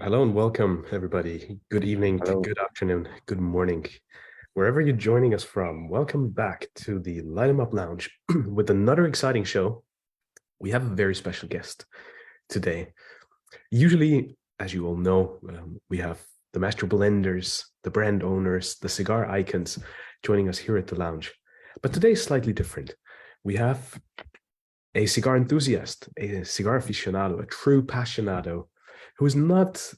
Hello and welcome, everybody. Good evening, Hello. good afternoon, good morning. Wherever you're joining us from, welcome back to the Light 'em Up Lounge with another exciting show. We have a very special guest today. Usually, as you all know, we have the master blenders, the brand owners, the cigar icons joining us here at the lounge. But today is slightly different. We have a cigar enthusiast, a cigar aficionado, a true passionado who is not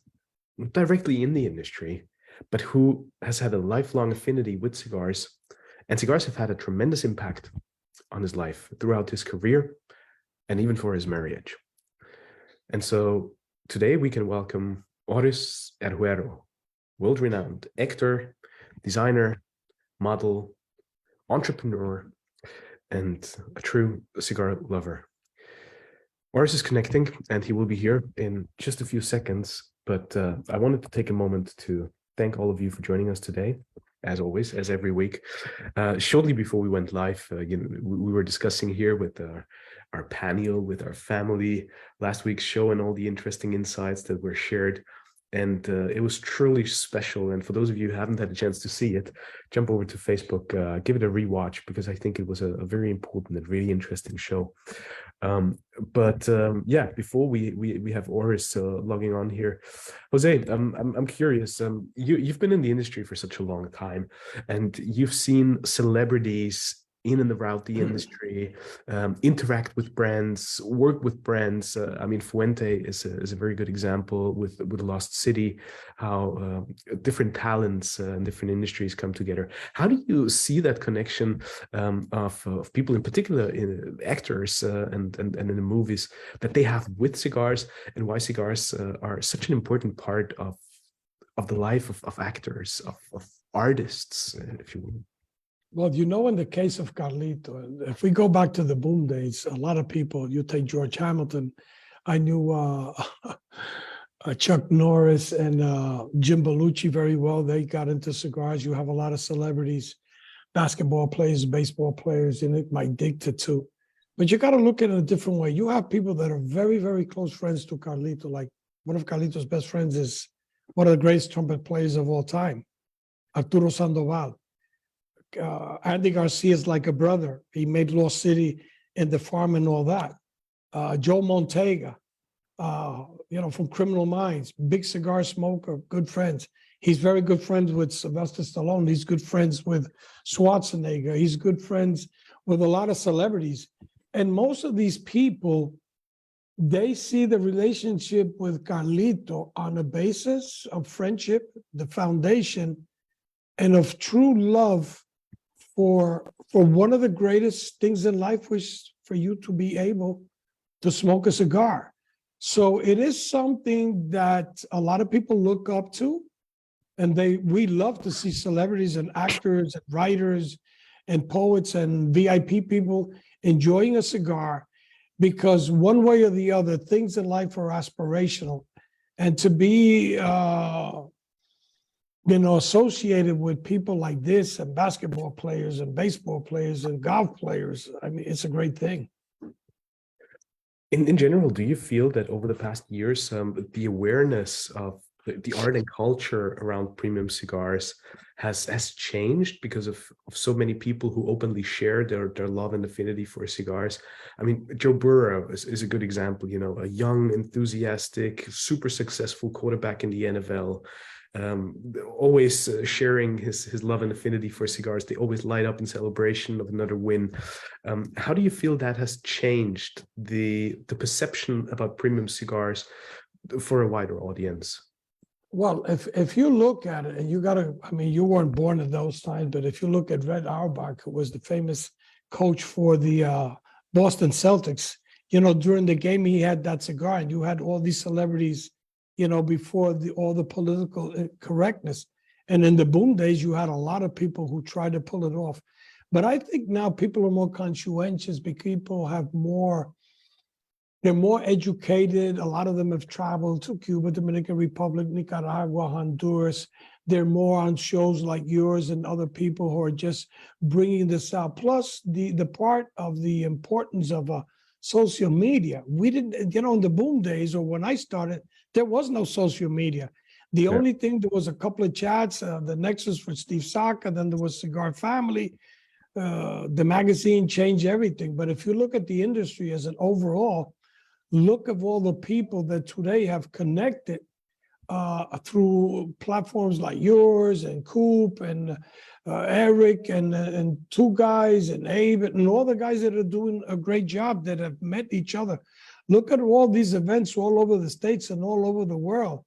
directly in the industry, but who has had a lifelong affinity with cigars. And cigars have had a tremendous impact on his life throughout his career and even for his marriage. And so today we can welcome Oris Erhuero, world renowned actor, designer, model, entrepreneur, and a true cigar lover. Oris is connecting and he will be here in just a few seconds. But I wanted to take a moment to thank all of you for joining us today, as always, as every week. Shortly before we went live, we were discussing here with our panel, with our family, last week's show and all the interesting insights that were shared. And it was truly special. And for those of you who haven't had a chance to see it, jump over to Facebook, give it a rewatch, because I think it was a very important and really interesting show. Yeah, before we have Oris logging on here, Jose, I'm curious. You've been in the industry for such a long time, and you've seen celebrities in and around the industry interact with brands, work with brands. I mean, Fuente is a very good example with Lost City, how different talents and different industries come together. How do you see that connection of people, in particular in actors and in the movies, that they have with cigars, and why cigars are such an important part of the life of actors, of artists, if you will? Well, in the case of Carlito, if we go back to the boom days, a lot of people, you take George Hamilton, I knew Chuck Norris and Jim Belushi very well. They got into cigars. You have a lot of celebrities, basketball players, baseball players in it, Mike Dicta too. But you got to look at it a different way. You have people that are very, very close friends to Carlito. Like one of Carlito's best friends is one of the greatest trumpet players of all time, Arturo Sandoval. Andy Garcia is like a brother. He made Lost City and The Farm and all that. Joe Montega, from Criminal Minds, big cigar smoker, good friends. He's very good friends with Sylvester Stallone. He's good friends with Schwarzenegger. He's good friends with a lot of celebrities. And most of these people, they see the relationship with Carlito on a basis of friendship, the foundation, and of true love for one of the greatest things in life, which is for you to be able to smoke a cigar. So it is something that a lot of people look up to, and we love to see celebrities and actors and writers and poets and VIP people enjoying a cigar, because one way or the other, things in life are aspirational. And to be associated with people like this, and basketball players and baseball players and golf players, I mean, it's a great thing. In general, do you feel that over the past years, the awareness of the art and culture around premium cigars has changed because of so many people who openly share their love and affinity for cigars? I mean, Joe Burrow is a good example, a young, enthusiastic, super successful quarterback in the NFL, always sharing his love and affinity for cigars. They always light up in celebration of another win. How do you feel that has changed the perception about premium cigars for a wider audience? Well, if you look at it, and you weren't born in those times, but if you look at Red Auerbach, who was the famous coach for the Boston Celtics, during the game, he had that cigar, and you had all these celebrities, before all the political correctness. And in the boom days, you had a lot of people who tried to pull it off. But I think now people are more conscientious, because people they're more educated. A lot of them have traveled to Cuba, Dominican Republic, Nicaragua, Honduras. They're more on shows like yours and other people who are just bringing this out. Plus, the part of the importance of social media. We didn't, in the boom days, or when I started, There was no social media. The Yeah. only thing, there was a couple of chats, the Nexus for Steve Saka, then there was Cigar Family. The magazine changed everything. But if you look at the industry as an overall, look at all the people that today have connected through platforms like yours and Coop and Eric and two guys and Abe and all the guys that are doing a great job that have met each other. Look at all these events all over the States and all over the world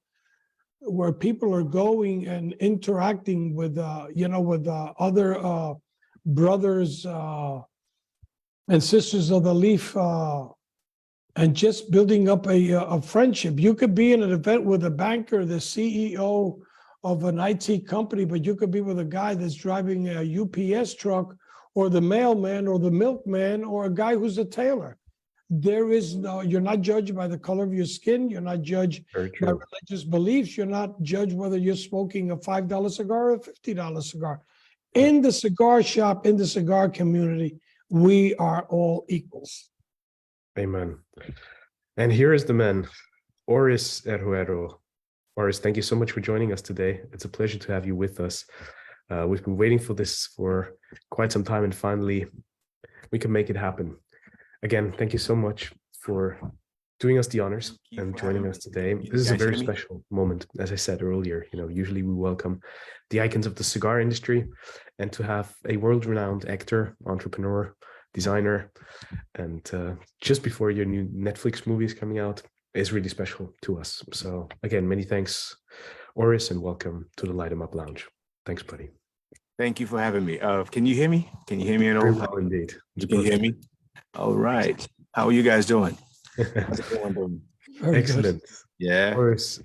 where people are going and interacting with, with other brothers and sisters of the leaf and just building up a friendship. You could be in an event with a banker, the CEO of an IT company, but you could be with a guy that's driving a UPS truck or the mailman or the milkman or a guy who's a tailor. There is no, you're not judged by the color of your skin. You're not judged by religious beliefs. You're not judged whether you're smoking a $5 cigar or a $50 cigar. In the cigar shop, in the cigar community, we are all equals. Amen. And here is the man, Oris Erhuero. Oris, thank you so much for joining us today. It's a pleasure to have you with us. We've been waiting for this for quite some time, and finally, we can make it happen. Again, thank you so much for doing us the honors and joining us today. This is a very special moment. As I said earlier, usually we welcome the icons of the cigar industry, and to have a world-renowned actor, entrepreneur, designer, and just before your new Netflix movie is coming out is really special to us. So again, many thanks, Oris, and welcome to the Light 'em Up Lounge. Thanks, buddy. Thank you for having me. Can you hear me? Can you hear me at all? Very well indeed. You can hear me? All right. How are you guys doing? How's it going? Excellent. Yeah. Oris,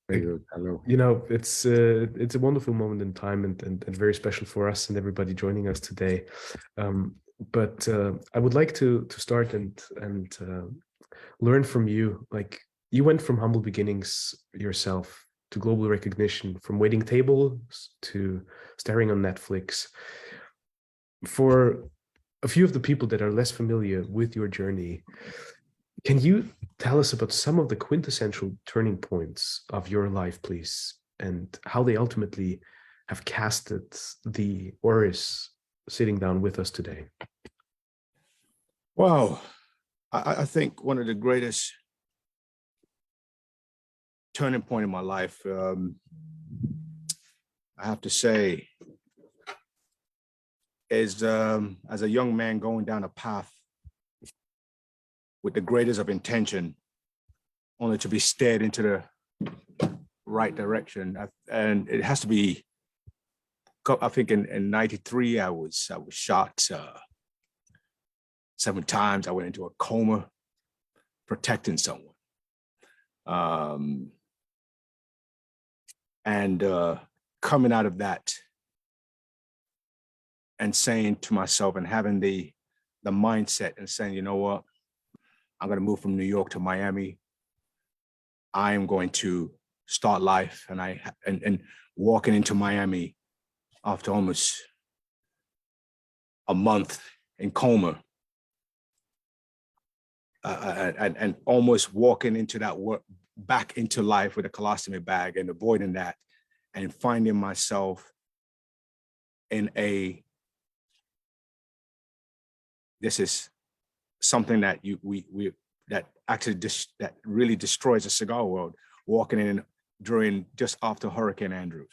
Very good. Hello. it's a wonderful moment in time and very special for us and everybody joining us today. But I would like to start and learn from you. Like, you went from humble beginnings yourself to global recognition, from waiting tables to starring on Netflix. For a few of the people that are less familiar with your journey, can you tell us about some of the quintessential turning points of your life, please, and how they ultimately have casted the Oris sitting down with us today? Wow. I think one of the greatest turning point in my life, I have to say, is as a young man going down a path with the greatest of intention, only to be steered into the right direction. And it has to be, I think in 93, I was shot 7 times. I went into a coma protecting someone. And coming out of that and saying to myself and having the mindset and saying, you know what, I'm going to move from New York to Miami. I am going to start life. And walking into Miami after almost a month in coma, and almost walking into that work back into life with a colostomy bag and avoiding that, and finding myself in this is something that that actually that really destroys the cigar world. Walking in during just after Hurricane Andrews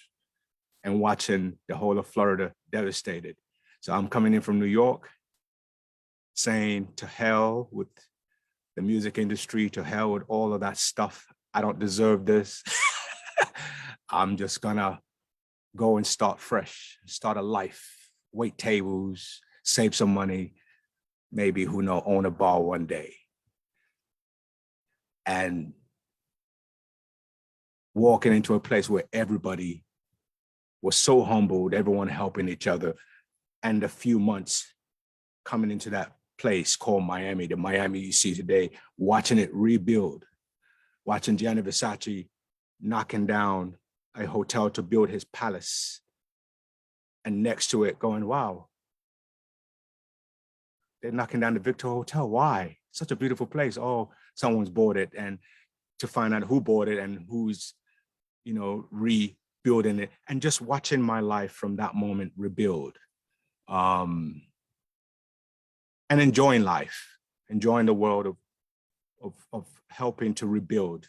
and watching the whole of Florida devastated. So I'm coming in from New York saying, to hell with the music industry, to hell with all of that stuff. I don't deserve this. I'm just gonna go and start fresh, start a life, wait tables, save some money, maybe, who knows, own a bar one day. And walking into a place where everybody was so humbled, everyone helping each other. And a few months coming into that place called Miami, the Miami you see today, watching it rebuild, watching Gianni Versace knocking down a hotel to build his palace. And next to it going, wow, they're knocking down the Victor Hotel. Why? Such a beautiful place. Oh, someone's bought it. And to find out who bought it and who's, rebuilding it, and just watching my life from that moment rebuild, and enjoying life, enjoying the world of helping to rebuild.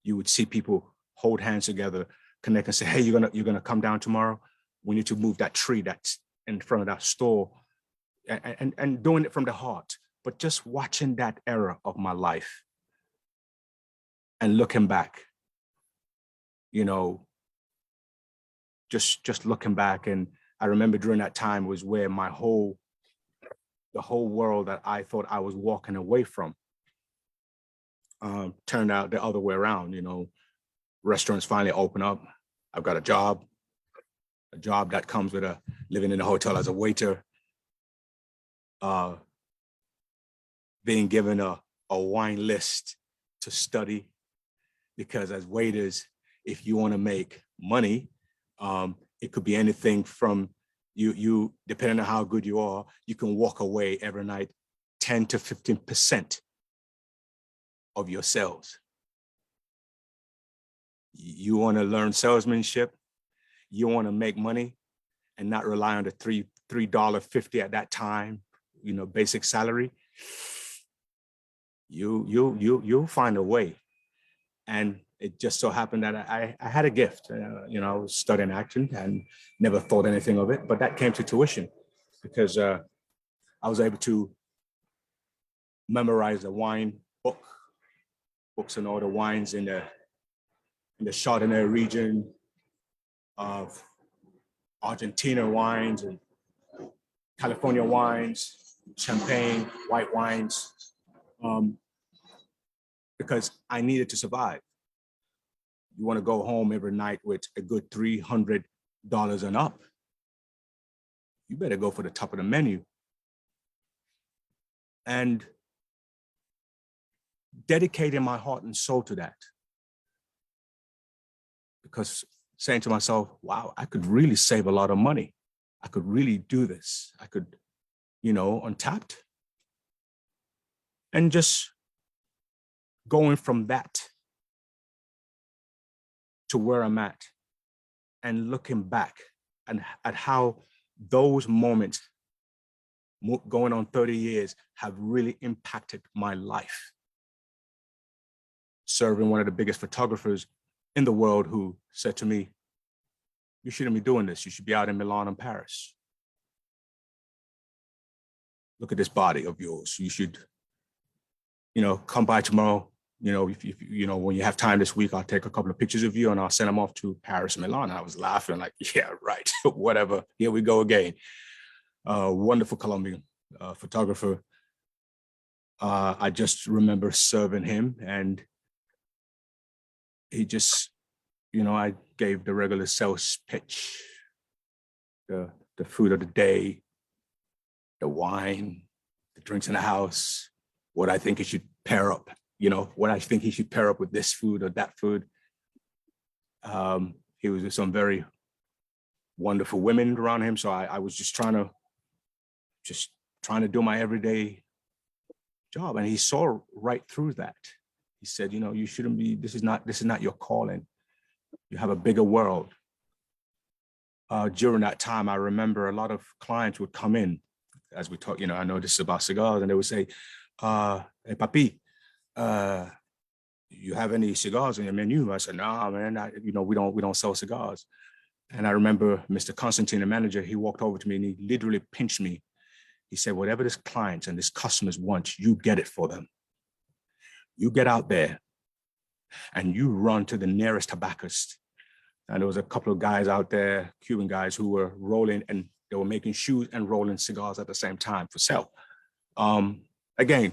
You would see people hold hands together, connect, and say, "Hey, you're gonna come down tomorrow. We need to move that tree that's in front of that store," and doing it from the heart. But just watching that era of my life and looking back, just looking back, and I remember during that time was where the whole world that I thought I was walking away from turned out the other way around. Restaurants finally open up. I've got a job that comes with living in a hotel as a waiter, being given a wine list to study, because as waiters, if you want to make money, it could be anything from you depending on how good you are, you can walk away every night 10 to 15% of your sales. You want to learn salesmanship, you want to make money and not rely on the $3.50 at that time, basic salary. You'll find a way. And it just so happened that I had a gift. I was studying acting and never thought anything of it, but that came to tuition because I was able to memorize the wine books and all the wines in the Chardonnay region of Argentina wines and California wines, Champagne, white wines, because I needed to survive. You want to go home every night with a good $300 and up, you better go for the top of the menu. And dedicating my heart and soul to that. Because saying to myself, wow, I could really save a lot of money. I could really do this. I could, untapped. And just going from that to where I'm at and looking back and at how those moments going on 30 years have really impacted my life. Serving one of the biggest photographers in the world who said to me, you shouldn't be doing this. You should be out in Milan and Paris. Look at this body of yours. You should, come by tomorrow. If when you have time this week, I'll take a couple of pictures of you and I'll send them off to Paris and Milan. And I was laughing like, yeah, right, whatever. Here we go again. Wonderful Colombian photographer. I just remember serving him, and he just, I gave the regular sales pitch, the food of the day, the wine, the drinks in the house, what I think he should pair up, what I think he should pair up with this food or that food. He was with some very wonderful women around him. So I was just trying to do my everyday job. And he saw right through that. He said, you shouldn't be, this is not your calling. You have a bigger world. During that time, I remember a lot of clients would come in as we talk, I know this is about cigars, and they would say, hey, papi, you have any cigars on your menu? I said, no, man, we don't sell cigars. And I remember Mr. Constantine, the manager, he walked over to me and he literally pinched me. He said, whatever this clients and this customers want, you get it for them. You get out there and you run to the nearest tobacconist. And there was a couple of guys out there, Cuban guys, who were rolling, and they were making shoes and rolling cigars at the same time for sale. Again,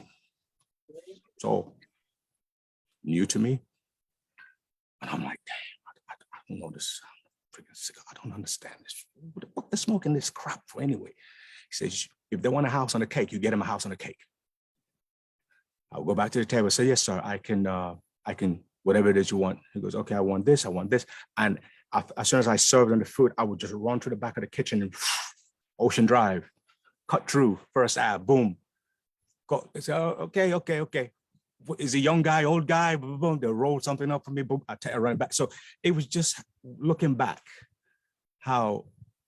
so new to me. And I'm like, damn, I don't know this freaking cigar. I don't understand this. What they're smoking this crap for anyway? He says, if they want a house on a cake, you get them a house on a cake. I'll go back to the table and say, yes, sir, I can, whatever it is you want. He goes, okay, I want this. And as soon as I served them the food, I would just run to the back of the kitchen and Ocean Drive, cut through, First Ave, boom. Go, say, oh, okay. is a young guy, old guy? Boom, boom, boom. They'll roll something up for me. Boom, I run back. So it was just looking back how,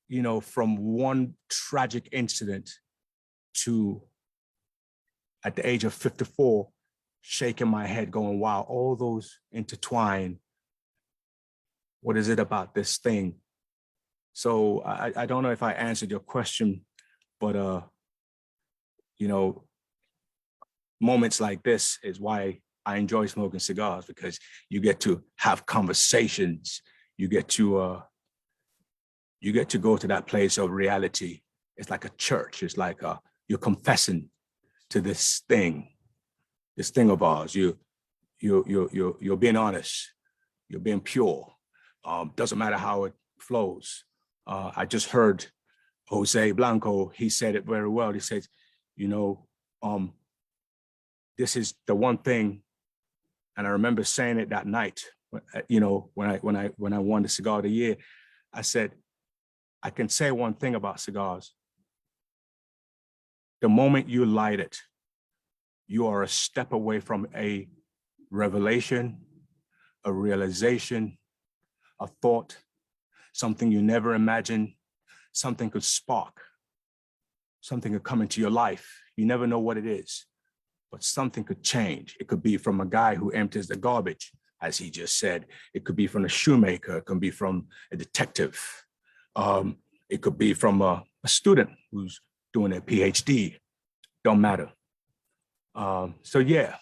you know, from one tragic incident to at the age of 54, shaking my head going, wow, all those intertwine. What is it about this thing? So I don't know if I answered your question, but you know, moments like this is why I enjoy smoking cigars, because you get to have conversations. You get to go to that place of reality. It's like a church. It's like you're confessing to this thing of ours. You're being honest. You're being pure. Doesn't matter how it flows. I just heard Jose Blanco. He said it very well. He said, you know, this is the one thing, and I remember saying it that night. You know, when I won the Cigar of the Year, I said, I can say one thing about cigars. The moment you light it, you are a step away from a revelation, a realization, a thought, something you never imagined. Something could spark. Something could come into your life. You never know what it is, but something could change. It could be from a guy who empties the garbage, as he just said. It could be from a shoemaker. It could be from a detective. It could be from a student who's doing a PhD. Don't matter. So yeah,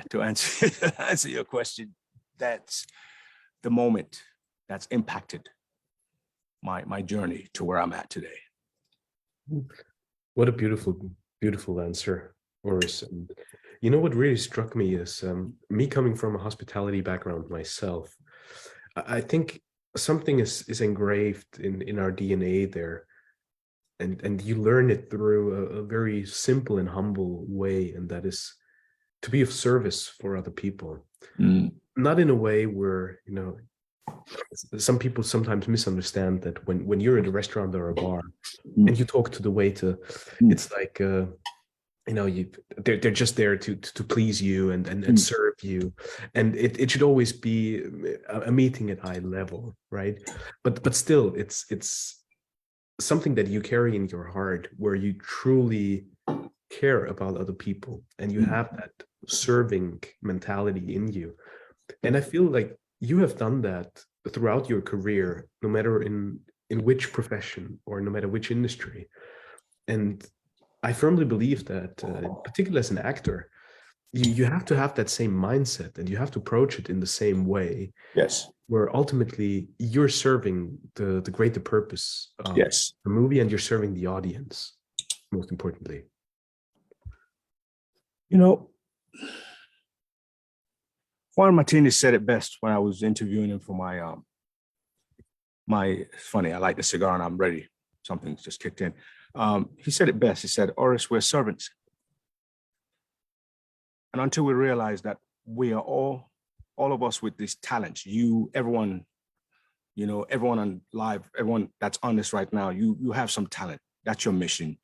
to answer your question, that's the moment that's impacted my journey to where I'm at today. What a beautiful answer, Oris. And you know what really struck me is me coming from a hospitality background myself. I think something is engraved in our DNA there, and you learn it through a very simple and humble way, and that is to be of service for other people. Not in a way where, you know, some people sometimes misunderstand that when you're at a restaurant or a bar and you talk to the waiter, it's like you know, they're just there to please you and serve you, and it should always be a meeting at eye level, right? But still, it's something that you carry in your heart, where you truly care about other people and you have that serving mentality in you. And I feel like you have done that throughout your career, no matter in which profession or no matter which industry. And I firmly believe that, particularly as an actor, you have to have that same mindset and you have to approach it in the same way. Yes. Where ultimately you're serving the greater purpose of Yes. the movie, and you're serving the audience, most importantly. You know, Juan Martinez said it best when I was interviewing him for my it's funny, I like the cigar and I'm ready. Something's just kicked in. He said it best. He said, Oris, we're servants. And until we realize that we are all of us with these talents, everyone, you know, everyone on live, everyone that's on this right now, you have some talent. That's your mission.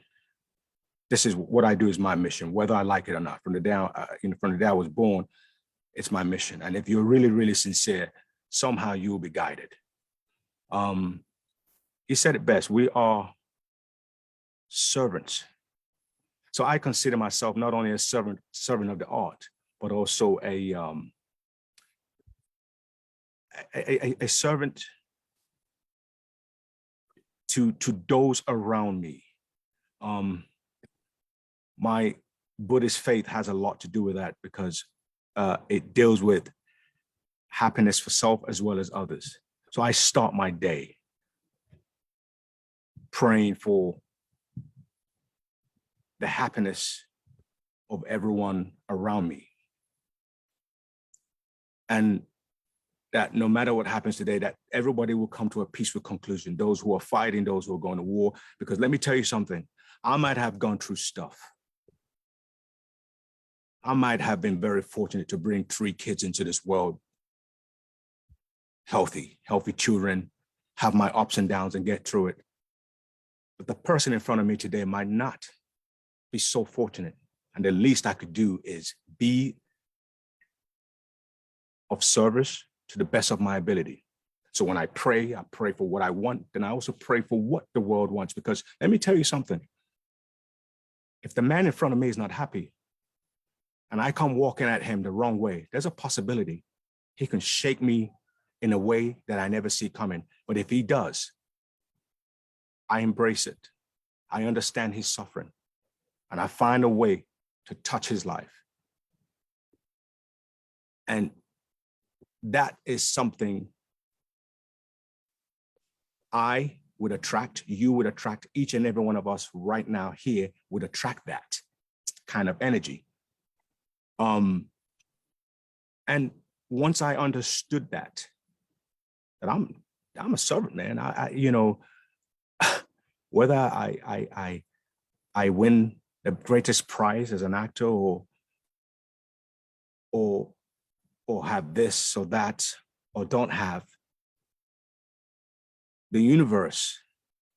This is what I do, is my mission, whether I like it or not. From the day I was born, it's my mission. And if you're really, really sincere, somehow you will be guided. He said it best. We are servants. So I consider myself not only a servant of the art, but also a servant to those around me. My Buddhist faith has a lot to do with that, because it deals with happiness for self as well as others. So I start my day praying for the happiness of everyone around me. And that no matter what happens today, that everybody will come to a peaceful conclusion. Those who are fighting, those who are going to war. Because let me tell you something, I might have gone through stuff. I might have been very fortunate to bring 3 kids into this world, healthy children, have my ups and downs and get through it. But the person in front of me today might not be so fortunate And the least I could do is be of service to the best of my ability. So when I pray for what I want, then I also pray for what the world wants. Because let me tell you something. If the man in front of me is not happy and I come walking at him the wrong way, there's a possibility he can shake me in a way that I never see coming. But if he does, I embrace it. I understand his suffering, and I find a way to touch his life. And that is something I would attract, you would attract, each and every one of us right now here would attract that kind of energy. And once I understood that I'm a servant, man. I you know, whether I win the greatest prize as an actor or have this or that or don't have, the universe,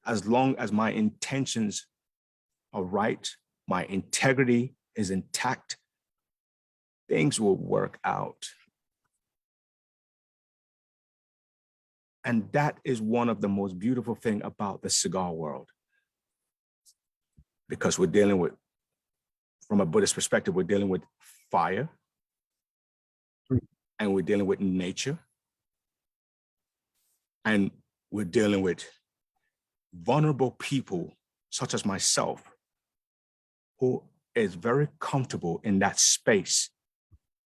as long as my intentions are right, my integrity is intact, things will work out. And that is one of the most beautiful things about the cigar world. Because we're dealing with, from a Buddhist perspective, we're dealing with fire, and we're dealing with nature, and we're dealing with vulnerable people such as myself, who is very comfortable in that space,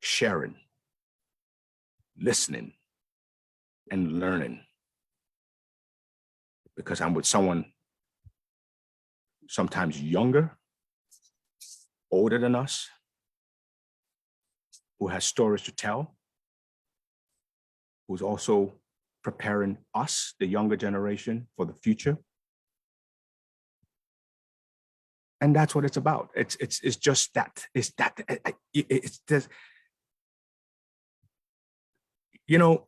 sharing, listening, and learning. Because I'm with someone sometimes younger, older than us, who has stories to tell, who's also preparing us, the younger generation, for the future. And that's what it's about. It's just that. It's just, you know,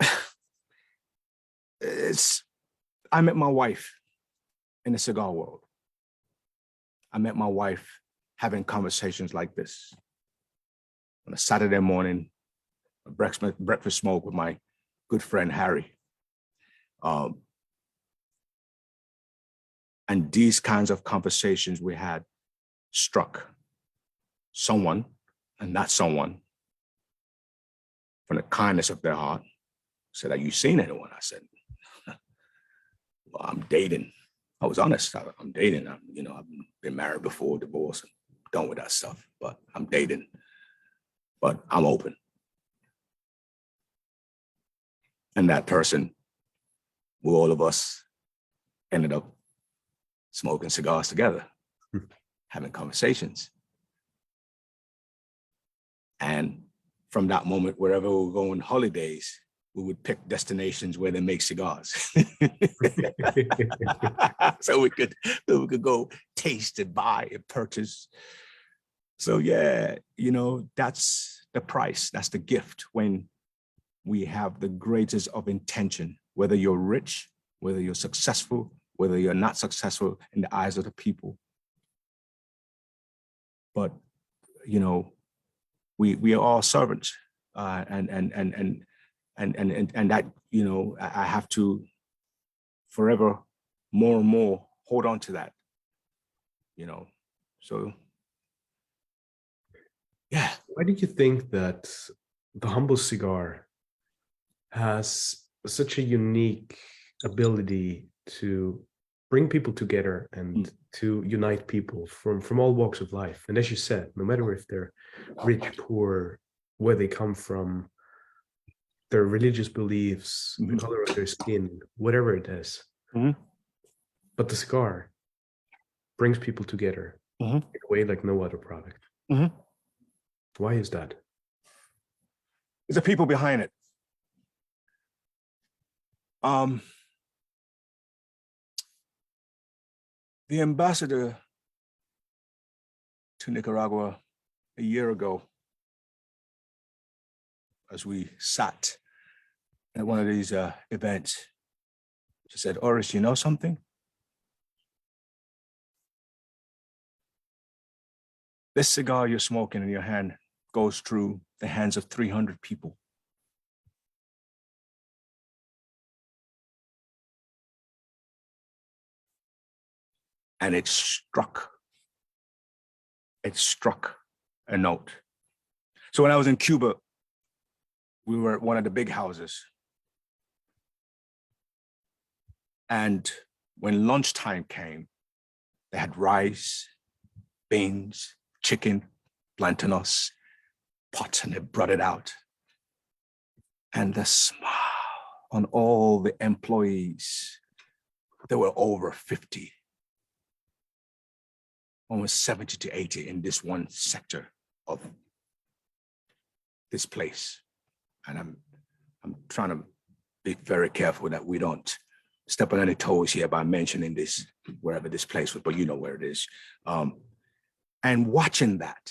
I met my wife in the cigar world. I met my wife having conversations like this on a Saturday morning, a breakfast smoke with my good friend Harry. And these kinds of conversations we had struck someone, and that someone, from the kindness of their heart, said, "Have you seen anyone?" I said, "Well, I'm dating." I was honest. I'm dating. I've been married before, divorced, done with that stuff, but I'm dating. But I'm open. And that person, all of us ended up smoking cigars together, having conversations. And from that moment, wherever we were going holidays, we would pick destinations where they make cigars. so we could go taste and buy and purchase. So yeah, that's the price. That's the gift when we have the greatest of intention, whether you're rich, whether you're successful, whether you're not successful in the eyes of the people. But, we are all servants. And that, I have to forever more and more hold on to that, so. Yeah. Why do you think that the humble cigar has such a unique ability to bring people together and to unite people from all walks of life? And as you said, no matter if they're rich, poor, where they come from, their religious beliefs, the color of their skin, whatever it is. But the cigar brings people together in a way like no other product. Why is that? It's the people behind it. The ambassador to Nicaragua a year ago, as we sat at one of these events, she said, "Oris, you know something? This cigar you're smoking in your hand goes through the hands of 300 people. And it struck a note. So when I was in Cuba, we were at one of the big houses. And when lunchtime came, they had rice, beans, chicken, plantanos, pots, and they brought it out. And the smile on all the employees, there were over 50, almost 70 to 80 in this one sector of this place. And I'm trying to be very careful that we don't step on any toes here by mentioning this, wherever this place was, but you know where it is. And watching that,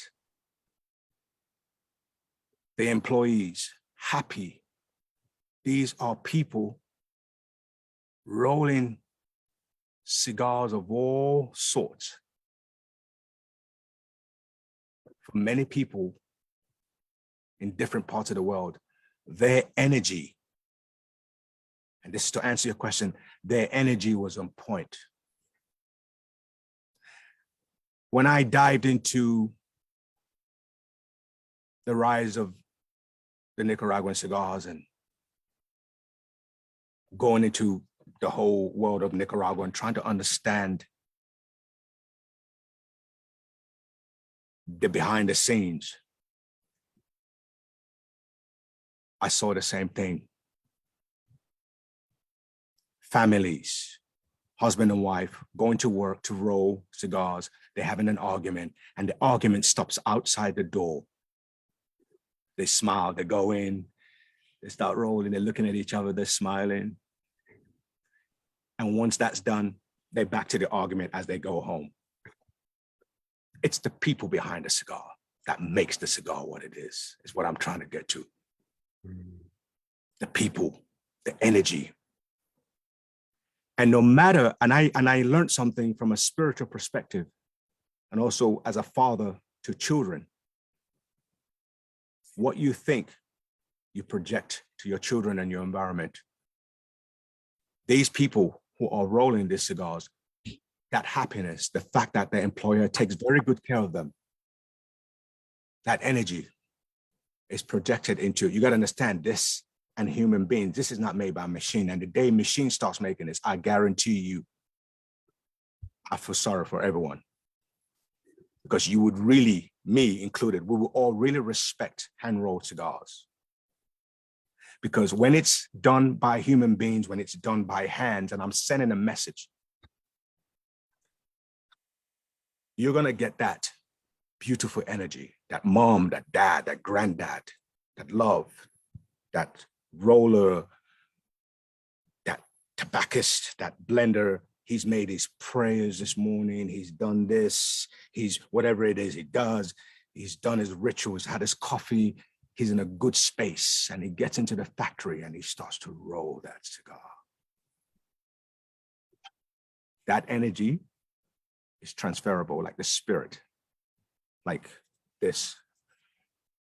the employees happy. These are people rolling cigars of all sorts. For many people in different parts of the world, their energy, and this is to answer your question, their energy was on point. When I dived into the rise of the Nicaraguan cigars and going into the whole world of Nicaragua and trying to understand the behind the scenes, I saw the same thing. Families, husband and wife, going to work to roll cigars, they're having an argument, and the argument stops outside the door. They smile, they go in, they start rolling, they're looking at each other, they're smiling. And once that's done, they're back to the argument as they go home. It's the people behind the cigar that makes the cigar what it is what I'm trying to get to. The people, the energy. And no matter, and I learned something from a spiritual perspective, and also as a father to children. What you think, you project to your children and your environment. These people who are rolling these cigars, that happiness, the fact that their employer takes very good care of them, that energy is projected into, you got to understand this, and human beings, this is not made by a machine. And the day machine starts making this, I guarantee you, I feel sorry for everyone. Because you would really, me included, we will all really respect hand-rolled cigars. Because when it's done by human beings, when it's done by hands, and I'm sending a message, you're gonna get that beautiful energy, that mom, that dad, that granddad, that love, that roller, that tobacconist, that blender. He's made his prayers this morning. He's done this. He's whatever it is he does. He's done his rituals, had his coffee. He's in a good space, and he gets into the factory and he starts to roll that cigar. That energy is transferable, like the spirit, like this.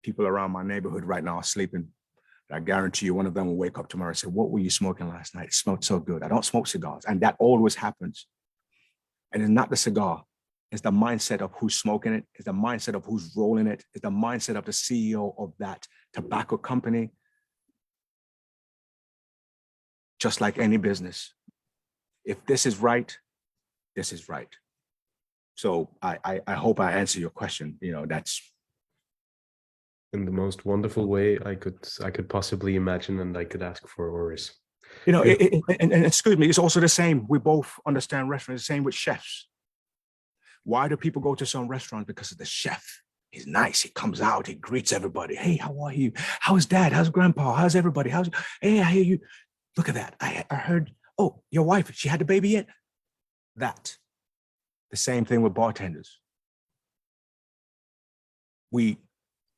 People around my neighborhood right now are sleeping. I guarantee you one of them will wake up tomorrow and say, what were you smoking last night? It smelled so good. I don't smoke cigars. And that always happens. And it's not the cigar. It's the mindset of who's smoking it. It's the mindset of who's rolling it. It's the mindset of the CEO of that tobacco company. Just like any business. If this is right, this is right. So I hope I answer your question. You know, that's in the most wonderful way I could possibly imagine, and I could ask for Oris. You know, and excuse me, it's also the same. We both understand restaurants, the same with chefs. Why do people go to some restaurants? Because of the chef. He's nice. He comes out, he greets everybody. Hey, how are you? How's dad? How's grandpa? How's everybody? Hey, I hear you. Look at that. I heard, oh, your wife, she had the baby yet? That. The same thing with bartenders.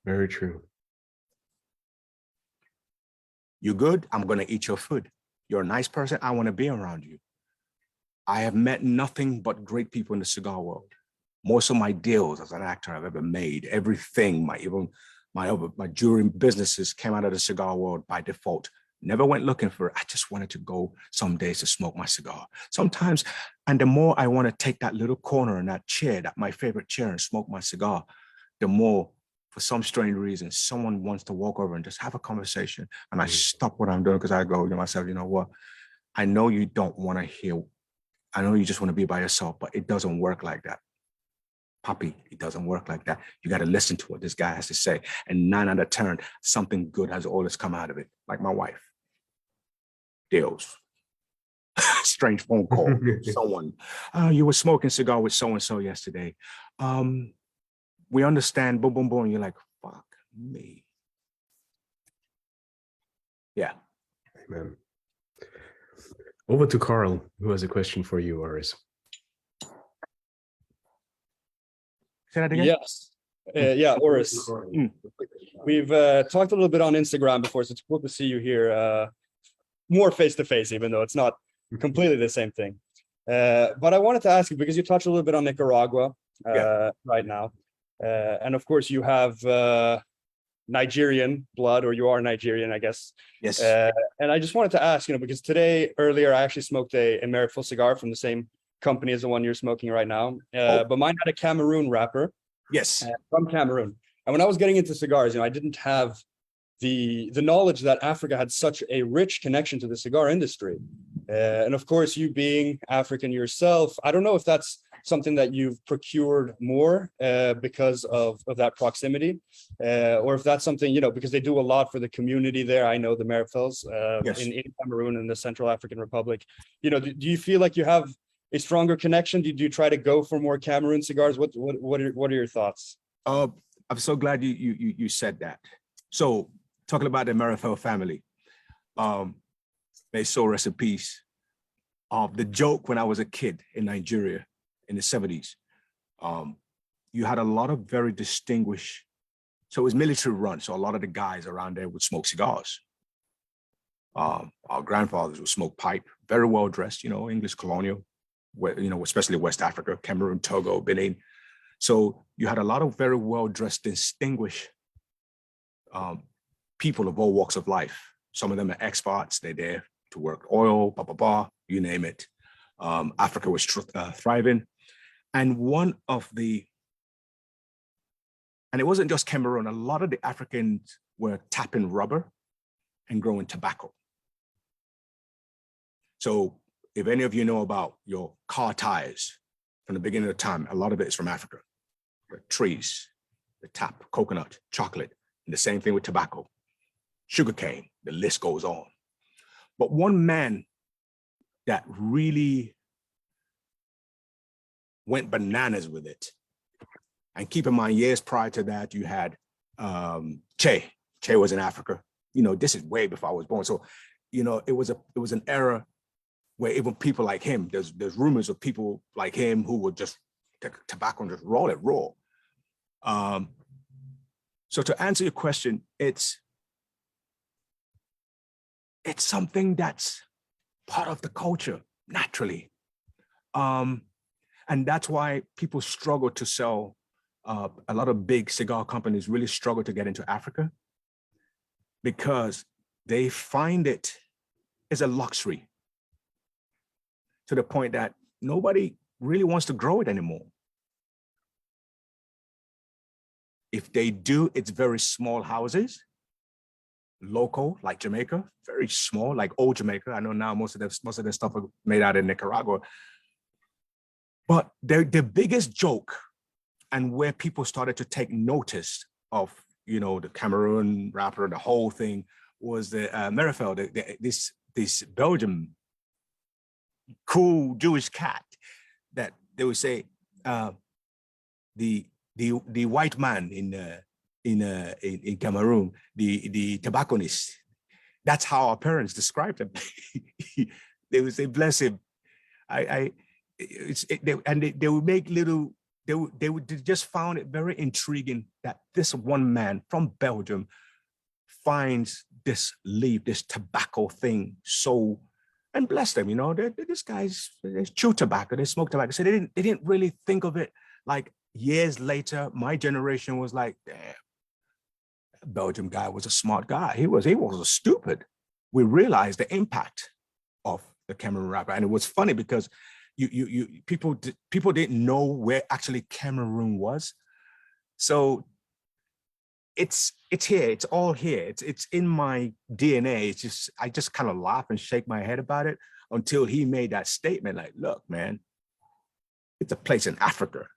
Very true. You good? I'm going to eat your food. You're a nice person. I want to be around you. I have met nothing but great people in the cigar world. Most of my deals as an actor I've ever made, everything, my jewelry businesses came out of the cigar world by default. Never went looking for it. I just wanted to go some days to smoke my cigar. Sometimes, and the more I want to take that little corner in that chair, that my favorite chair, and smoke my cigar, the more, for some strange reason, someone wants to walk over and just have a conversation. And I stop what I'm doing because I go to myself, you know what? I know you don't want to hear. I know you just want to be by yourself, but it doesn't work like that. Poppy, it doesn't work like that. You got to listen to what this guy has to say. And 9 out of 10, something good has always come out of it. Like my wife. Deals. Strange phone call. Someone, you were smoking cigar with so-and-so yesterday. We understand, boom, boom, boom. You're like, fuck me. Yeah. Amen. Over to Carl, who has a question for you, Oris. Say that again? Yes. Yeah, Oris. We've talked a little bit on Instagram before, so it's cool to see you here more face-to-face, even though it's not completely the same thing. But I wanted to ask you, because you touched a little bit on Nicaragua right now. And of course, you have Nigerian blood, or you are Nigerian, I guess. Yes. And I just wanted to ask, because earlier, I actually smoked a Meriful cigar from the same company as the one you're smoking right now. But mine had a Cameroon wrapper. Yes. From Cameroon. And when I was getting into cigars, I didn't have the knowledge that Africa had such a rich connection to the cigar industry. And of course, you being African yourself, I don't know if that's something that you've procured more because of that proximity, or if that's something, because they do a lot for the community there. I know the Merifels in Cameroon and the Central African Republic. Do you feel like you have a stronger connection? Do you try to go for more Cameroon cigars? What are your thoughts? I'm so glad you said that. So talking about the Merifel family, may soul rest in peace. The joke when I was a kid in Nigeria in the 70s, you had a lot of very distinguished, so it was military run. So a lot of the guys around there would smoke cigars. Our grandfathers would smoke pipe, very well dressed, English colonial, especially West Africa, Cameroon, Togo, Benin. So you had a lot of very well dressed, distinguished people of all walks of life. Some of them are experts. They're there to work oil, you name it. Africa was thriving. And and it wasn't just Cameroon, a lot of the Africans were tapping rubber and growing tobacco. So if any of you know about your car tires from the beginning of time, a lot of it is from Africa. The trees, the tap, coconut, chocolate, and the same thing with tobacco, sugarcane, the list goes on. But one man that really went bananas with it, and keep in mind, years prior to that, you had Che. Che was in Africa. This is way before I was born. So, it was an era where even people like him, there's rumors of people like him who would just take tobacco and just roll it raw. So to answer your question, it's something that's part of the culture naturally. And that's why people struggle to sell. A lot of big cigar companies really struggle to get into Africa because they find it is a luxury to the point that nobody really wants to grow it anymore. If they do, it's very small houses, local, like Jamaica, very small, like old Jamaica. I know now most of the stuff are made out in Nicaragua. But the biggest joke, and where people started to take notice of, the Cameroon wrapper, the whole thing, was the Merifel, this Belgian cool Jewish cat that they would say the white man in Cameroon, the tobacconist. That's how our parents described him. They would say, "Bless him." They would make little. They just found it very intriguing that this one man from Belgium finds this leaf, this tobacco thing, so, and bless them, this guy's, they chew tobacco, they smoke tobacco. So they didn't really think of it like years later, my generation was like, damn, that Belgium guy was a smart guy. He wasn't stupid. We realized the impact of the Cameroon rapper. And it was funny because people didn't know where actually Cameroon was. So it's here, it's all here. It's in my DNA. It's just, I just kind of laugh and shake my head about it until he made that statement like, look, man, it's a place in Africa.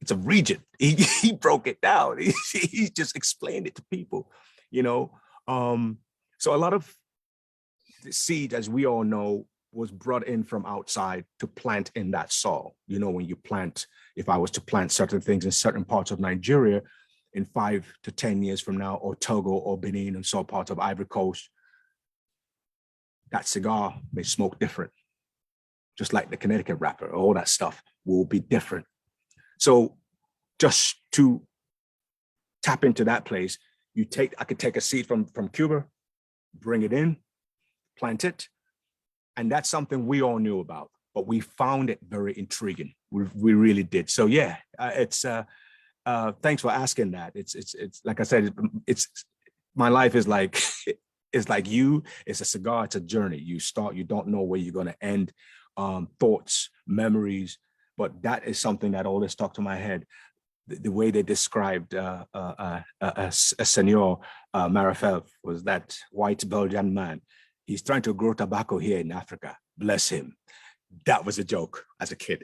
It's a region. He broke it down. He just explained it to people, you know? So a lot of the seed, as we all know, was brought in from outside to plant in that soil. You know, when you plant, if I was to plant certain things in certain parts of Nigeria, in 5 to 10 years from now, or Togo or Benin and some parts of Ivory Coast, that cigar may smoke different. Just like the Connecticut wrapper, all that stuff will be different. So just to tap into that place, I could take a seed from Cuba, bring it in, plant it. And that's something we all knew about, but we found it very intriguing. We really did. So yeah, thanks for asking that. It's like I said, it's my life is like, it's like it's a cigar, it's a journey. You start, you don't know where you're going to end. Thoughts, memories, but that is something that always stuck to my head. The way they described Senor Marifel was that white Belgian man. He's trying to grow tobacco here in Africa. Bless him. That was a joke as a kid.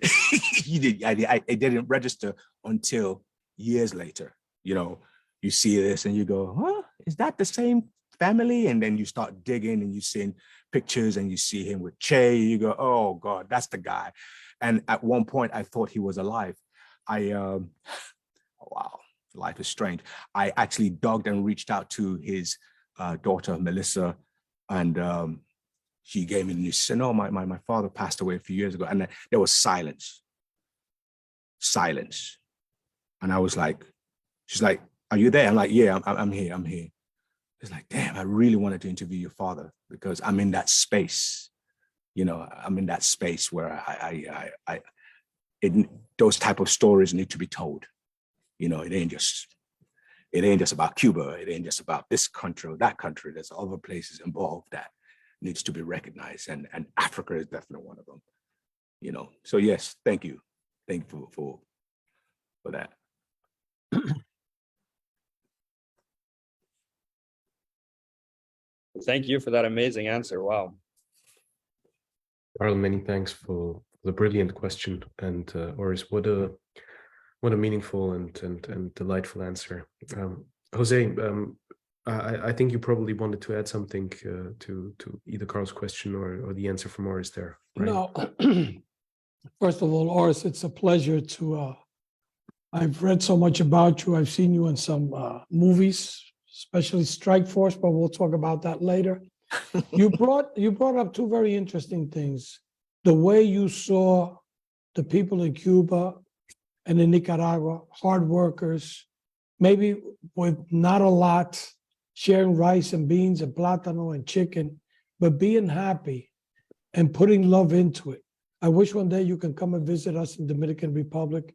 I didn't register until years later. You know, you see this and you go, huh? Is that the same family? And then you start digging and you see pictures and you see him with Che. You go, oh God, that's the guy. And at one point I thought he was alive. Wow, life is strange. I actually dogged and reached out to his daughter, Melissa, and she gave me the news. She said, no, my father passed away a few years ago. And there was silence. And I was like, she's like, are you there? I'm like, yeah, I'm here. It's like, damn, I really wanted to interview your father because I'm in that space. You know, I'm in that space where those type of stories need to be told. You know, it ain't just about Cuba. It ain't just about this country or that country. There's other places involved that needs to be recognized. And Africa is definitely one of them, you know? So yes, thank you. Thank you for that. Thank you for that amazing answer. Wow. Carl, many thanks for the brilliant question. And Oris, what a meaningful and delightful answer. Jose, I think you probably wanted to add something to either Carl's question or the answer from Oris there, right? No, first of all, Oris, it's a pleasure to, I've read so much about you. I've seen you in some movies, especially Strike Force, but we'll talk about that later. You brought up two very interesting things. The way you saw the people in Cuba and in Nicaragua, hard workers, maybe with not a lot, sharing rice and beans and plátano and chicken, but being happy and putting love into it. I wish one day you can come and visit us in Dominican Republic,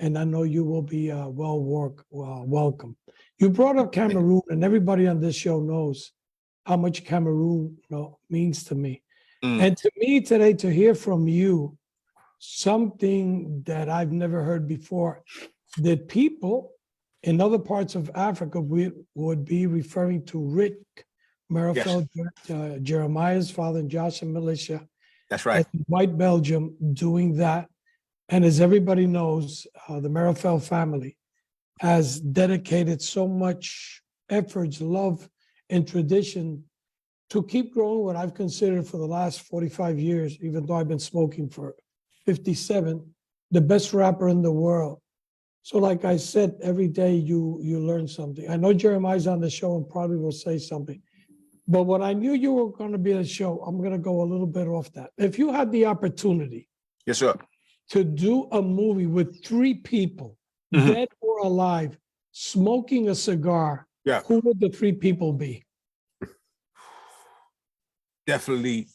and I know you will be welcome. You brought up Cameroon, and everybody on this show knows how much Cameroon means to me. And to me today, to hear from you something that I've never heard before, that people in other parts of Africa would be referring to Rick Marifel, yes. Jeremiah's father, and Josh and Militia. That's right. White Belgium doing that. And as everybody knows, the Marifel family has dedicated so much efforts, love, and tradition to keep growing what I've considered for the last 45 years, even though I've been smoking for 57, the best rapper in the world. So like I said, every day you learn something. I know Jeremiah's on the show and probably will say something. But when I knew you were going to be on the show, I'm going to go a little bit off that. If you had the opportunity, yes, sir, to do a movie with 3 people, dead or alive, smoking a cigar, yeah, who would the 3 people be? Definitely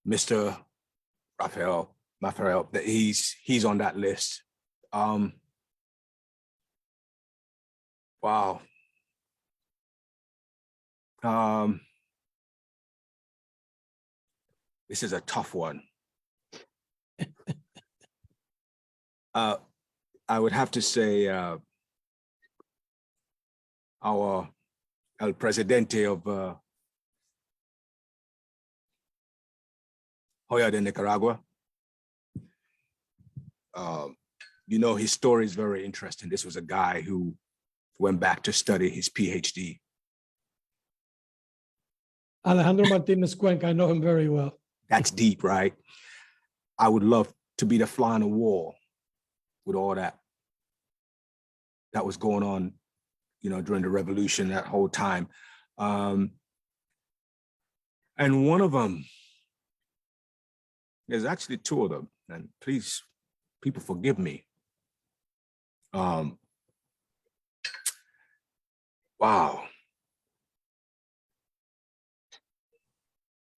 Mr. Raphael, he's on that list. Wow. This is a tough one. I would have to say our El Presidente of Hoya de Nicaragua. You know, his story is very interesting. This was a guy who went back to study his PhD. Alejandro Martinez Cuenca, I know him very well. That's deep, right? I would love to be the fly on the wall with all that was going on, you know, during the revolution, that whole time. And one of them, there's actually two of them, and please, people forgive me. Wow.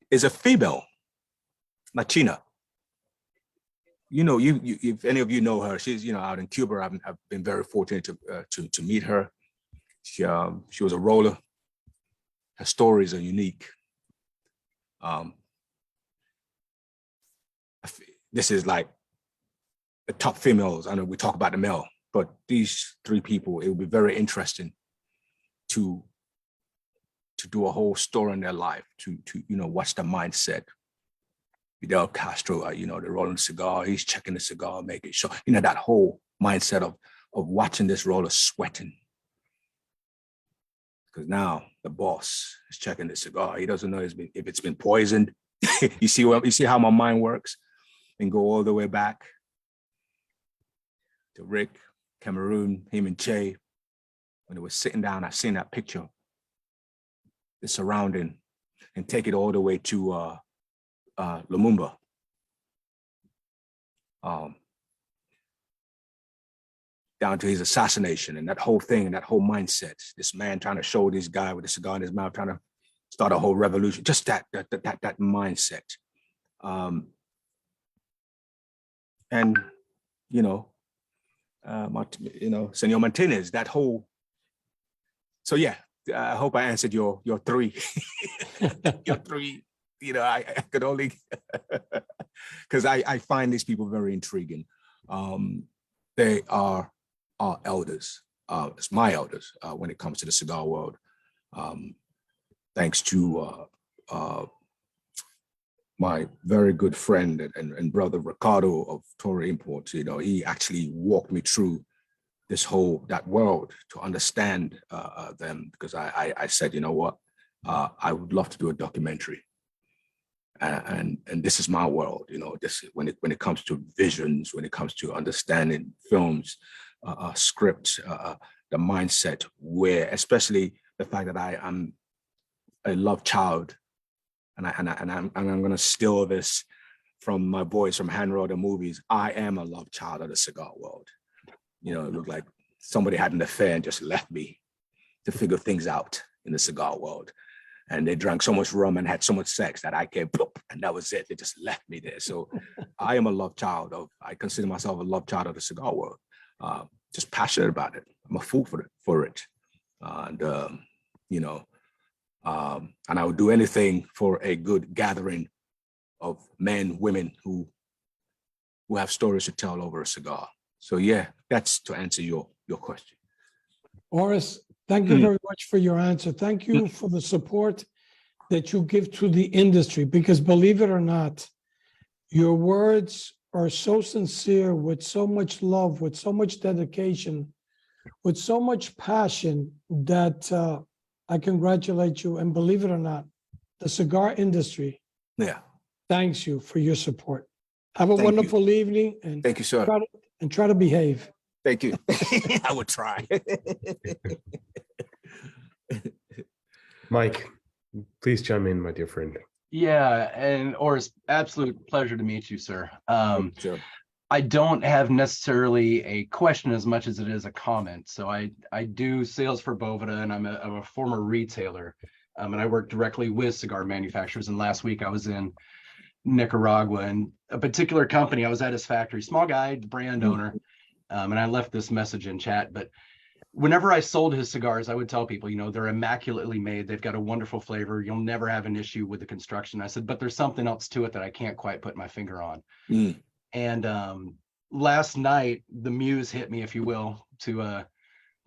Is a female, Latina. You know, you if any of you know her, she's, you know, out in Cuba. I've been very fortunate to meet her. She was a roller. Her stories are unique. This is like the top females. I know we talk about the male, but these three people, it would be very interesting to do a whole story in their life, to you know, what's the mindset. Fidel Castro, you know, they're rolling a cigar, he's checking the cigar, making sure, you know, that whole mindset of watching this roller sweating. Because now the boss is checking the cigar. He doesn't know if it's been poisoned. You see how my mind works, and go all the way back to Rick, Cameroon, him and Che, when they were sitting down. I've seen that picture, the surrounding, and take it all the way to Lumumba. Down to his assassination, and that whole thing, and that whole mindset. This man trying to show this guy with a cigar in his mouth, trying to start a whole revolution. Just that mindset. And you know, Senor Martinez. That whole. So yeah, I hope I answered your three. Your three. You know, I could only because I find these people very intriguing. They are our elders. It's my elders when it comes to the cigar world. Thanks to my very good friend and brother Ricardo of Torre Imports. You know, he actually walked me through that world to understand them, because I said, you know what, I would love to do a documentary. And this is my world, you know. This when it comes to visions, when it comes to understanding films, scripts, the mindset, where especially the fact that I am a love child, and I'm going to steal this from my boys from Hand Roll the Movies. I am a love child of the cigar world. You know, it looked like somebody had an affair and just left me to figure things out in the cigar world. And they drank so much rum and had so much sex that I came, and that was it. They just left me there. So I am a love child I consider myself a love child of the cigar world. Just passionate about it. I'm a fool for it. And I would do anything for a good gathering of men, women who have stories to tell over a cigar. So yeah, that's to answer your question. Oris, thank you very much for your answer. Thank you for the support that you give to the industry, because believe it or not, your words are so sincere, with so much love, with so much dedication, with so much passion, that I congratulate you. And believe it or not, the cigar industry thanks you for your support. Have a wonderful evening, and thank you, sir. Try to behave. Thank you. I would try. Mike, please chime in, my dear friend. Yeah, and Oris, absolute pleasure to meet you, sir. Sure. I don't have necessarily a question as much as it is a comment. So I do sales for Boveda, and I'm a former retailer, and I work directly with cigar manufacturers. And last week I was in Nicaragua, and a particular company. I was at his factory, small guy, brand owner, and I left this message in chat. But whenever I sold his cigars, I would tell people, you know, they're immaculately made. They've got a wonderful flavor. You'll never have an issue with the construction. I said, but there's something else to it that I can't quite put my finger on. And last night, the muse hit me, if you will, to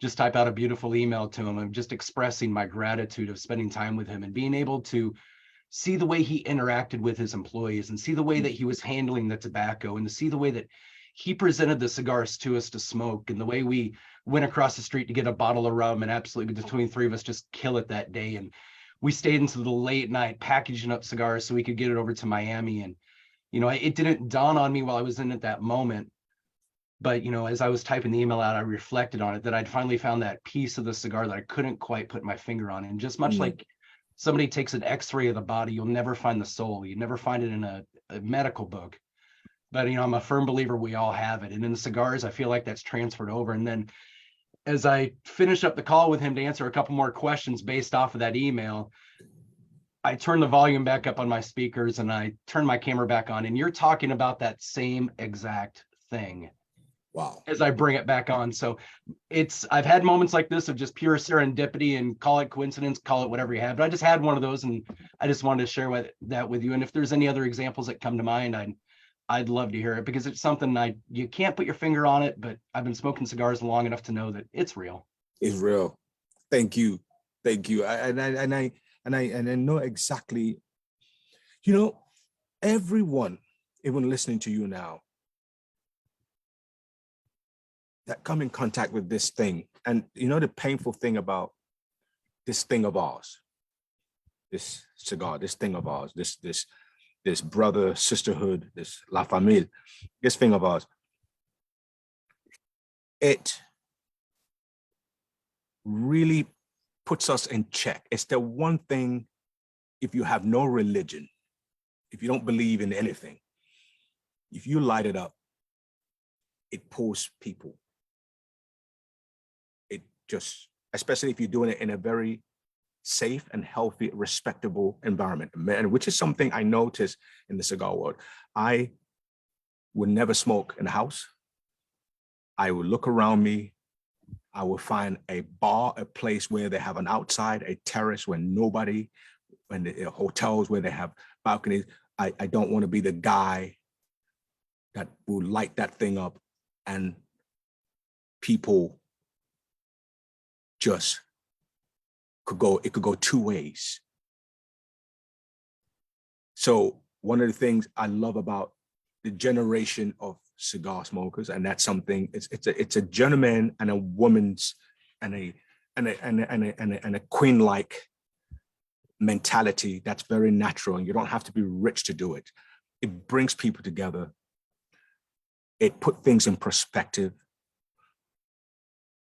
just type out a beautiful email to him of just expressing my gratitude of spending time with him and being able to see the way he interacted with his employees and see the way that he was handling the tobacco and to see the way that he presented the cigars to us to smoke and the way we went across the street to get a bottle of rum and absolutely between three of us just kill it that day. And we stayed into the late night packaging up cigars so we could get it over to Miami. And, you know, it didn't dawn on me while I was in at that moment. But, you know, as I was typing the email out, I reflected on it, that I'd finally found that piece of the cigar that I couldn't quite put my finger on. And just much like somebody takes an x-ray of the body, you'll never find the soul. You never find it in a medical book. But, you know, I'm a firm believer we all have it. And in the cigars, I feel like that's transferred over. And then as I finished up the call with him to answer a couple more questions based off of that email, I turned the volume back up on my speakers and I turned my camera back on. And you're talking about that same exact thing. Wow. As I bring it back on. So I've had moments like this of just pure serendipity, and call it coincidence, call it whatever you have. But I just had one of those and I just wanted to share that with you. And if there's any other examples that come to mind, I'd love to hear it, because it's something you can't put your finger on it, but I've been smoking cigars long enough to know that it's real. It's real. Thank you. Thank you. I know exactly, you know, everyone, even listening to you now, that come in contact with this thing. And you know, the painful thing about this thing of ours, this cigar, this thing of ours, this brother, sisterhood, this La Famille, this thing of ours, it really puts us in check. It's the one thing, if you have no religion, if you don't believe in anything, if you light it up, it pulls people. It just, especially if you're doing it in a very safe and healthy, respectable environment, and which is something I noticed in the cigar world. I would never smoke in the house. I would look around me. I would find a bar, a place where they have an outside, a terrace where nobody, and the hotels where they have balconies. I don't want to be the guy that will light that thing up and people just it could go two ways. So one of the things I love about the generation of cigar smokers, and that's something, it's a gentleman and a woman's and a queen-like mentality that's very natural, and you don't have to be rich to do it. It brings people together. It put things in perspective.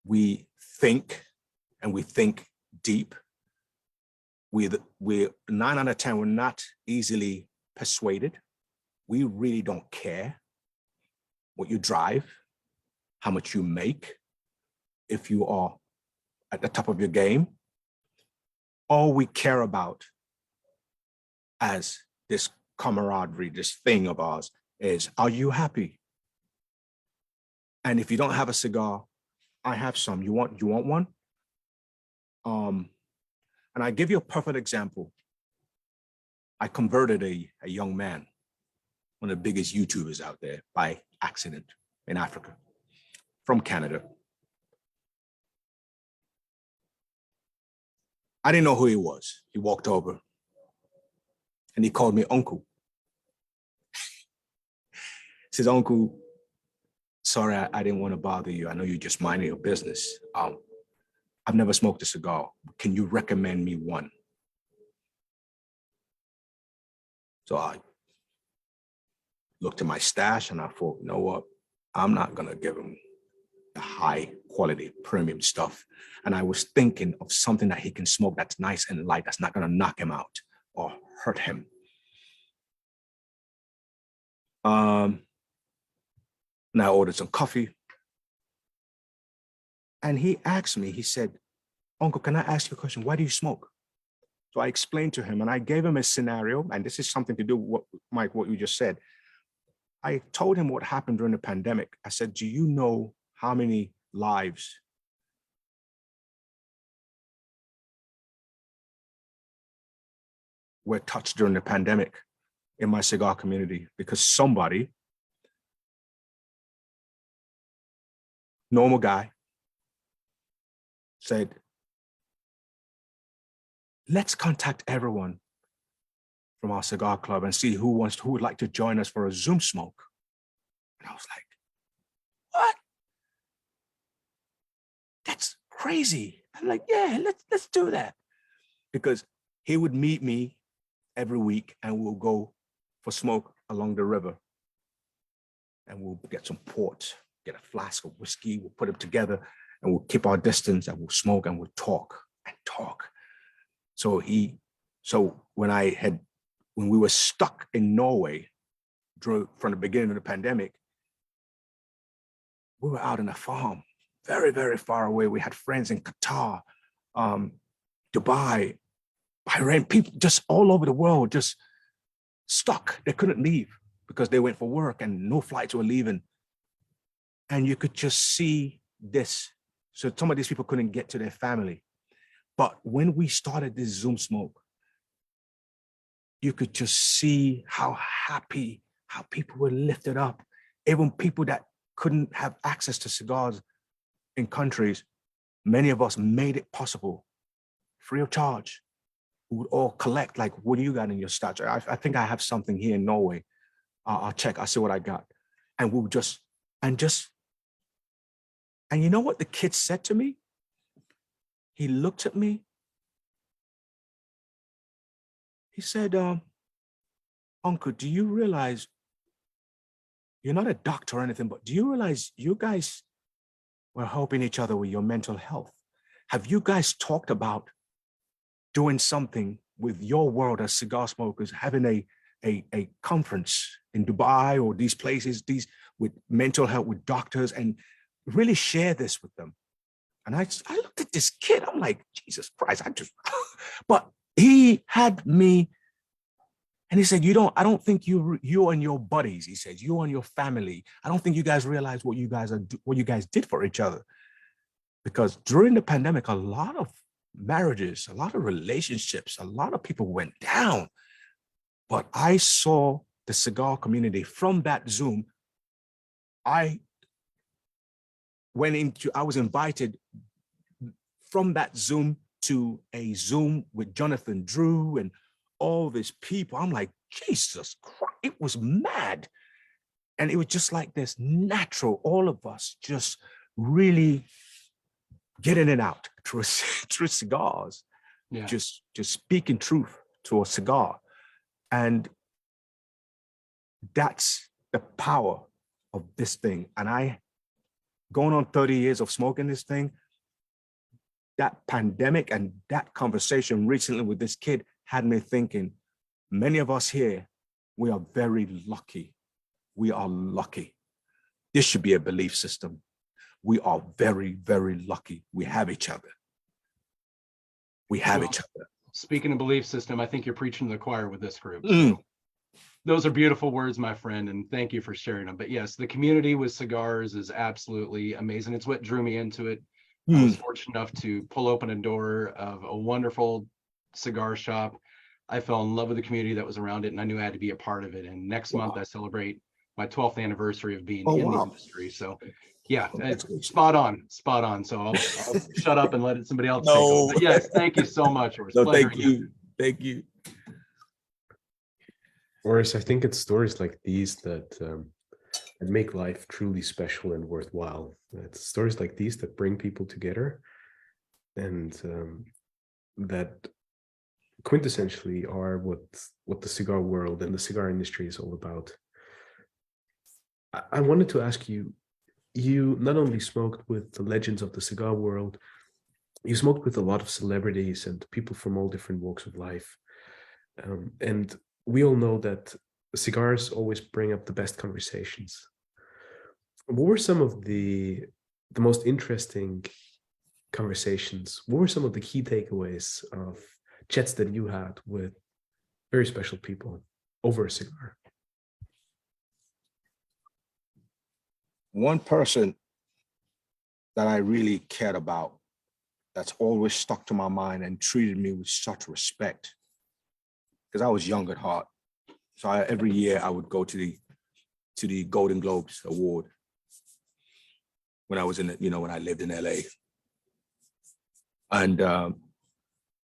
We think, and we think deep. We're 9 out of 10, we're not easily persuaded. We really don't care what you drive, how much you make, if you are at the top of your game. All we care about as this camaraderie, this thing of ours, is, are you happy? And if you don't have a cigar, I have some. You want one? And I give you a perfect example. I converted a young man, one of the biggest YouTubers out there, by accident in Africa, from Canada. I didn't know who he was. He walked over and he called me uncle. He says, "Uncle, sorry, I didn't want to bother you. I know you're just minding your business. I've never smoked a cigar. Can you recommend me one?" So I looked at my stash and I thought, you know what? I'm not gonna give him the high quality premium stuff. And I was thinking of something that he can smoke that's nice and light, that's not gonna knock him out or hurt him. And I ordered some coffee. And he asked me, he said, "Uncle, can I ask you a question? Why do you smoke?" So I explained to him and I gave him a scenario, and this is something to do with what, Mike, what you just said. I told him what happened during the pandemic. I said, do you know how many lives were touched during the pandemic in my cigar community? Because somebody, normal guy, said, let's contact everyone from our cigar club and see who would like to join us for a Zoom smoke. And I was like, what? That's crazy. I'm like, yeah, let's do that. Because he would meet me every week and we'll go for smoke along the river. And we'll get some port, get a flask of whiskey, we'll put them together and we'll keep our distance and we'll smoke and we'll talk and talk. So when we were stuck in Norway from the beginning of the pandemic, we were out on a farm, very, very far away. We had friends in Qatar, Dubai, Bahrain, people just all over the world, just stuck. They couldn't leave because they went for work and no flights were leaving. And you could just see this. So some of these people couldn't get to their family. But when we started this Zoom smoke, you could just see how happy, how people were lifted up. Even people that couldn't have access to cigars in countries, many of us made it possible, free of charge. We would all collect, like, what do you got in your stash? I think I have something here in Norway. I'll check, I'll see what I got. And we'll and you know what the kid said to me? He looked at me. He said, Uncle, do you realize, you're not a doctor or anything, but do you realize you guys were helping each other with your mental health? Have you guys talked about doing something with your world as cigar smokers, having a conference in Dubai or these places, these with mental health, with doctors, and really share this with them? And I looked at this kid, I'm like, Jesus Christ, but he had me, and he said, I don't think you and your buddies, he says, you and your family, I don't think you guys realize what you guys did for each other. Because during the pandemic, a lot of marriages, a lot of relationships, a lot of people went down. But I saw the cigar community from that Zoom. I was invited from that Zoom to a Zoom with Jonathan Drew and all these people. I'm like, Jesus Christ, it was mad. And it was just like this natural, all of us just really getting it out through cigars, Yeah. just speaking truth to a cigar. And that's the power of this thing. And going on 30 years of smoking this thing, that pandemic and that conversation recently with this kid had me thinking, many of us here, we are very lucky. We are lucky. This should be a belief system. We are very, very lucky. We have each other. We have each other. Speaking of belief system, I think you're preaching to the choir with this group. Mm. So those are beautiful words, my friend, and thank you for sharing them. But yes, the community with cigars is absolutely amazing. It's what drew me into it. I was fortunate enough to pull open a door of a wonderful cigar shop. I fell in love with the community that was around it, and I knew I had to be a part of it. And next month, I celebrate my 12th anniversary of being in the industry. So yeah, spot on. So I'll shut up and let somebody else take over. But yes, thank you so much, Oris. No, thank you. Oris, I think it's stories like these that make life truly special and worthwhile. It's stories like these that bring people together, and that quintessentially are what the cigar world and the cigar industry is all about. I wanted to ask you, you not only smoked with the legends of the cigar world, you smoked with a lot of celebrities and people from all different walks of life. And we all know that cigars always bring up the best conversations. What were some of the most interesting conversations? What were some of the key takeaways of chats that you had with very special people over a cigar? One person that I really cared about, that's always stuck to my mind and treated me with such respect, because I was young at heart. So every year I would go to the Golden Globes Award when I was when I lived in LA. And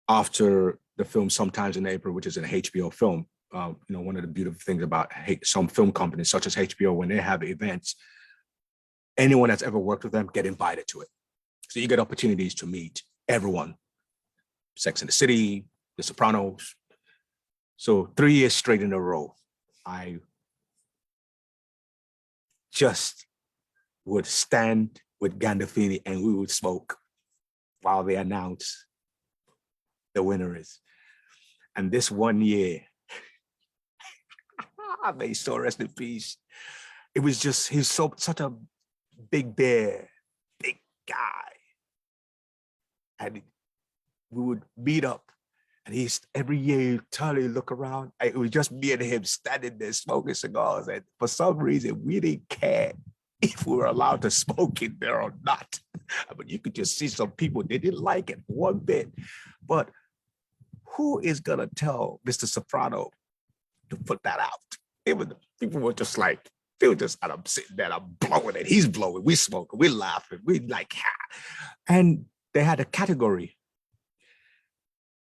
after the film Sometimes in April, which is an HBO film, one of the beautiful things about some film companies such as HBO, when they have events, anyone that's ever worked with them get invited to it. So you get opportunities to meet everyone. Sex and the City, The Sopranos. So 3 years straight in a row, I just would stand with Gandolfini and we would smoke while they announce the winner is. And this one year, may he so rest in peace. It was just, he's such a big bear, big guy. And we would meet up, and he's every year he'd totally look around. It was just me and him standing there smoking cigars. And for some reason, we didn't care if we were allowed to smoke in there or not. I mean, you could just see some people, they didn't like it one bit. But who is gonna tell Mr. Soprano to put that out? People were just like, they were just, and I'm sitting there, I'm blowing it, he's blowing, we smoking, we laughing, we like, ha. And they had a category,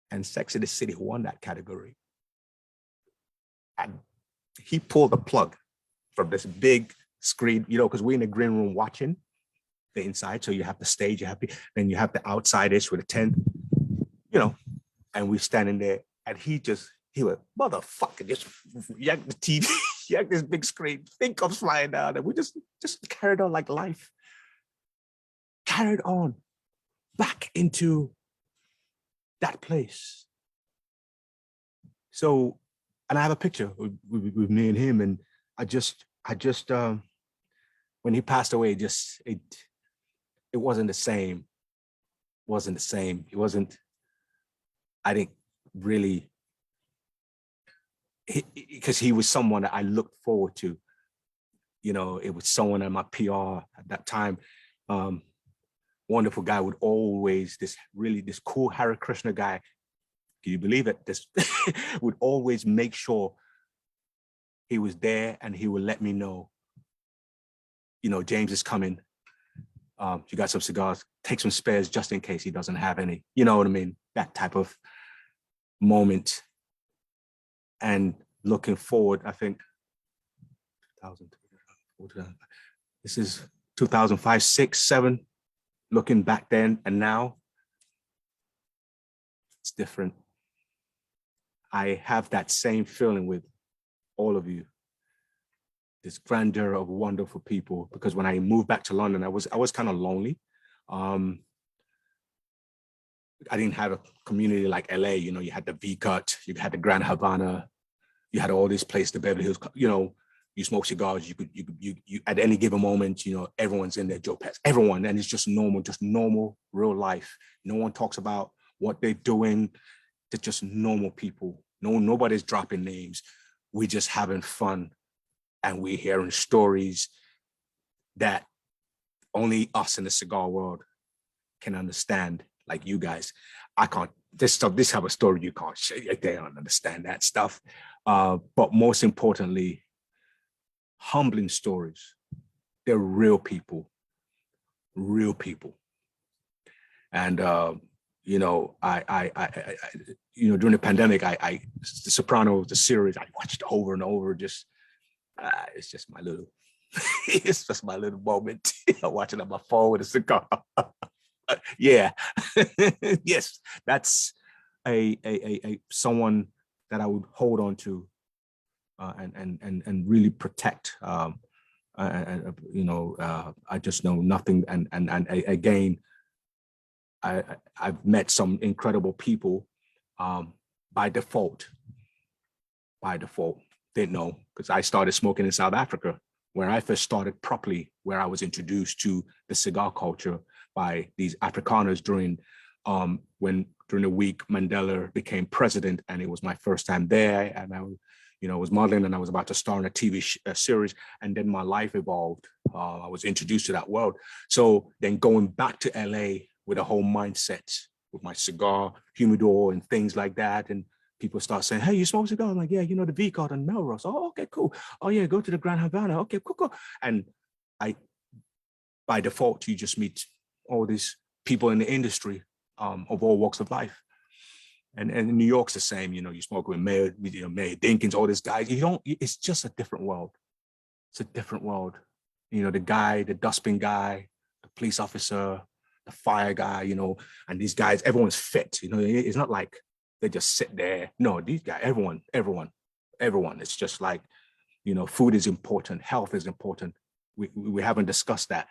and Sex and the City won that category. And he pulled the plug from this big screen, because we're in the green room watching the inside. So you have the stage, then you have the outside-ish with a tent, and we're standing there, and he went, motherfucker, just yank the TV, yank this big screen, thing comes flying down, and we just carried on like life. Carried on back into that place. So, and I have a picture with me and him, and I just when he passed away, it wasn't the same. It wasn't, I think, really, because he was someone that I looked forward to. It was someone in my PR at that time. Wonderful guy, would always, this cool Hare Krishna guy, can you believe it? This would always make sure he was there, and he would let me know, James is coming. You got some cigars, take some spares just in case he doesn't have any. You know what I mean? That type of moment. And looking forward, I think, this is 2005, 6, 7. Looking back then and now, it's different. I have that same feeling with all of you. This grandeur of wonderful people, because when I moved back to London, I was kind of lonely. I didn't have a community like LA. You had the V-Cut, you had the Grand Havana, you had all these places, the Beverly Hills. You smoke cigars. You at any given moment, everyone's in there. Joe Pets, everyone, and it's just normal, real life. No one talks about what they're doing. They're just normal people. Nobody's dropping names. We're just having fun, and we're hearing stories that only us in the cigar world can understand. Like you guys, I can't. This type of story you can't share. They don't understand that stuff. But most importantly, humbling stories. They're real people. And I during the pandemic, The Sopranos, the series, I watched over and over. Just it's just my little, it's just my little moment. Watching on my phone with a cigar. Yeah, yes, that's a someone that I would hold on to. And really protect. I just know nothing. And again, I've met some incredible people by default. Didn't know, because I started smoking in South Africa, where I first started properly, where I was introduced to the cigar culture by these Afrikaners during when during the week Mandela became president, and it was my first time there, and I was modeling, and I was about to star in a TV series, and then my life evolved. I was introduced to that world. So then going back to LA with a whole mindset, with my cigar humidor and things like that, and people start saying, "Hey, you smoke cigars?" I'm like, "Yeah, the V card on Melrose." "Oh, okay, cool." "Oh yeah, go to the Grand Havana." "Okay, cool." And by default, you just meet all these people in the industry of all walks of life. And New York's the same. You smoke with Mayor Dinkins, all these guys. It's just a different world. It's a different world. The guy, the dustbin guy, the police officer, the fire guy, and these guys, everyone's fit. It's not like they just sit there. No, these guys, everyone. It's just like, food is important, health is important. We haven't discussed that.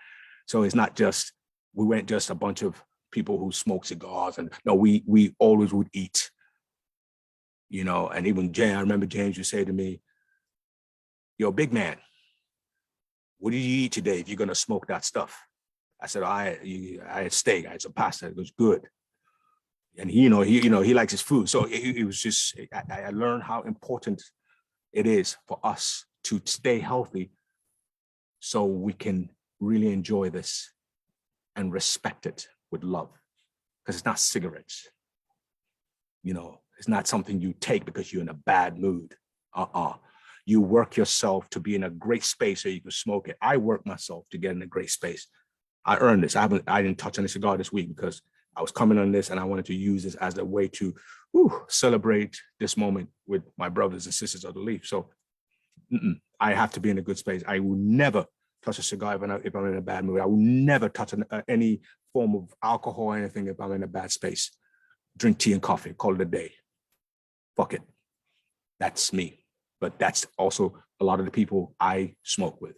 So it's not just, we weren't just a bunch of people who smoke cigars, and no, we always would eat, and even James, I remember James would say to me, "Yo, big man, what did you eat today if you're gonna smoke that stuff?" I said, I had steak, I had some pasta, it was good. And he likes his food. So it was just, I learned how important it is for us to stay healthy so we can really enjoy this and respect it with love. Because it's not cigarettes. It's not something you take because you're in a bad mood. You work yourself to be in a great space so you can smoke it. I work myself to get in a great space. I earned this. I didn't touch on a cigar this week because I was coming on this and I wanted to use this as a way to celebrate this moment with my brothers and sisters of the leaf. So I have to be in a good space. I will never touch a cigar if I'm in a bad mood. I will never touch any form of alcohol or anything if I'm in a bad space. Drink tea and coffee, call it a day. Fuck it. That's me. But that's also a lot of the people I smoke with.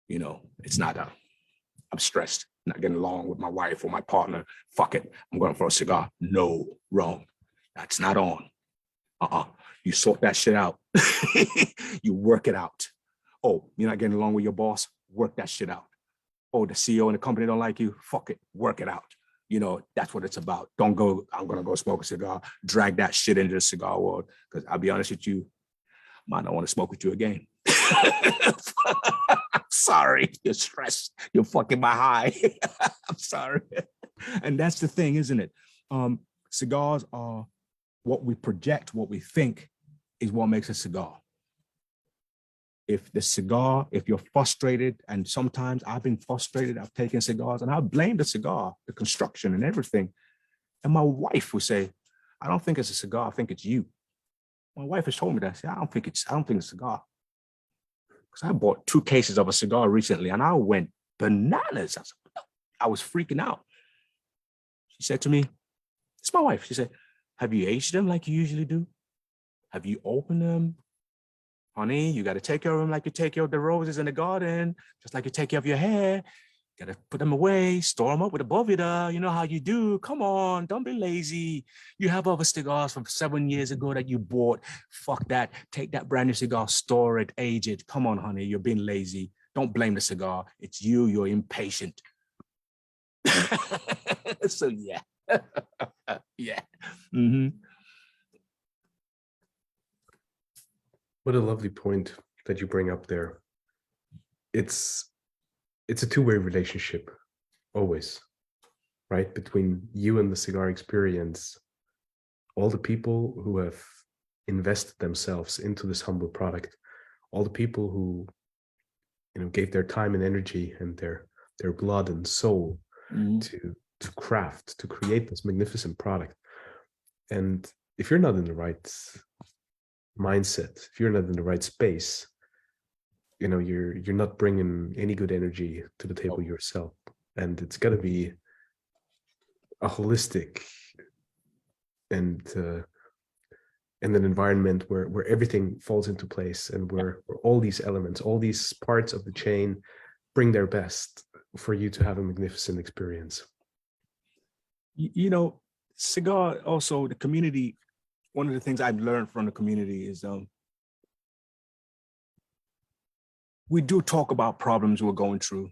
It's not I'm stressed, not getting along with my wife or my partner. Fuck it. I'm going for a cigar. No, wrong. That's not on. You sort that shit out. You work it out. Oh, you're not getting along with your boss? Work that shit out. Oh, the CEO and the company don't like you? Fuck it. Work it out. That's what it's about. Don't go, I'm going to go smoke a cigar, drag that shit into the cigar world. Because I'll be honest with you, I might not want to smoke with you again. I'm sorry. You're stressed. You're fucking my high. I'm sorry. And that's the thing, isn't it? Cigars are what we project, what we think is what makes a cigar. If you're frustrated, and sometimes I've been frustrated, I've taken cigars and I blame the cigar, the construction and everything. And my wife would say, "I don't think it's a cigar, I think it's you." My wife has told me that. I don't think it's a cigar. Because I bought 2 cases of a cigar recently and I went bananas. I was freaking out. She said to me, it's my wife. She said, "Have you aged them like you usually do? Have you opened them? Honey, you got to take care of them like you take care of the roses in the garden, just like you take care of your hair. You got to put them away, store them up with a Bovida. You know how you do. Come on, don't be lazy. You have other cigars from 7 years ago that you bought. Fuck that. Take that brand new cigar, store it, age it. Come on, honey, you're being lazy. Don't blame the cigar. It's you. You're impatient." So yeah. Yeah. Mm-hmm. What a lovely point that you bring up there. It's a two-way relationship, always, right? Between you and the cigar experience, all the people who have invested themselves into this humble product, all the people who gave their time and energy and their blood and soul to craft, to create this magnificent product. And if you're not in the right mindset, if you're not in the right space, you're not bringing any good energy to the table yourself. And it's got to be a holistic and an environment where everything falls into place, and where all these elements, all these parts of the chain bring their best for you to have a magnificent experience. Cigar, also the community, one of the things I've learned from the community is we do talk about problems we're going through.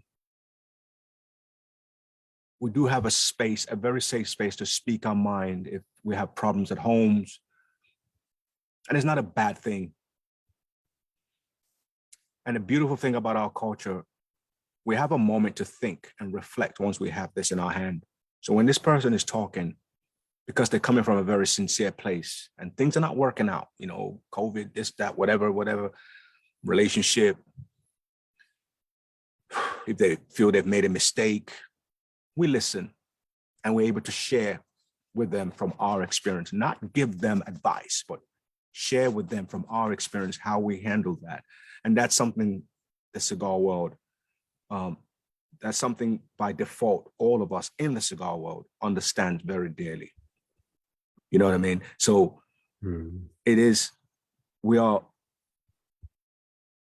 we do have a space, a very safe space to speak our mind if we have problems at homes. And it's not a bad thing. And the beautiful thing about our culture, we have a moment to think and reflect once we have this in our hand. So when this person is talking, because they're coming from a very sincere place and things are not working out, you know, COVID, this, that, whatever, relationship, if they feel they've made a mistake, we listen and we're able to share with them from our experience, not give them advice, but share with them from our experience how we handle that. And that's something the cigar world, that's something by default, all of us in the cigar world understand very dearly. You know what I mean? So it is, we are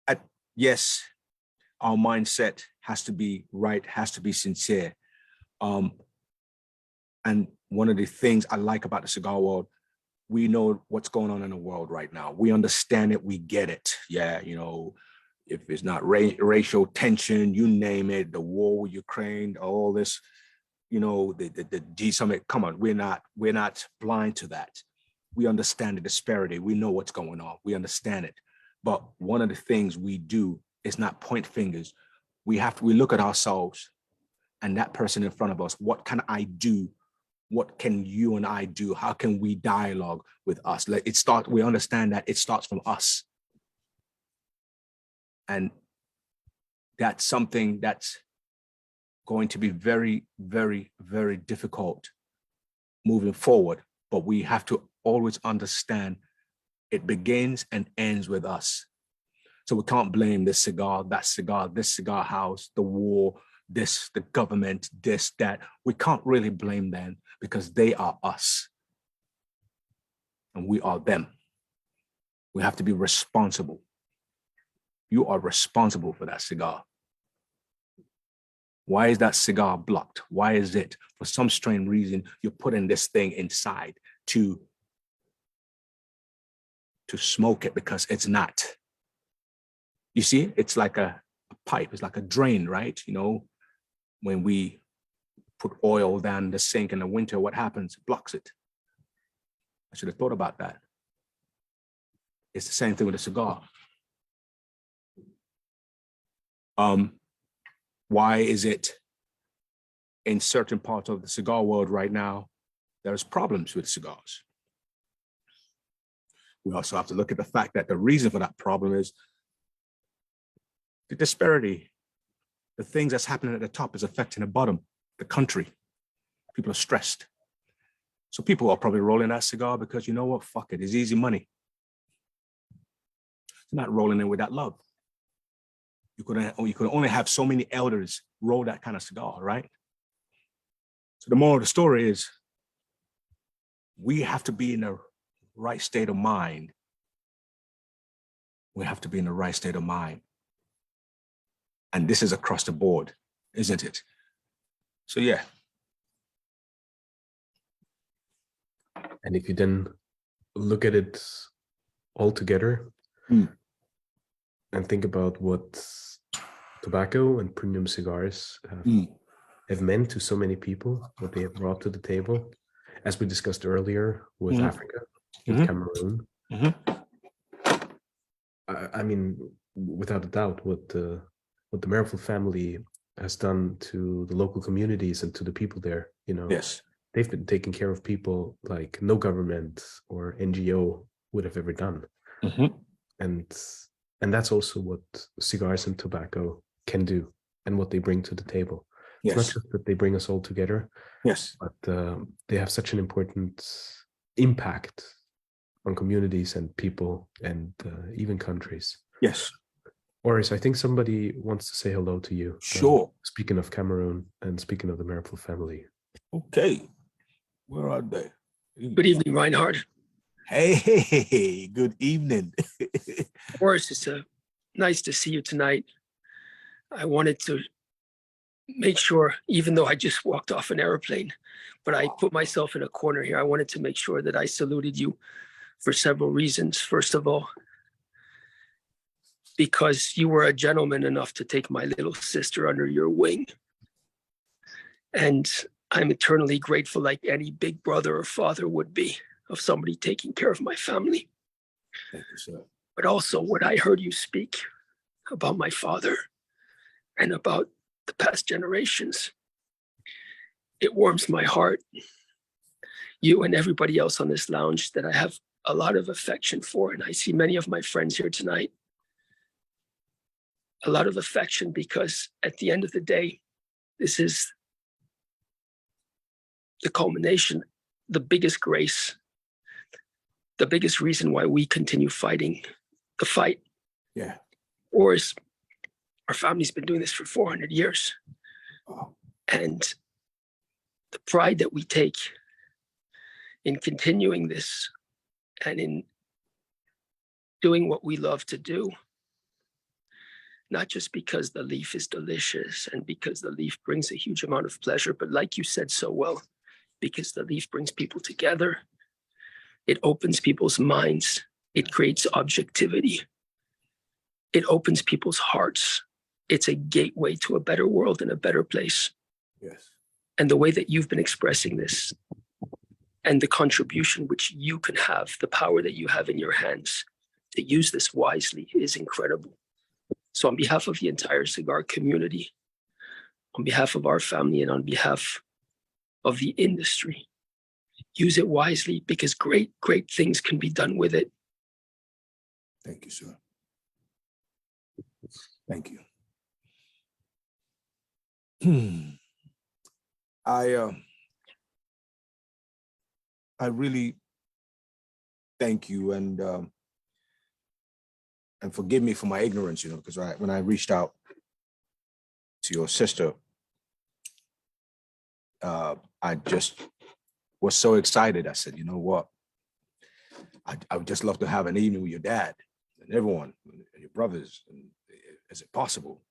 at, yes, our mindset has to be right, has to be sincere. And one of the things I like about the cigar world, we know what's going on in the world right now. We understand it, we get it. Yeah, you know, if it's not racial tension, you name it, the war with Ukraine, all this, you know, the G summit, come on, we're not blind to that. We understand the disparity. We know what's going on. We understand it. But one of the things we do is not point fingers. We look at ourselves and that person in front of us. What can I do? What can you and I do? How can we dialogue with us? We understand that it starts from us. And that's something that's going to be very, very, very difficult moving forward. But we have to always understand it begins and ends with us. So we can't blame this cigar, that cigar, this cigar house, the war, this, the government, this, that. We can't really blame them because they are us and we are them. We have to be responsible. You are responsible for that cigar. Why is that cigar blocked? Why is it, for some strange reason, you're putting this thing inside to smoke it because it's not? You see, it's like a pipe, it's like a drain, right? You know, when we put oil down the sink in the winter, what happens? It blocks it. I should have thought about that. It's the same thing with a cigar. Why is it in certain parts of the cigar world right now, there's problems with cigars? We also have to look at the fact that the reason for that problem is the disparity. The things that's happening at the top is affecting the bottom, the country. People are stressed. So people are probably rolling that cigar because, you know what, fuck it, it's easy money. It's not rolling in with that love. You could only have so many elders roll that kind of cigar, right? So the moral of the story is we have to be in the right state of mind. We have to be in the right state of mind. And this is across the board, isn't it? So, yeah. And if you then look at it all together and think about what tobacco and premium cigars have meant to so many people, what they have brought to the table, as we discussed earlier with Africa, with Cameroon. I mean, without a doubt, what the Merrifield family has done to the local communities and to the people there, you know, Yes. They've been taking care of people like no government or NGO would have ever done. And that's also what cigars and tobacco can do and what they bring to the table. Yes. It's not just that they bring us all together, Yes. but they have such an important impact on communities and people and even countries. Yes. Oris, I think somebody wants to say hello to you. Sure. Speaking of Cameroon and speaking of the Merrifield family. Okay. Where are they? Good evening, Reinhard. Hey, good evening. Oris, it's nice to see you tonight. I wanted to make sure, even though I just walked off an airplane, but I put myself in a corner here. I wanted to make sure that I saluted you for several reasons. First of all, because you were a gentleman enough to take my little sister under your wing. And I'm eternally grateful, like any big brother or father would be, of somebody taking care of my family. Thank you, sir. But also what I heard you speak about my father and about the past generations, it warms my heart. You and everybody else on this lounge that I have a lot of affection for, and I see many of my friends here tonight. A lot of affection, because at the end of the day, this is the culmination, the biggest grace, the biggest reason why we continue fighting the fight. Yeah. Oris, our family's been doing this for 400 years. Oh. And the pride that we take in continuing this and in doing what we love to do, not just because the leaf is delicious and because the leaf brings a huge amount of pleasure, but like you said so well, because the leaf brings people together, it opens people's minds, it creates objectivity, it opens people's hearts. It's a gateway to a better world and a better place. Yes. And the way that you've been expressing this and the contribution which you can have, the power that you have in your hands to use this wisely is incredible. So on behalf of the entire cigar community, on behalf of our family, and on behalf of the industry, use it wisely, because great, great things can be done with it. Thank you, sir. Thank you. I really thank you, and forgive me for my ignorance, because when I reached out to your sister, I just was so excited. I said, you know what? I would just love to have an evening with your dad and everyone, and your brothers, and is it possible?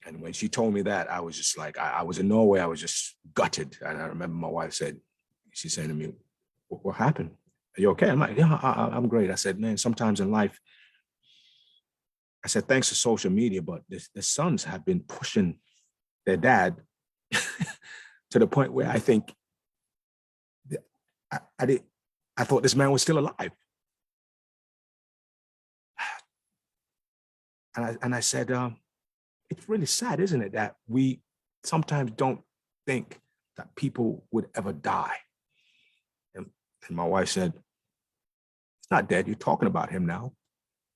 And when she told me that, I was just like, I was in Norway, I was just gutted. And I remember my wife she's saying to me, what happened? Are you okay? I'm like, yeah, I'm great. I said, man, sometimes in life, I said, thanks to social media, but the sons have been pushing their dad to the point where I think I thought this man was still alive. And I said, it's really sad, isn't it, that we sometimes don't think that people would ever die. And my wife said, he's not dead. You're talking about him now.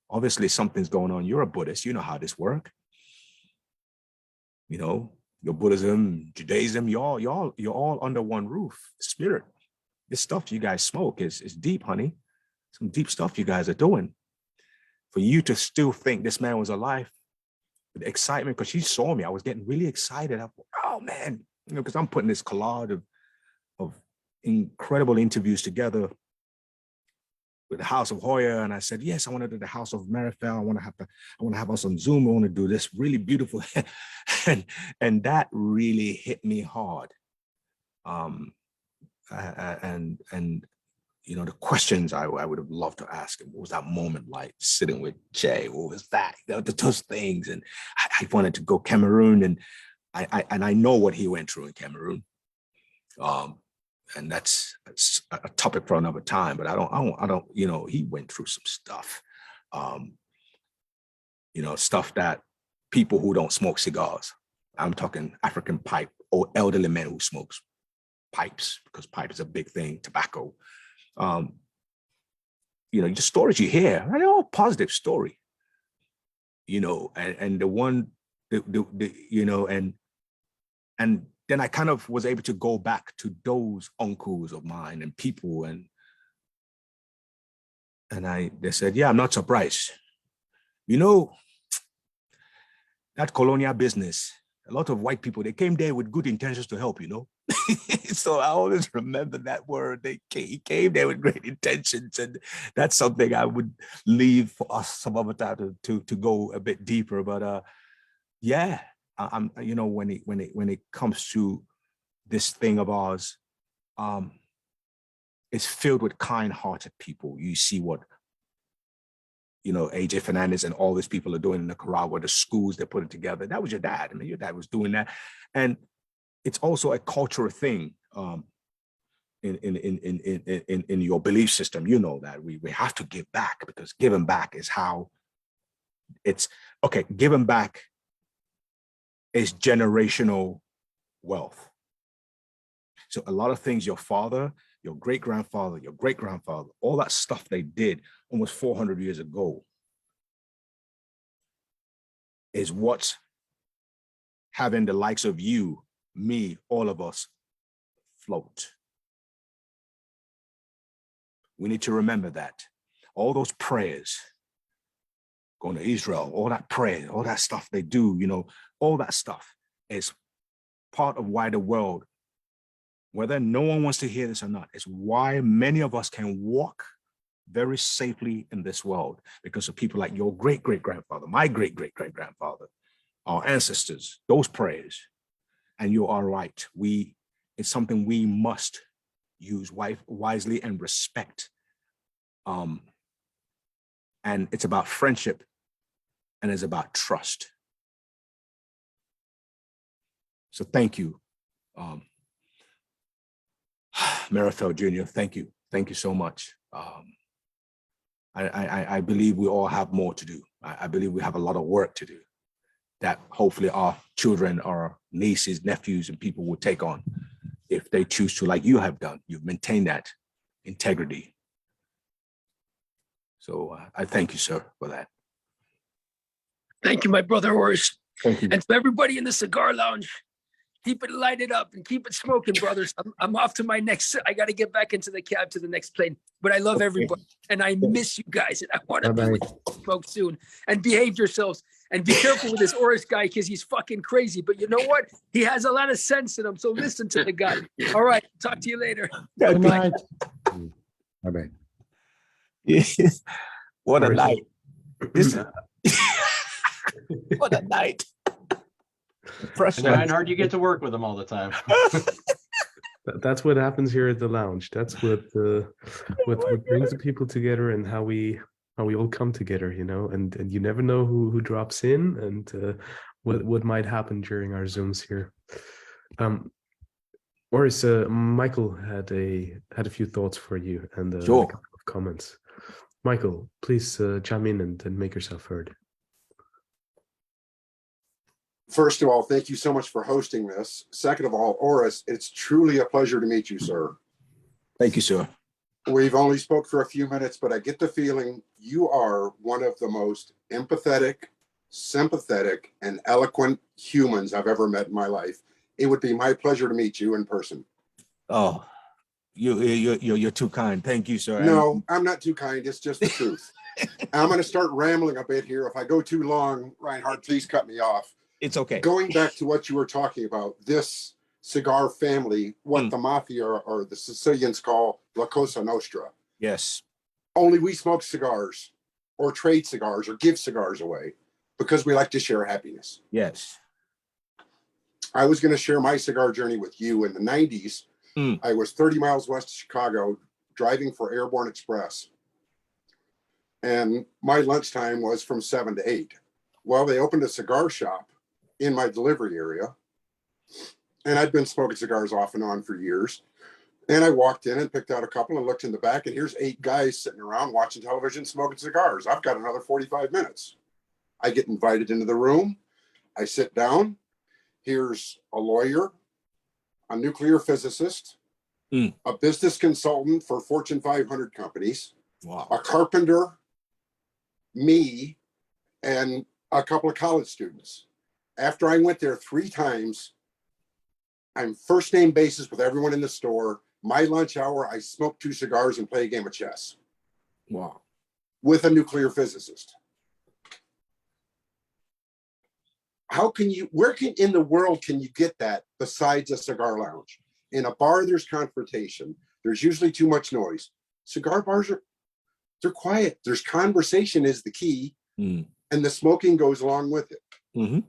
Obviously, something's going on. You're a Buddhist. You know how this works. Your Buddhism, Judaism, you're all under one roof. Spirit. This stuff you guys smoke is deep, honey. Some deep stuff you guys are doing. For you to still think this man was alive, with excitement, because she saw me, I was getting really excited. I thought, oh man, because I'm putting this collage of incredible interviews together with the House of Hoya, and I said, yes, I want to do the House of Marifel. I want to have us on Zoom. I want to do this really beautiful, and that really hit me hard. And the questions I would have loved to ask him. What was that moment like, sitting with Che? What was that? Those things. And I wanted to go Cameroon, and I know what he went through in Cameroon. And that's a topic for another time, but I don't, he went through some stuff, stuff that people who don't smoke cigars, I'm talking African pipe, or elderly men who smokes pipes, because pipe is a big thing, tobacco, the stories you hear, they're all positive story, and the one, and then I kind of was able to go back to those uncles of mine and people, and they said, yeah, I'm not surprised. That colonial business, a lot of white people, they came there with good intentions to help, So I always remember that word. He came there with great intentions, and that's something I would leave for us some other time to go a bit deeper. But yeah, I'm when it comes to this thing of ours, it's filled with kind-hearted people. You see what AJ Fernandez and all these people are doing in Nicaragua, the schools they're putting together. That was your dad. I mean, your dad was doing that, and it's also a cultural thing. In your belief system, you know that we have to give back, because giving back is how it's okay. Giving back is generational wealth. So a lot of things your father, your great-grandfather, your great-grandfather, all that stuff they did almost 400 years ago is what's having the likes of you, me, all of us float. We need to remember that. All those prayers, going to Israel, all that prayer, all that stuff they do, you know, all that stuff is part of why the world, whether no one wants to hear this or not, is why many of us can walk very safely in this world, because of people like your great-great-grandfather, my great-great-great-grandfather, our ancestors, those prayers. And you are right. It's something we must use wisely and respect. And it's about friendship, and it's about trust. So thank you, Merrifield Jr. Thank you so much. I believe we all have more to do. I believe we have a lot of work to do that hopefully our children, our nieces, nephews, and people will take on if they choose to, like you have done. You've maintained that integrity. So I thank you, sir, for that. Thank you, my brother Oris. Thank you. And to everybody in the cigar lounge, keep it lighted up and keep it smoking, brothers. I'm off to my next. I got to get back into the cab to the next plane. But I love everybody, and I miss you guys, and I want to be with you folks soon. And behave yourselves, and be careful with this Oris guy, because he's fucking crazy. But you know what? He has a lot of sense in him. So listen to the guy. All right, talk to you later. Good night. Bye-bye. What a Oris. night. What a night. Fresh night. Reinhard, you get to work with them all the time. That's what happens here at the lounge. That's what brings the people together, and how we all come together, you know. And you never know who drops in, and what might happen during our Zooms here. Oris, Michael had a few thoughts for you, and Sure. a couple of comments. Michael, please chime in and make yourself heard. First of all, thank you so much for hosting this. Second of all, Oris, it's truly a pleasure to meet you, sir. Thank you, sir. We've only spoke for a few minutes, but I get the feeling you are one of the most empathetic, sympathetic, and eloquent humans I've ever met in my life. It would be my pleasure to meet you in person. Oh, you're too kind. Thank you, sir. No, I'm not too kind. It's just the truth. I'm going to start rambling a bit here. If I go too long, Reinhard, please cut me off. It's okay. Going back to what you were talking about, this cigar family, what the mafia or the Sicilians call La Cosa Nostra. Yes. Only we smoke cigars or trade cigars or give cigars away because we like to share happiness. Yes. I was going to share my cigar journey with you in the 90s. I was 30 miles west of Chicago driving for Airborne Express. And my lunchtime was from 7 to 8. Well, they opened a cigar shop in my delivery area. And I'd been smoking cigars off and on for years. And I walked in and picked out a couple and looked in the back, and here's 8 guys sitting around watching television, smoking cigars. I've got another 45 minutes. I get invited into the room. I sit down. Here's a lawyer, a nuclear physicist, a business consultant for Fortune 500 companies, a carpenter, me, and a couple of college students. After I went there 3 times, I'm first name basis with everyone in the store. My lunch hour, I smoke 2 cigars and play a game of chess. Wow. With a nuclear physicist. How can you, in the world can you get that besides a cigar lounge? In a bar, there's confrontation. There's usually too much noise. Cigar bars they're quiet. There's conversation is the key, and the smoking goes along with it.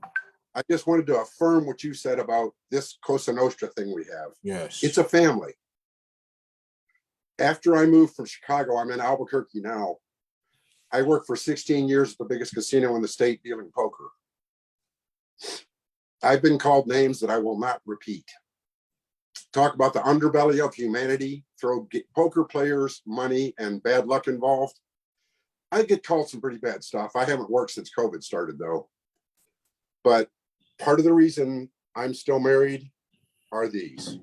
I just wanted to affirm what you said about this Cosa Nostra thing we have. Yes. It's a family. After I moved from Chicago, I'm in Albuquerque now. I worked for 16 years at the biggest casino in the state dealing poker. I've been called names that I will not repeat. talk about the underbelly of humanity, throw poker players, money, and bad luck involved. I get called some pretty bad stuff. I haven't worked since COVID started, though. But part of the reason I'm still married are these.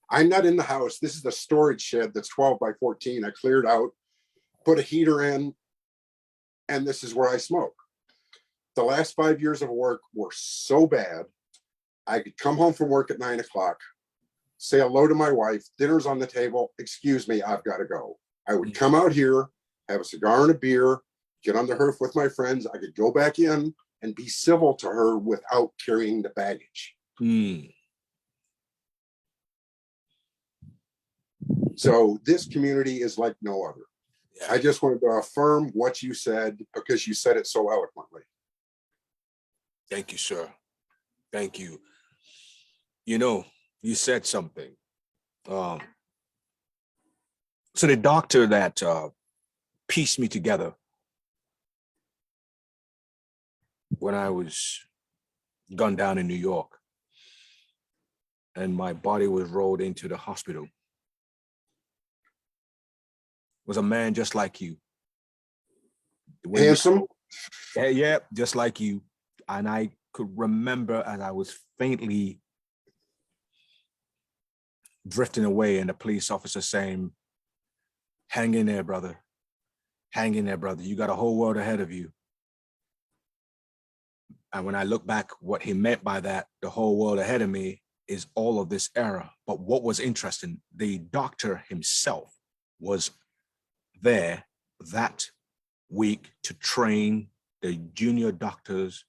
I'm not in the house. This is the storage shed that's 12 by 14. I cleared out, put a heater in, and this is where I smoke. The last 5 years of work were so bad. I could come home from work at 9 o'clock, say hello to my wife, dinner's on the table, excuse me, I've got to go. I would come out here, have a cigar and a beer, get on the hearth with my friends. I could go back in and be civil to her without carrying the baggage. So this community is like no other. Yeah. I just wanted to affirm what you said because you said it so eloquently. Thank you, sir. Thank you. You know, you said something. So the doctor that pieced me together when I was gunned down in New York and my body was rolled into the hospital was a man just like you. Handsome? Yeah, just like you. And I could remember as I was faintly drifting away and the police officer saying, hang in there, brother. Hang in there, brother. You got a whole world ahead of you. And when I look back, what he meant by that, the whole world ahead of me, is all of this era. But what was interesting, the doctor himself was there that week to train the junior doctors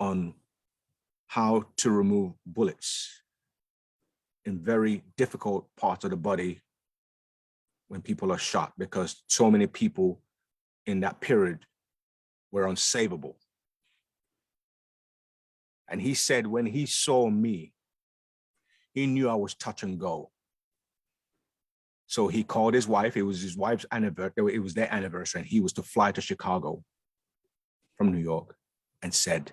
on how to remove bullets in very difficult parts of the body when people are shot, because so many people in that period were unsavable. And he said when he saw me, he knew I was touch and go. So he called his wife. It was his wife's anniversary. It was their anniversary, and he was to fly to Chicago from New York, and said,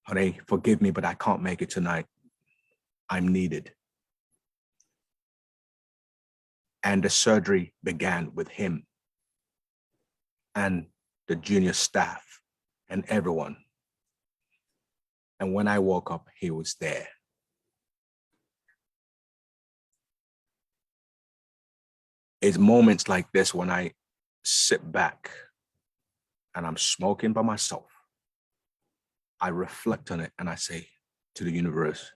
honey, forgive me, but I can't make it tonight. I'm needed. And the surgery began with him and the junior staff and everyone. And when I woke up, he was there. It's moments like this when I sit back and I'm smoking by myself. I reflect on it and I say to the universe,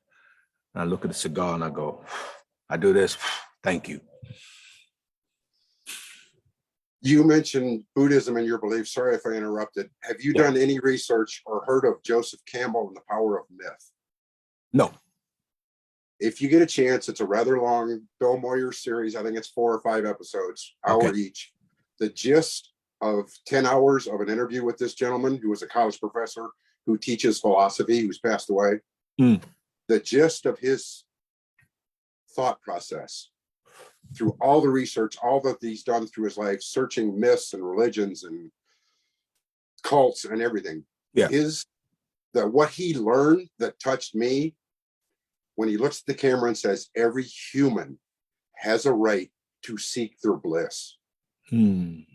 and I look at the cigar and I go, I do this, thank you. You mentioned Buddhism and your beliefs. Sorry if I interrupted. Have you done any research or heard of Joseph Campbell and the Power of Myth? No. If you get a chance, it's a rather long Bill Moyer series. I think it's 4 or 5 episodes, hour each. The gist of 10 hours of an interview with this gentleman who was a college professor who teaches philosophy, who's passed away. The gist of his thought process through all the research, all that he's done through his life, searching myths and religions and cults and everything, is that what he learned that touched me when he looks at the camera and says, every human has a right to seek their bliss. Now,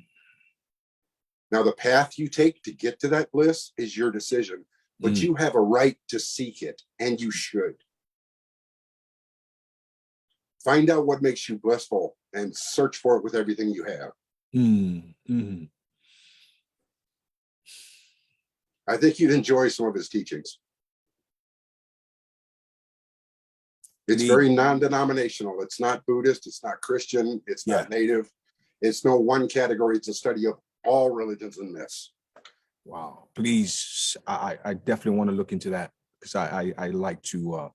the path you take to get to that bliss is your decision, but you have a right to seek it, and you should. Find out what makes you blissful and search for it with everything you have. I think you'd enjoy some of his teachings. It's very non-denominational. It's not Buddhist. It's not Christian. It's not Native. It's no one category. It's a study of all religions and myths. Wow. Please, I definitely want to look into that, because I like to,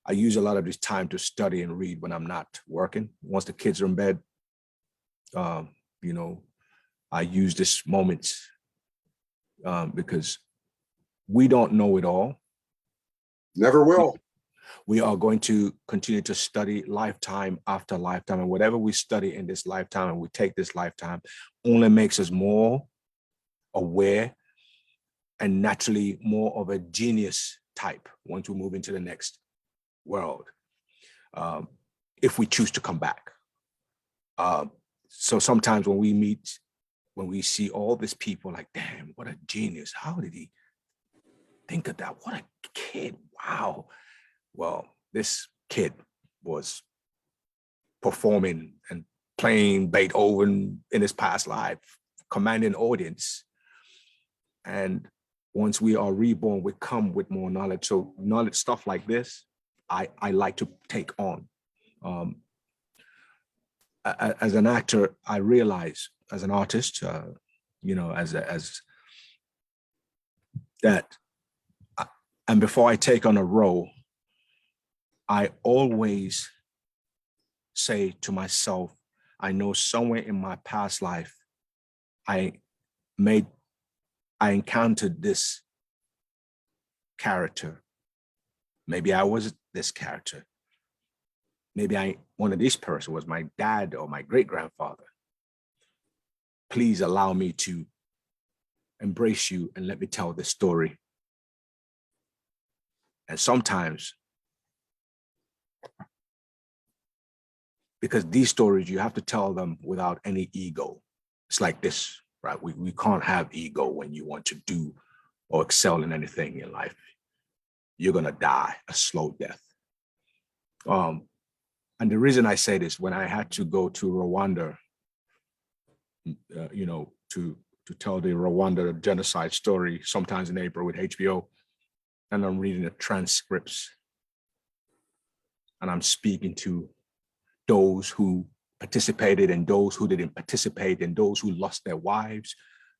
I use a lot of this time to study and read when I'm not working. Once the kids are in bed, you know, I use this moment because we don't know it all. Never will. We are going to continue to study lifetime after lifetime, and whatever we study in this lifetime and we take this lifetime only makes us more aware and naturally more of a genius type once we move into the next world, if we choose to come back. So sometimes when we meet, when we see all these people, like, damn, what a genius. How did he think of that? What a kid. Wow. Well, this kid was performing and playing Beethoven in his past life, commanding audience. And once we are reborn, we come with more knowledge. So knowledge stuff like this, I like to take on. As an actor, I realize, as an artist, as that, and before I take on a role, I always say to myself, I know somewhere in my past life, I encountered this character. Maybe I was this character. Maybe one of these persons was my dad or my great-grandfather. Please allow me to embrace you and let me tell this story. And sometimes, because these stories, you have to tell them without any ego. It's like this, right? We can't have ego when you want to do or excel in anything in life. You're gonna die a slow death. And the reason I say this, when I had to go to Rwanda, to tell the Rwanda genocide story, sometimes in April with HBO, and I'm reading the transcripts, and I'm speaking to those who participated and those who didn't participate and those who lost their wives.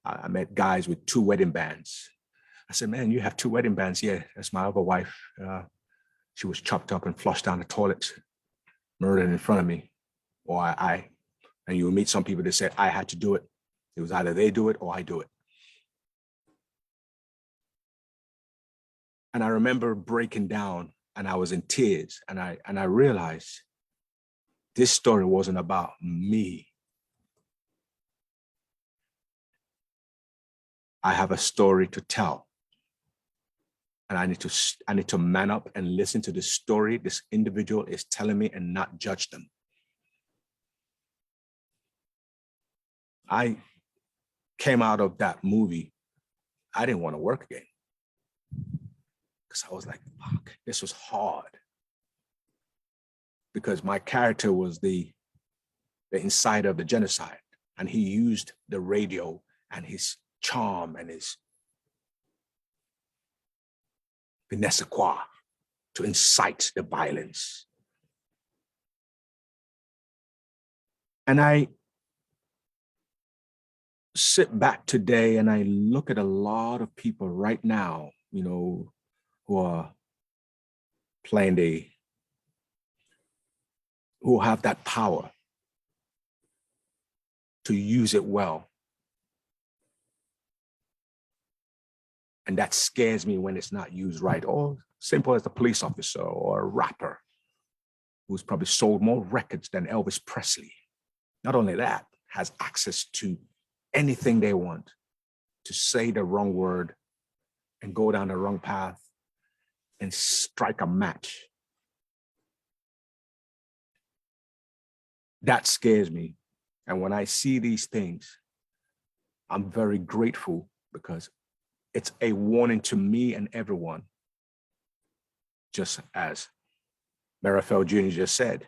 I met guys with 2 wedding bands. I said, man, you have 2 wedding bands? Yeah, that's my other wife. She was chopped up and flushed down the toilet, murdered in front of me. Or and you will meet some people that said, I had to do it. It was either they do it or I do it. And I remember breaking down and I was in tears, and I realized this story wasn't about me. I have a story to tell. And I need to man up and listen to the story this individual is telling me and not judge them. I came out of that movie, I didn't want to work again. Because I was like, fuck, this was hard. Because my character was the insider of the genocide. And he used the radio and his charm and his finesse to incite the violence. And I sit back today and I look at a lot of people right now, who are playing who have that power to use it well. And that scares me when it's not used right. Or simple as a police officer or a rapper who's probably sold more records than Elvis Presley. Not only that, has access to anything they want, to say the wrong word and go down the wrong path and strike a match. That scares me. And when I see these things, I'm very grateful, because it's a warning to me and everyone. Just as Marifel Jr. just said,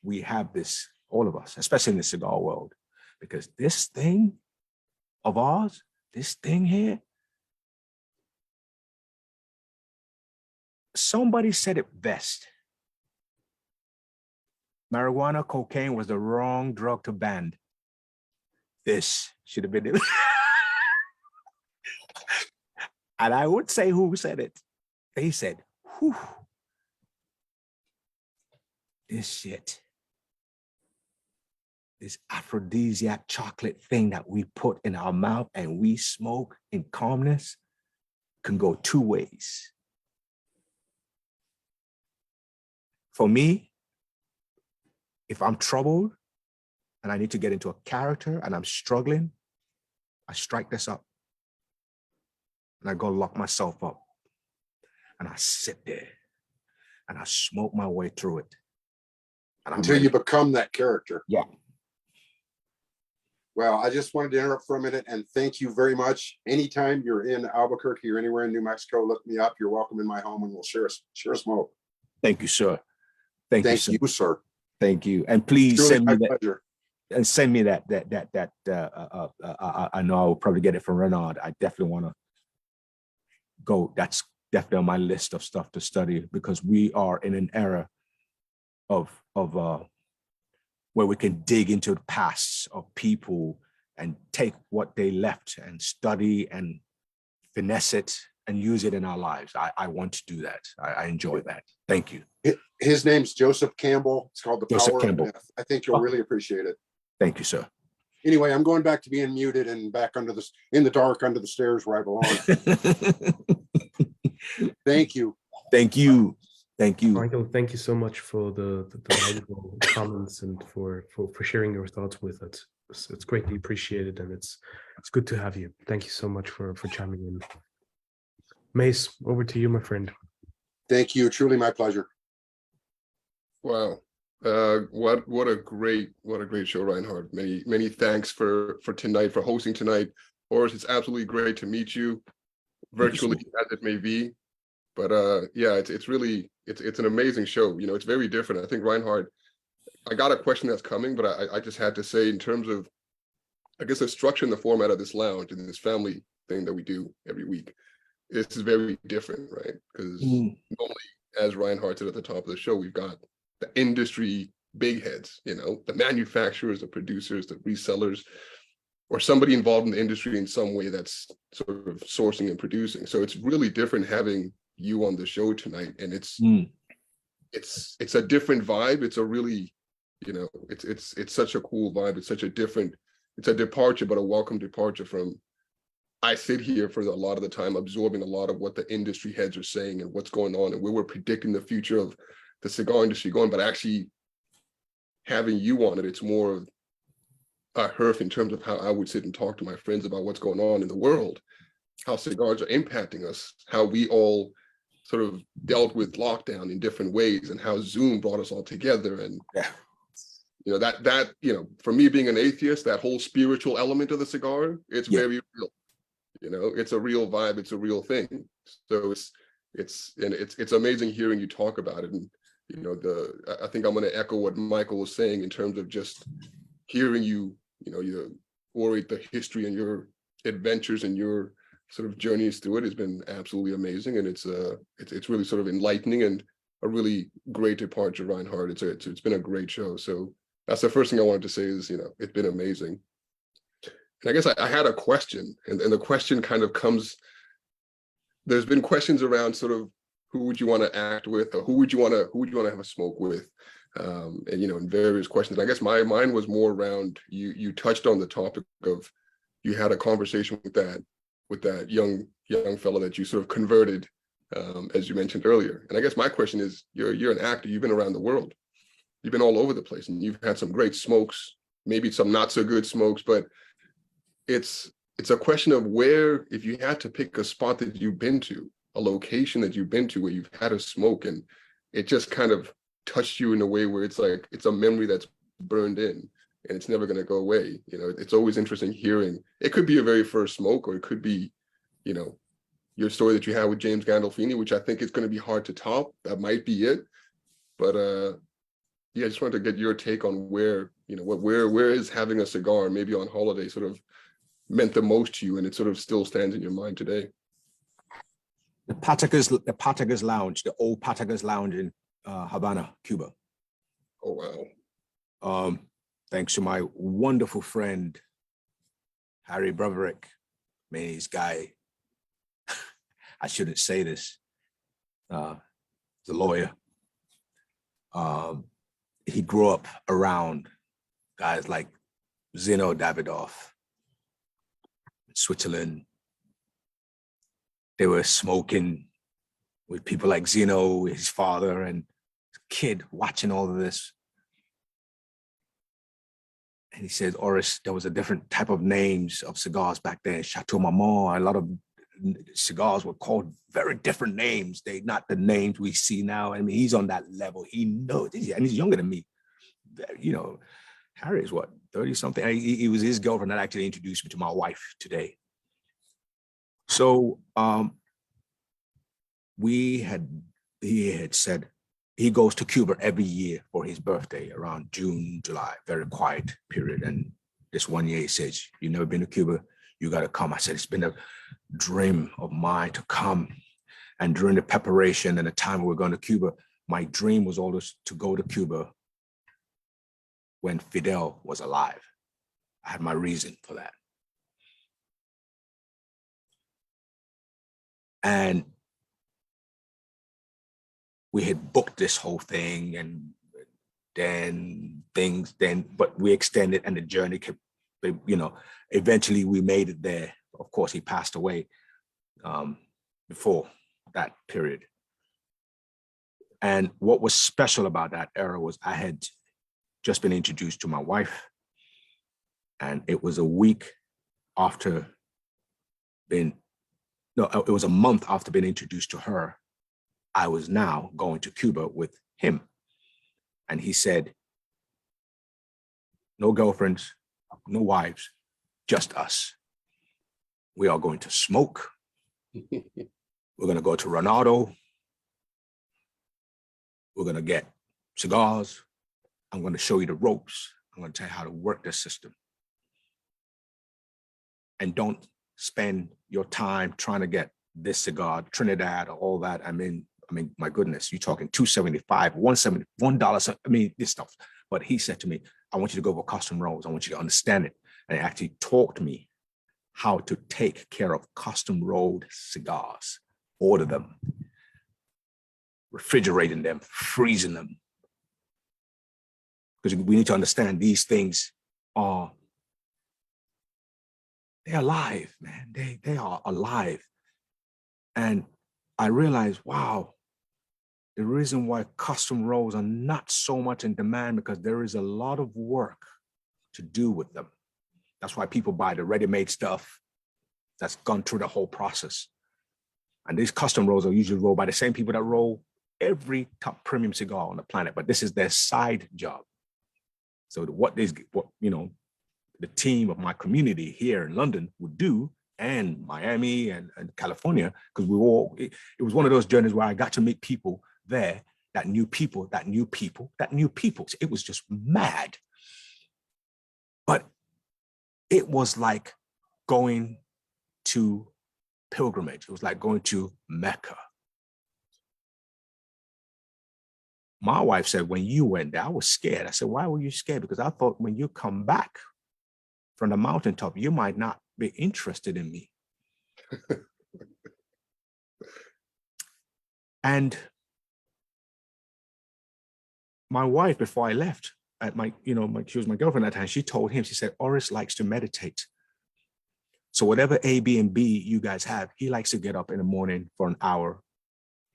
we have this, all of us, especially in the cigar world, because this thing of ours, this thing here, somebody said it best. Marijuana, cocaine was the wrong drug to ban. This should have been it. And I would say who said it. They said, whew, this shit, this aphrodisiac chocolate thing that we put in our mouth and we smoke in calmness can go 2 ways. For me, if I'm troubled and I need to get into a character and I'm struggling, I strike this up and I go lock myself up. and I sit there and I smoke my way through it. And Until you become that character. Yeah. Well, I just wanted to interrupt for a minute and thank you very much. Anytime you're in Albuquerque or anywhere in New Mexico, look me up. You're welcome in my home and we'll share a smoke. Thank you, sir. Thank you, sir. Thank you. And please Truly send me my that. pleasure. And send me that. I know I will probably get it from Renard. I definitely want to go. That's definitely on my list of stuff to study, because we are in an era of where we can dig into the pasts of people and take what they left and study and finesse it and use it in our lives. I want to do that. I enjoy that. Thank you. His name's Joseph Campbell. It's called The Joseph Power Campbell. of Myth. I think you'll really appreciate it. Thank you, sir. Anyway, I'm going back to being muted and back in the dark under the stairs where I belong. Thank you. Thank you. Thank you. Michael, thank you so much for the valuable comments and for sharing your thoughts with us. It's greatly appreciated, and it's good to have you. Thank you so much for chiming in. Mace, over to you, my friend. Thank you. Truly my pleasure. Wow. What a great show, Reinhard. Many thanks for tonight, for hosting tonight. Oris, it's absolutely great to meet you virtually, as it may be. But yeah, it's really an amazing show. You know, it's very different. I think Reinhard, I got a question that's coming, but I just had to say, in terms of, I guess, the structure and the format of this lounge and this family thing that we do every week, this is very different, right? Because normally, as Reinhard said at the top of the show, we've got the industry big heads, you know, the manufacturers, the producers, the resellers, or somebody involved in the industry in some way that's sort of sourcing and producing. So it's really different having you on the show tonight, and it's a different vibe. It's a really, you know, it's such a cool vibe. It's a departure, but a welcome departure from. I sit here for a lot of the time absorbing a lot of what the industry heads are saying and what's going on and where we're predicting the future of the cigar industry going, but actually having you on it, it's more of a herf in terms of how I would sit and talk to my friends about what's going on in the world, how cigars are impacting us, how we all sort of dealt with lockdown in different ways, and how Zoom brought us all together. And you know, that you know, for me being an atheist, that whole spiritual element of the cigar, it's very real. You know, it's a real vibe, it's a real thing. So it's amazing hearing you talk about it. And you know, I think I'm going to echo what Michael was saying in terms of just hearing you know, you orate the history and your adventures and your sort of journeys through it has been absolutely amazing. And it's really sort of enlightening and a really great departure, Reinhard. It's been a great show. So that's the first thing I wanted to say is, you know, it's been amazing. And I guess I had a question, and the question kind of comes, there's been questions around sort of who would you want to act with, or who would you want to have a smoke with? And you know, in various questions. I guess mine was more around you touched on the topic of, you had a conversation with that young fellow that you sort of converted, as you mentioned earlier. And I guess my question is, you're an actor, you've been around the world, you've been all over the place, and you've had some great smokes, maybe some not so good smokes, but it's a question of where, if you had to pick a spot that you've been to, a location that you've been to where you've had a smoke and it just kind of touched you in a way where it's like, it's a memory that's burned in and it's never going to go away. You know, it's always interesting hearing, it could be your very first smoke, or it could be, you know, your story that you had with James Gandolfini, which I think is going to be hard to top. That might be it. But yeah, I just wanted to get your take on where, you know, where is having a cigar, maybe on holiday, sort of meant the most to you, and it sort of still stands in your mind today. The Patagas Lounge, the old Patagas Lounge in Havana, Cuba. Oh, wow. Thanks to my wonderful friend, Harry Broderick. Man, this guy, I shouldn't say this, the lawyer. He grew up around guys like Zino Davidoff, Switzerland. They were smoking with people like Zino, his father, and kid watching all of this. And he said, Oris, there was a different type of names of cigars back then. Chateau Marmont, a lot of cigars were called very different names. They not the names we see now. I mean, he's on that level. He knows, and he's younger than me. You know, Harry is what, 30 something. He was his girlfriend that actually introduced me to my wife today. So he had said he goes to Cuba every year for his birthday around June, July, very quiet period. And this one year he says, "You've never been to Cuba, you got to come." I said, "It's been a dream of mine to come." And during the preparation and the time we were going to Cuba, my dream was always to go to Cuba when Fidel was alive. I had my reason for that. And we had booked this whole thing, and but we extended, and the journey kept, eventually we made it there. Of course, he passed away before that period. And what was special about that era was I had just been introduced to my wife, and it was a week after it was a month after being introduced to her. I was now going to Cuba with him. And he said, "No girlfriends, no wives, just us. We are going to smoke. We're going to go to Ronaldo. We're going to get cigars. I'm going to show you the ropes. I'm going to tell you how to work this system. And don't spend your time trying to get this cigar, Trinidad, or all that. I mean, my goodness, you're talking $2.75, $1.70, $1. I mean, this stuff." But he said to me, "I want you to go over custom rolls. I want you to understand it." And he actually taught me how to take care of custom rolled cigars, order them, refrigerating them, freezing them. Because we need to understand these things they're alive, man. They are alive. And I realized, wow, the reason why custom rolls are not so much in demand, because there is a lot of work to do with them. That's why people buy the ready-made stuff that's gone through the whole process. And these custom rolls are usually rolled by the same people that roll every top premium cigar on the planet, but this is their side job. So the team of my community here in London would do, and Miami and California, because it was one of those journeys where I got to meet people there that knew people. It was just mad. But it was like going to pilgrimage. It was like going to Mecca. My wife said, "When you went there, I was scared." I said, "Why were you scared?" "Because I thought when you come back from the mountaintop, you might not be interested in me." And my wife, before I left, she was my girlfriend at that time, she told him, she said, "Oris likes to meditate. So whatever A, B, and B you guys have, he likes to get up in the morning for an hour,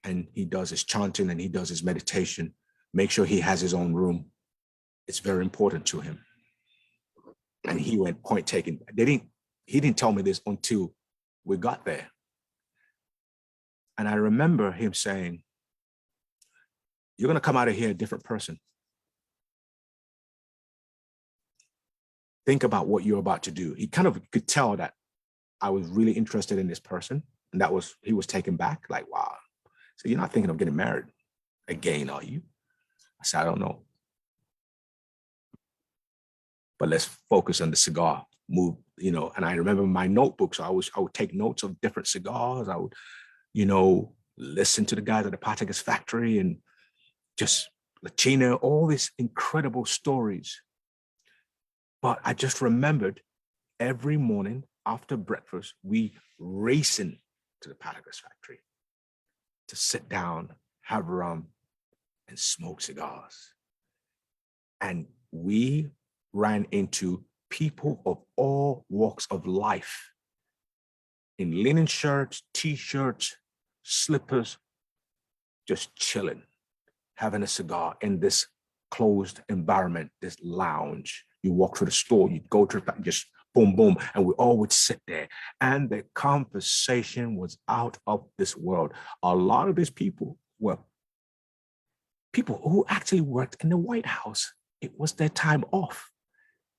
and he does his chanting and he does his meditation. Make sure he has his own room. It's very important to him." And he went point taken. He didn't tell me this until we got there. And I remember him saying, "You're going to come out of here a different person. Think about what you're about to do." He kind of could tell that I was really interested in this person. And he was taken back, like, wow. So you're not thinking of getting married again, are you? I said, "I don't know. But let's focus on the cigar move," And I remember my notebook. So I would take notes of different cigars. I would, listen to the guys at the Patagas factory and just Latina, all these incredible stories. But I just remembered every morning after breakfast, we racing to the Patagas factory to sit down, have rum, and smoke cigars. And we ran into people of all walks of life in linen shirts, T-shirts, slippers, just chilling, having a cigar in this closed environment, this lounge. You walk through the store, you go to just boom, boom. And we all would sit there. And the conversation was out of this world. A lot of these people were people who actually worked in the White House. It was their time off.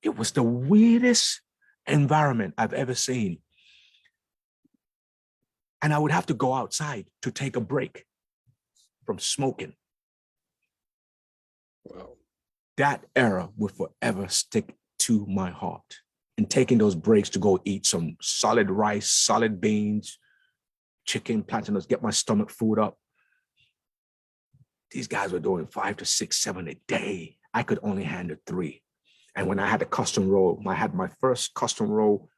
It was the weirdest environment I've ever seen. And I would have to go outside to take a break from smoking. Wow. That era will forever stick to my heart. And taking those breaks to go eat some solid rice, solid beans, chicken, plantains, get my stomach food up. These guys were doing 5 to 6, 7 a day. I could only handle 3. And when I had a custom roll, I had my first custom roll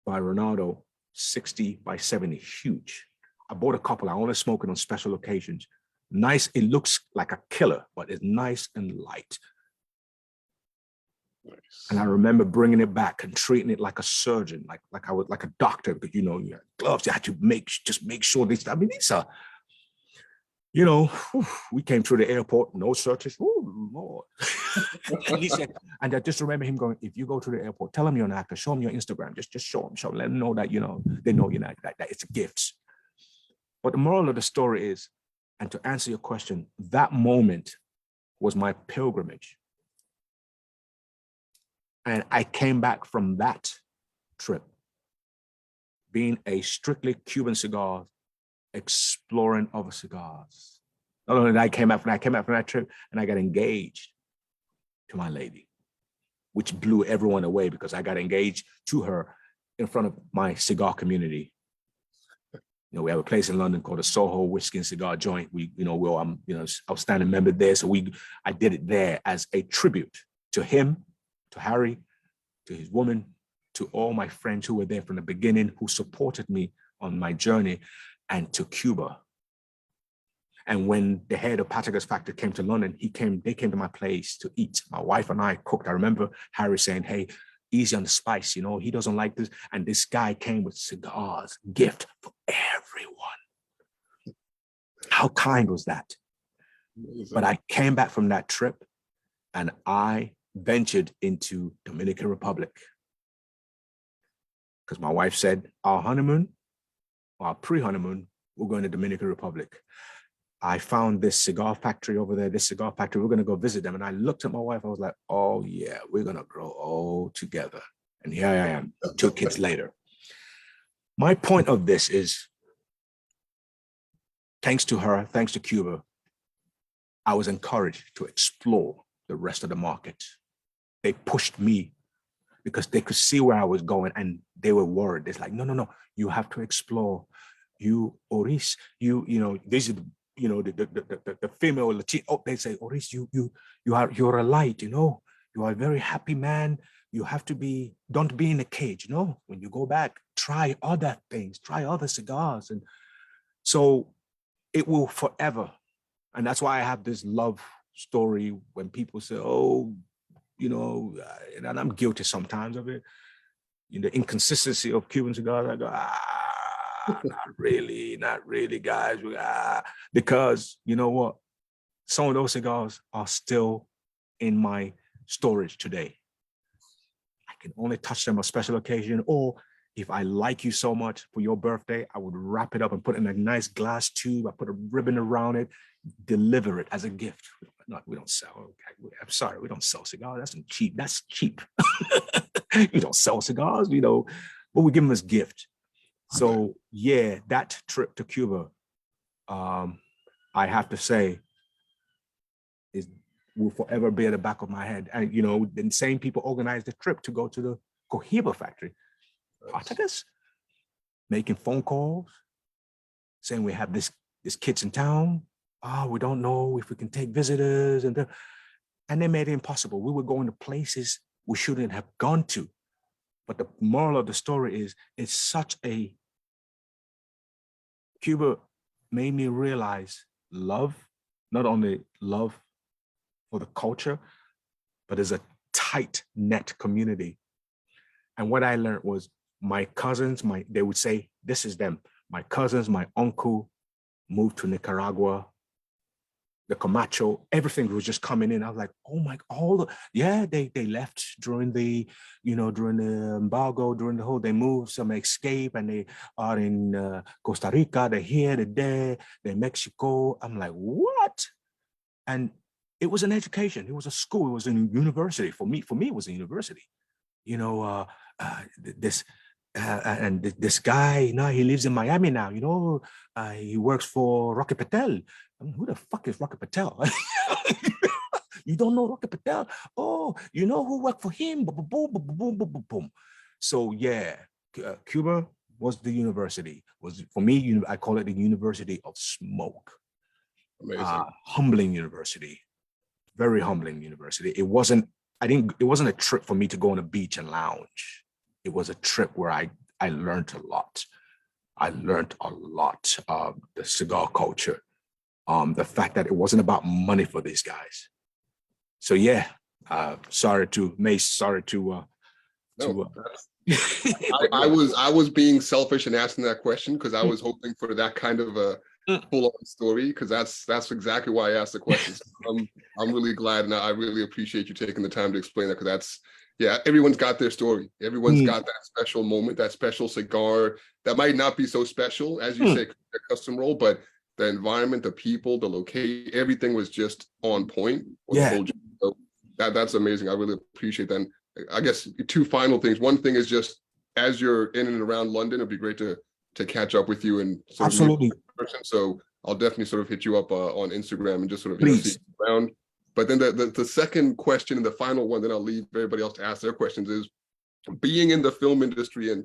by Ronaldo, 60 by 70, huge. I bought a couple. I only smoke it on special occasions. Nice. It looks like a killer, but it's nice and light. Nice. And I remember bringing it back and treating it like a surgeon, like I was like a doctor, because you had gloves. You had to make sure these. I mean, these are. We came through the airport, no searches. Oh, Lord. And he said, and I just remember him going, if you go to the airport, tell him you're an actor, show him your Instagram, just show them, let them know that, they know you're not, that it's gifts. But the moral of the story is, and to answer your question, that moment was my pilgrimage. And I came back from that trip, being a strictly Cuban cigar, exploring other cigars. Not only did I came back from that trip, and I got engaged to my lady, which blew everyone away because I got engaged to her in front of my cigar community. We have a place in London called the Soho Whiskey and Cigar Joint. I'm outstanding member there. So I did it there as a tribute to him, to Harry, to his woman, to all my friends who were there from the beginning, who supported me on my journey, and to Cuba. And when the head of Patagas factory came to London, they came to my place to eat. My wife and I cooked. I remember Harry saying, hey, easy on the spice, he doesn't like this. And this guy came with cigars, gift for everyone. How kind was that? Amazing. But I came back from that trip and I ventured into Dominican Republic. Because my wife said, our honeymoon, our pre-honeymoon, we're going to Dominican Republic. I found this cigar factory over there, we're going to go visit them. And I looked at my wife, I was like, oh yeah, we're going to grow old together. And here I am, 2 kids later. My point of this is, thanks to her, thanks to Cuba, I was encouraged to explore the rest of the market. They pushed me because they could see where I was going and they were worried. It's like, no, you have to explore. You, Oris, these are the female Latino. Oh, they say, Oris, you're a light, you are a very happy man. You have to don't be in a cage, when you go back, try other things, try other cigars. And so it will forever. And that's why I have this love story when people say, oh, and I'm guilty sometimes of it. The inconsistency of Cuban cigars, I go, not really, guys. Because you know what? Some of those cigars are still in my storage today. I can only touch them on special occasion, or if I like you so much for your birthday, I would wrap it up and put it in a nice glass tube. I put a ribbon around it, deliver it as a gift. We don't sell. Okay. I'm sorry, we don't sell cigars. That's cheap. We don't sell cigars, but we give them as gift. So yeah, that trip to Cuba, I have to say, will forever be at the back of my head. And the same people organized the trip to go to the Cohiba factory. Patagas, making phone calls, saying we have this kids in town. We don't know if we can take visitors, and they made it impossible. We were going to places we shouldn't have gone to. But the moral of the story is, it's such a Cuba made me realize love, not only love for the culture, but as a tight-knit community. And what I learned was my cousins, they would say, this is them. My cousins, my uncle moved to Nicaragua the Camacho, everything was just coming in. I was like, oh my, they left during the, during the embargo, during the whole, they moved, some escape, and they are in Costa Rica, they're here, they're there, they're in Mexico. I'm like, what? And it was an education. It was a school. It was a university. For me, it was a university. This guy, he lives in Miami now. He works for Rocky Patel. I mean, who the fuck is Rocky Patel? You don't know Rocky Patel? Oh, you know who worked for him? Boom, boom, boom, boom, boom, boom, boom. So yeah, Cuba was the university. Was for me, I call it the University of Smoke. Amazing. Humbling university, very humbling university. It wasn't a trip for me to go on a beach and lounge. It was a trip where I learned a lot. I learned a lot of the cigar culture. The fact that it wasn't about money for these guys. So yeah, sorry to Mace. I was being selfish and asking that question because I was hoping for that kind of a full-on story, because that's exactly why I asked the question. So I'm really glad, and I really appreciate you taking the time to explain that, because everyone's got their story. Everyone's got that special moment, that special cigar that might not be so special, as you say, a custom roll, but the environment, the people, the location, everything was just on point. So that's amazing. I really appreciate that. And I guess two final things. One thing is just, as you're in and around London, it'd be great to catch up with you and sort of absolutely. Person. So I'll definitely sort of hit you up on Instagram and just sort of see you around. But then the second question and the final one, then I'll leave everybody else to ask their questions, is being in the film industry and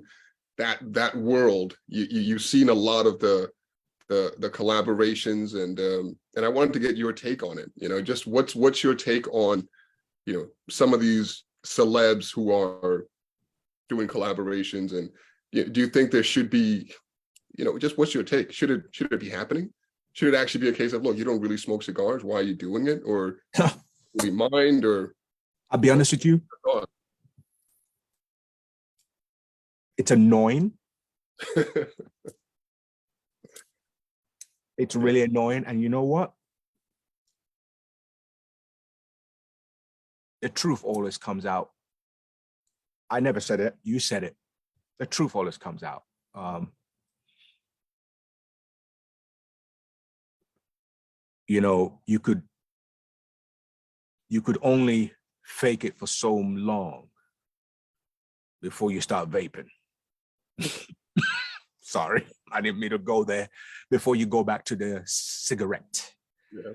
that world. You've seen a lot of the collaborations, and I wanted to get your take on it. Just what's your take on some of these celebs who are doing collaborations, and do you think there should be, just what's your take? Should it be happening? Should it actually be a case of, look, you don't really smoke cigars, why are you doing it? Or really mind? Or I'll be honest with you, it's annoying. It's really annoying. And you know what? The truth always comes out. I never said it. You said it. The truth always comes out. You could only fake it for so long before you start vaping. Sorry, I didn't mean to go there. Before you go back to the cigarette. Yeah.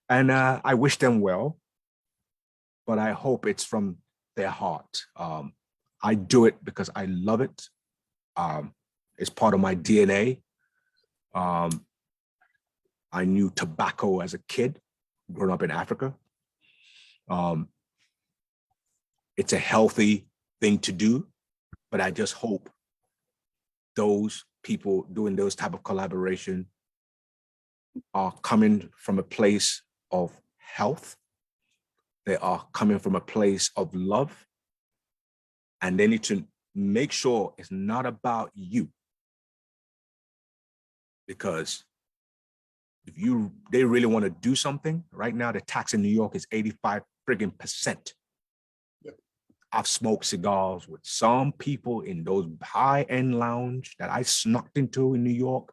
And I wish them well, but I hope it's from their heart. I do it because I love it. It's part of my DNA. I knew tobacco as a kid, growing up in Africa. It's a healthy thing to do, but I just hope those people doing those type of collaboration are coming from a place of health. They are coming from a place of love, and they need to make sure it's not about you. Because if they really want to do something, right now the tax in New York is 85%. Yep. I've smoked cigars with some people in those high-end lounge that I snuck into in New York.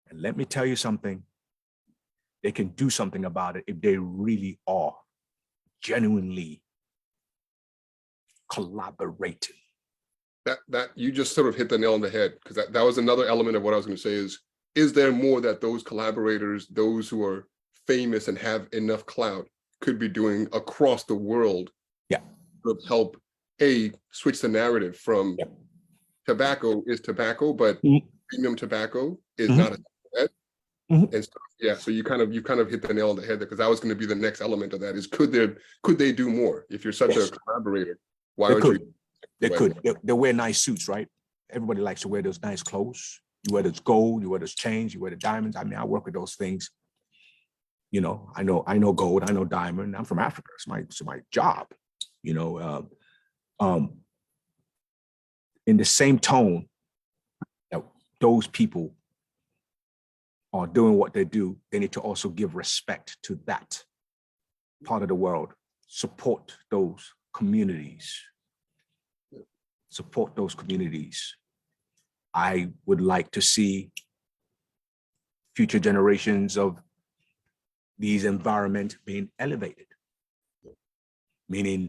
And let me tell you something, they can do something about it if they really are genuinely collaborating. That you just sort of hit the nail on the head, because that was another element of what I was going to say is there more that those collaborators, those who are famous and have enough clout, could be doing across the world? Yeah. To help switch the narrative from tobacco is tobacco, but premium tobacco is not a cigarette. And so you kind of hit the nail on the head there, because that was going to be the next element of that, is could they do more? If you're such a collaborator, why aren't you? They could. They wear nice suits, right? Everybody likes to wear those nice clothes. You wear those gold, you wear those chains, you wear the diamonds. I mean, I work with those things. I know gold, I know diamond. I'm from Africa. It's my job. In the same tone that those people are doing what they do, they need to also give respect to that part of the world, support those communities. Support those communities. I would like to see future generations of these environments being elevated, meaning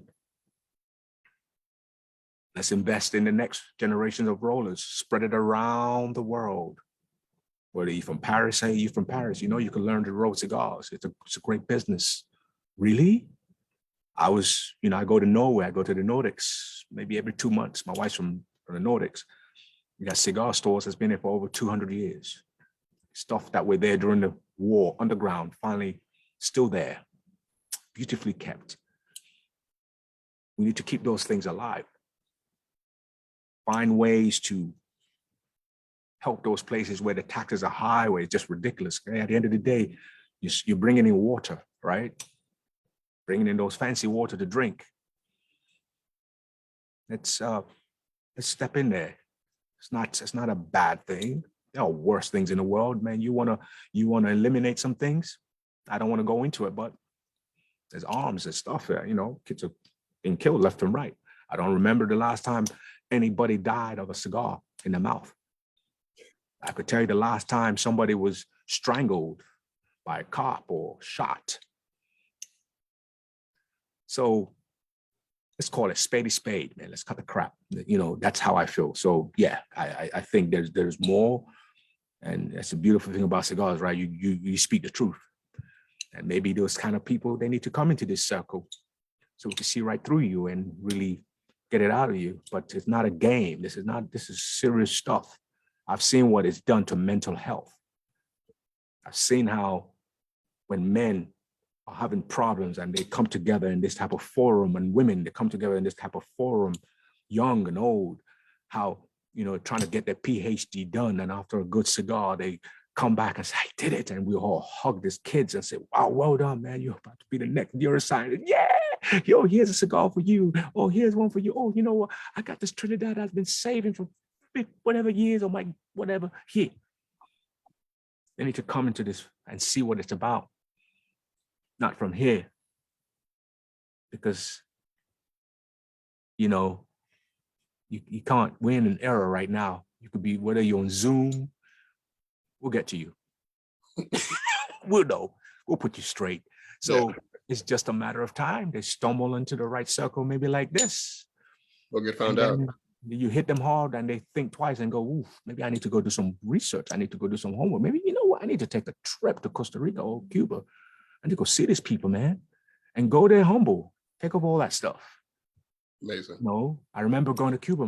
let's invest in the next generation of rollers, spread it around the world. Whether you're from Paris, say you're from Paris, you know you can learn to roll cigars. It's a great business. Really? I go to Norway, I go to the Nordics, maybe every 2 months. My wife's from the Nordics. We got cigar stores that's been there for over 200 years. Stuff that were there during the war, underground, finally still there, beautifully kept. We need to keep those things alive. Find ways to help those places where the taxes are high, where it's just ridiculous. Okay? At the end of the day, you're bringing in water, right? Bringing in those fancy water to drink. Let's step in there. It's not a bad thing. There are worse things in the world, man. You wanna eliminate some things. I don't want to go into it, but there's arms and stuff there. You know, kids are being killed left and right. I don't remember the last time anybody died of a cigar in the mouth. I could tell you the last time somebody was strangled by a cop or shot. So let's call it spade a spade, man. Let's cut the crap. You know, that's how I feel. So yeah, I think there's more, and that's the beautiful thing about cigars, right? You speak the truth, and maybe those kind of people, they need to come into this circle so we can see right through you and really get it out of you. But it's not a game. This is serious stuff. I've seen what it's done to mental health. I've seen how when men are having problems and they come together in this type of forum, and women, they come together in this type of forum, young and old, how, you know, trying to get their PhD done. And after a good cigar, they come back and say, I did it. And we all hug these kids and say, wow, well done, man. You're about to be the next neuroscientist. Yeah. Yo, here's a cigar for you. Oh, here's one for you. Oh, you know what? I got this Trinidad I've been saving for whatever years, or my whatever. Here. They need to come into this and see what it's about. Not from here. Because, you know, you can't. We're in an era right now. You could be, whether you're on Zoom, we'll get to you. We'll know. We'll put you straight. So it's just a matter of time. They stumble into the right circle, maybe like this. They'll get found out. You hit them hard and they think twice and go, oof, maybe I need to go do some research. I need to go do some homework. Maybe, you know what? I need to take a trip to Costa Rica or Cuba. I need to go see these people, man. And go there humble. Take up all that stuff. Amazing. No, I remember going to Cuba.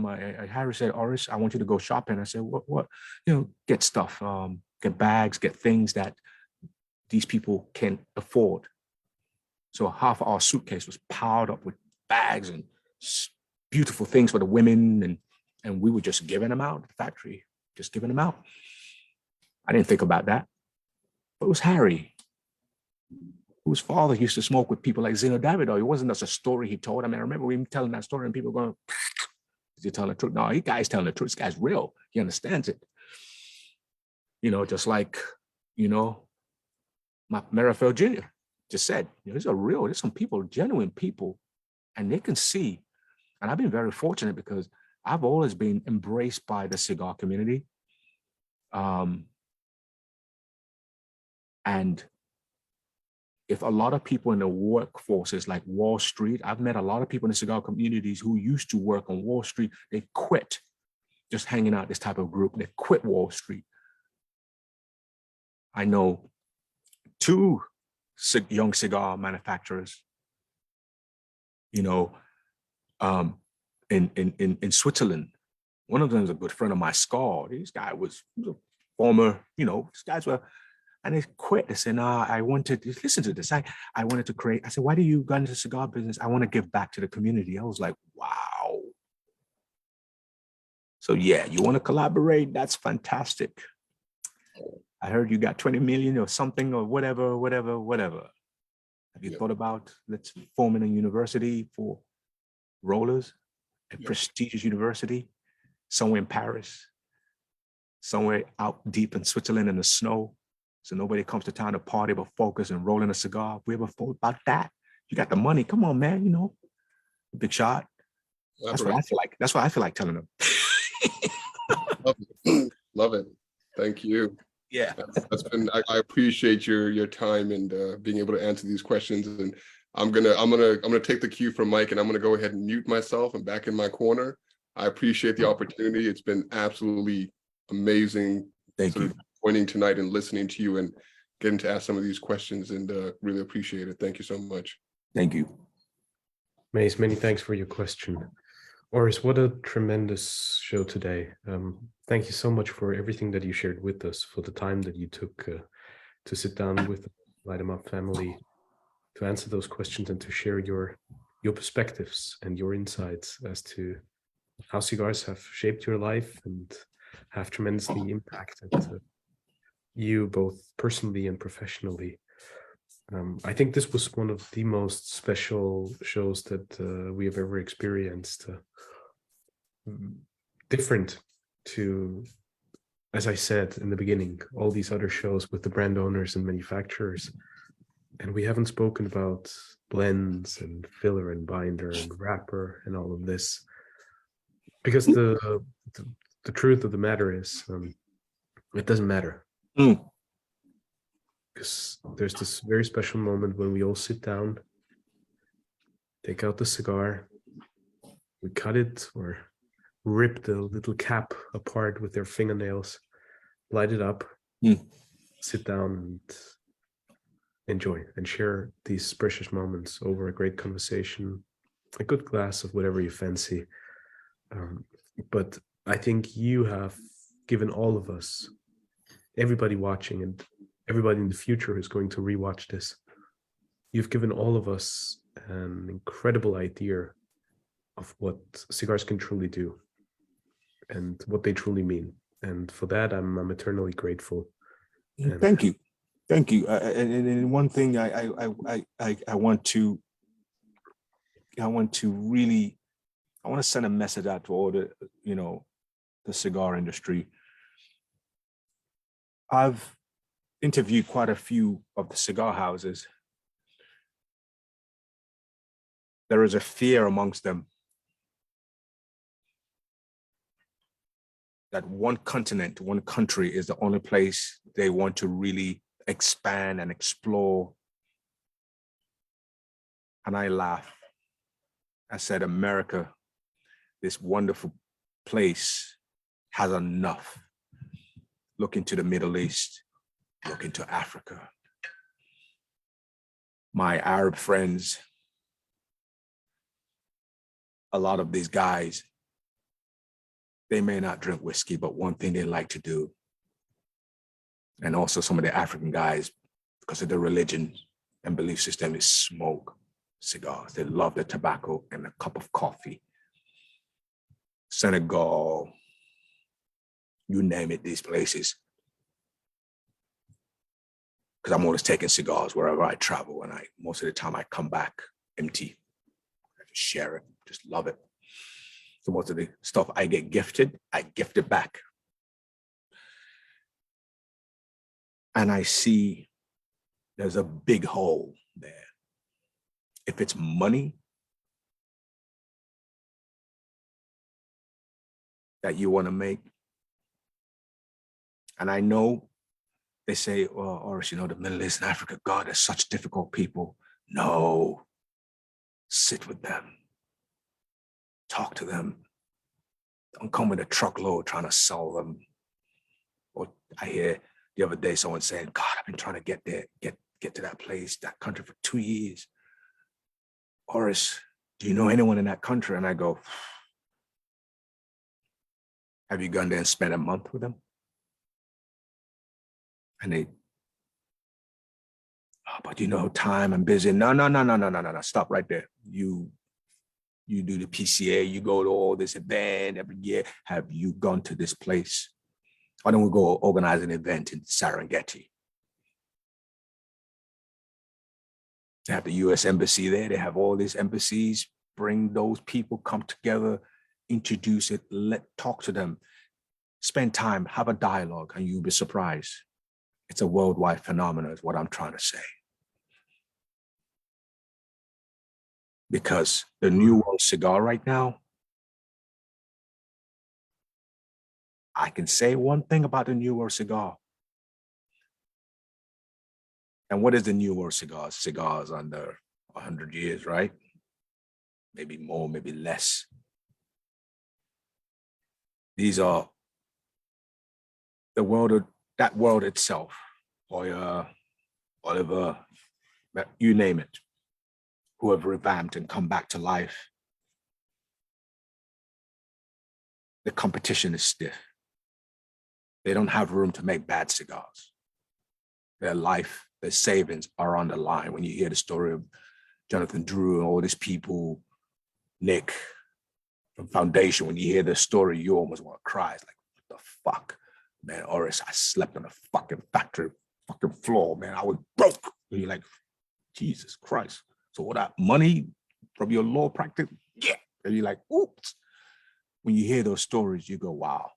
Harry said, Oris, I want you to go shopping. I said, what? You know, get stuff, get bags, get things that these people can afford. So half of our suitcase was piled up with bags and beautiful things for the women, and we were just giving them out at the factory, just giving them out. I didn't think about that. But it was Harry, whose father used to smoke with people like Zeno Davido. It wasn't just a story he told. I mean, I remember him telling that story and people going, is he telling the truth? No, this guy's telling the truth. This guy's real. He understands it. You know, just like, you know, Merrifield Jr. just said, you know, these are real. There's some people, genuine people, and they can see. And I've been very fortunate because I've always been embraced by the cigar community. And if a lot of people in the workforces like Wall Street, I've met a lot of people in the cigar communities who used to work on Wall Street. They quit just hanging out this type of group. They quit Wall Street. I know 2 young cigar manufacturers, you know, in Switzerland. One of them is a good friend of my Scar. This guy was a former, you know, these guys were, and they quit. They said, nah, I wanted to listen to this. I wanted to create. I said, why do you go into the cigar business? I want to give back to the community. I was like, wow. So yeah, you want to collaborate? That's fantastic. I heard you got 20 million or something or whatever. Have you thought about let's forming a university for rollers, a prestigious university somewhere in Paris, somewhere out deep in Switzerland in the snow, So nobody comes to town to party but focus and rolling a cigar. If we ever thought about that, you got the money. Come on, man. You know, big shot. That's what I feel like. That's what I feel like telling them. Love it. Love it. Thank you. Yeah. That's been. I appreciate your time and being able to answer these questions. And I'm gonna take the cue from Mike, and I'm gonna go ahead and mute myself. I'm back in my corner. I appreciate the opportunity. It's been absolutely amazing. Thank you. Joining tonight and listening to you and getting to ask some of these questions, and really appreciate it. Thank you so much. Thank you. Mace, many thanks for your question. Oris, what a tremendous show today. Thank you so much for everything that you shared with us, for the time that you took to sit down with the Light 'em Up family, to answer those questions and to share your perspectives and your insights as to how cigars have shaped your life and have tremendously impacted you both personally and professionally. I think this was one of the most special shows that we have ever experienced. Different to, as I said in the beginning, all these other shows with the brand owners and manufacturers. And we haven't spoken about blends and filler and binder and wrapper and all of this. Because the truth of the matter is, it doesn't matter. Because there's this very special moment when we all sit down, take out the cigar, we cut it or rip the little cap apart with their fingernails, light it up, sit down and enjoy and share these precious moments over a great conversation, a good glass of whatever you fancy. But I think you have given all of us, everybody watching and everybody in the future who's going to rewatch this, you've given all of us an incredible idea of what cigars can truly do and what they truly mean. And for that, I'm eternally grateful. And Thank you. Thank you. And one thing I want to send a message out to all the, the cigar industry. I've interviewed quite a few of the cigar houses. There is a fear amongst them that one continent, one country is the only place they want to really expand and explore. And I laugh. I said, America, this wonderful place, has enough. Look into the Middle East, look into Africa. My Arab friends, a lot of these guys, they may not drink whiskey, but one thing they like to do, and also some of the African guys, because of their religion and belief system, is smoke cigars. They love the tobacco and a cup of coffee. Senegal, you name it, these places. Because I'm always taking cigars wherever I travel, and most of the time I come back empty. I just share it, just love it. So most of the stuff I get gifted, I gift it back. And I see there's a big hole there. If it's money that you want to make, and I know they say, well, Oris, the Middle East and Africa, God, they're such difficult people. No, sit with them. Talk to them. Don't come with a truckload trying to sell them. Or I hear the other day someone saying, God, I've been trying to get there, get to that place, that country for 2 years. Oris, do you know anyone in that country? And I go, have you gone there and spent a month with them? And they, but time, I'm busy. No. Stop right there. You do the PCA, you go to all this event every year. Have you gone to this place? Why don't we go organize an event in Serengeti? They have the US Embassy there. They have all these embassies. Bring those people, come together, introduce it, talk to them, spend time, have a dialogue, and you'll be surprised. It's a worldwide phenomenon is what I'm trying to say. Because the New World cigar right now, I can say one thing about the New World cigar. And what is the New World cigar? Cigars under 100 years, right? Maybe more, maybe less. These are the world of that world itself, or Oliver, you name it, who have revamped and come back to life. The competition is stiff. They don't have room to make bad cigars. Their life, their savings are on the line. When you hear the story of Jonathan Drew and all these people, Nick from Foundation, when you hear the story, you almost want to cry. It's like, what the fuck? Man, Oris, I slept on a fucking factory fucking floor, man. I was broke. And you're like, Jesus Christ. So all that money from your law practice? Yeah. And you're like, oops. When you hear those stories, you go, wow.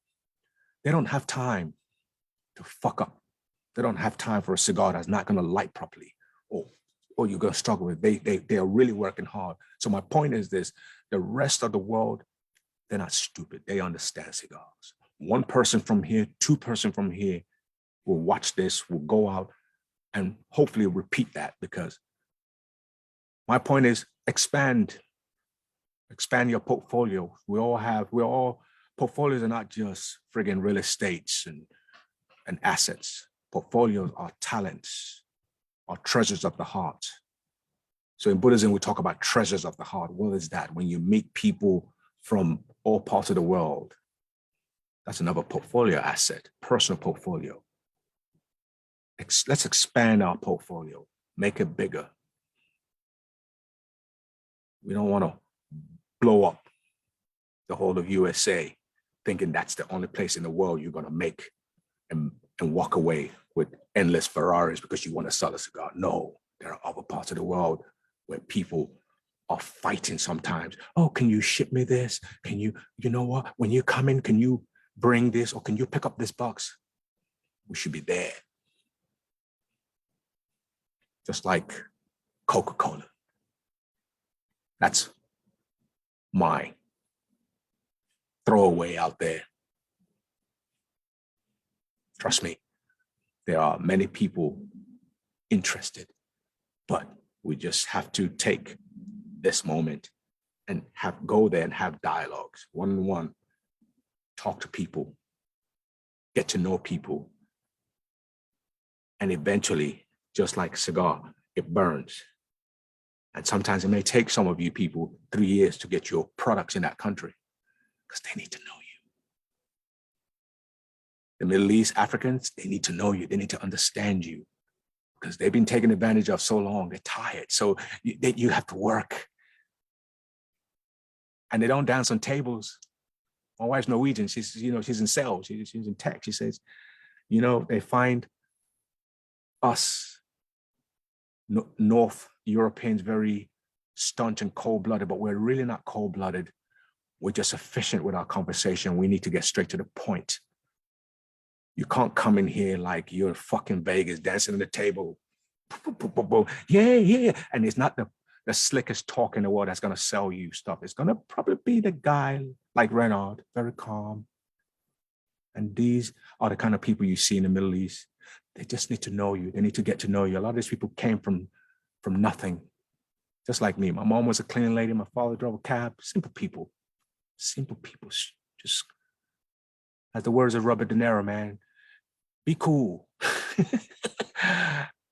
They don't have time to fuck up. They don't have time for a cigar that's not going to light properly, or you're going to struggle with. They are really working hard. So my point is this: the rest of the world, they're not stupid. They understand cigars. One person from here, two person from here will watch this, will go out and hopefully repeat that, because my point is expand your portfolio. Portfolios are not just friggin' real estates and assets. Portfolios are talents, are treasures of the heart. So in Buddhism, we talk about treasures of the heart. What is that? When you meet people from all parts of the world, that's another portfolio asset, personal portfolio. Let's expand our portfolio, make it bigger. We don't want to blow up the whole of USA thinking that's the only place in the world you're going to make and walk away with endless Ferraris because you want to sell a cigar. No, there are other parts of the world where people are fighting sometimes. Oh, can you ship me this? Can you know what? When you come in, can you bring this, or can you pick up this box? We should be there. Just like Coca-Cola. That's my throwaway out there. Trust me, there are many people interested, but we just have to take this moment and go there and have dialogues, one-on-one, talk to people, get to know people. And eventually, just like a cigar, it burns. And sometimes it may take some of you people 3 years to get your products in that country because they need to know you. The Middle East, Africans, they need to know you. They need to understand you because they've been taken advantage of so long. They're tired. So you have to work. And they don't dance on tables. My wife's Norwegian. She's in sales. She's in tech. She says, they find us North Europeans very staunch and cold-blooded, but we're really not cold-blooded. We're just efficient with our conversation. We need to get straight to the point. You can't come in here like you're in fucking Vegas dancing on the table. Yeah. And it's not the slickest talk in the world that's going to sell you stuff. It's going to probably be the guy like Renard, very calm. And these are the kind of people you see in the Middle East. They just need to know you. They need to get to know you. A lot of these people came from nothing, just like me. My mom was a cleaning lady. My father drove a cab. Simple people, just as the words of Robert De Niro, man, be cool.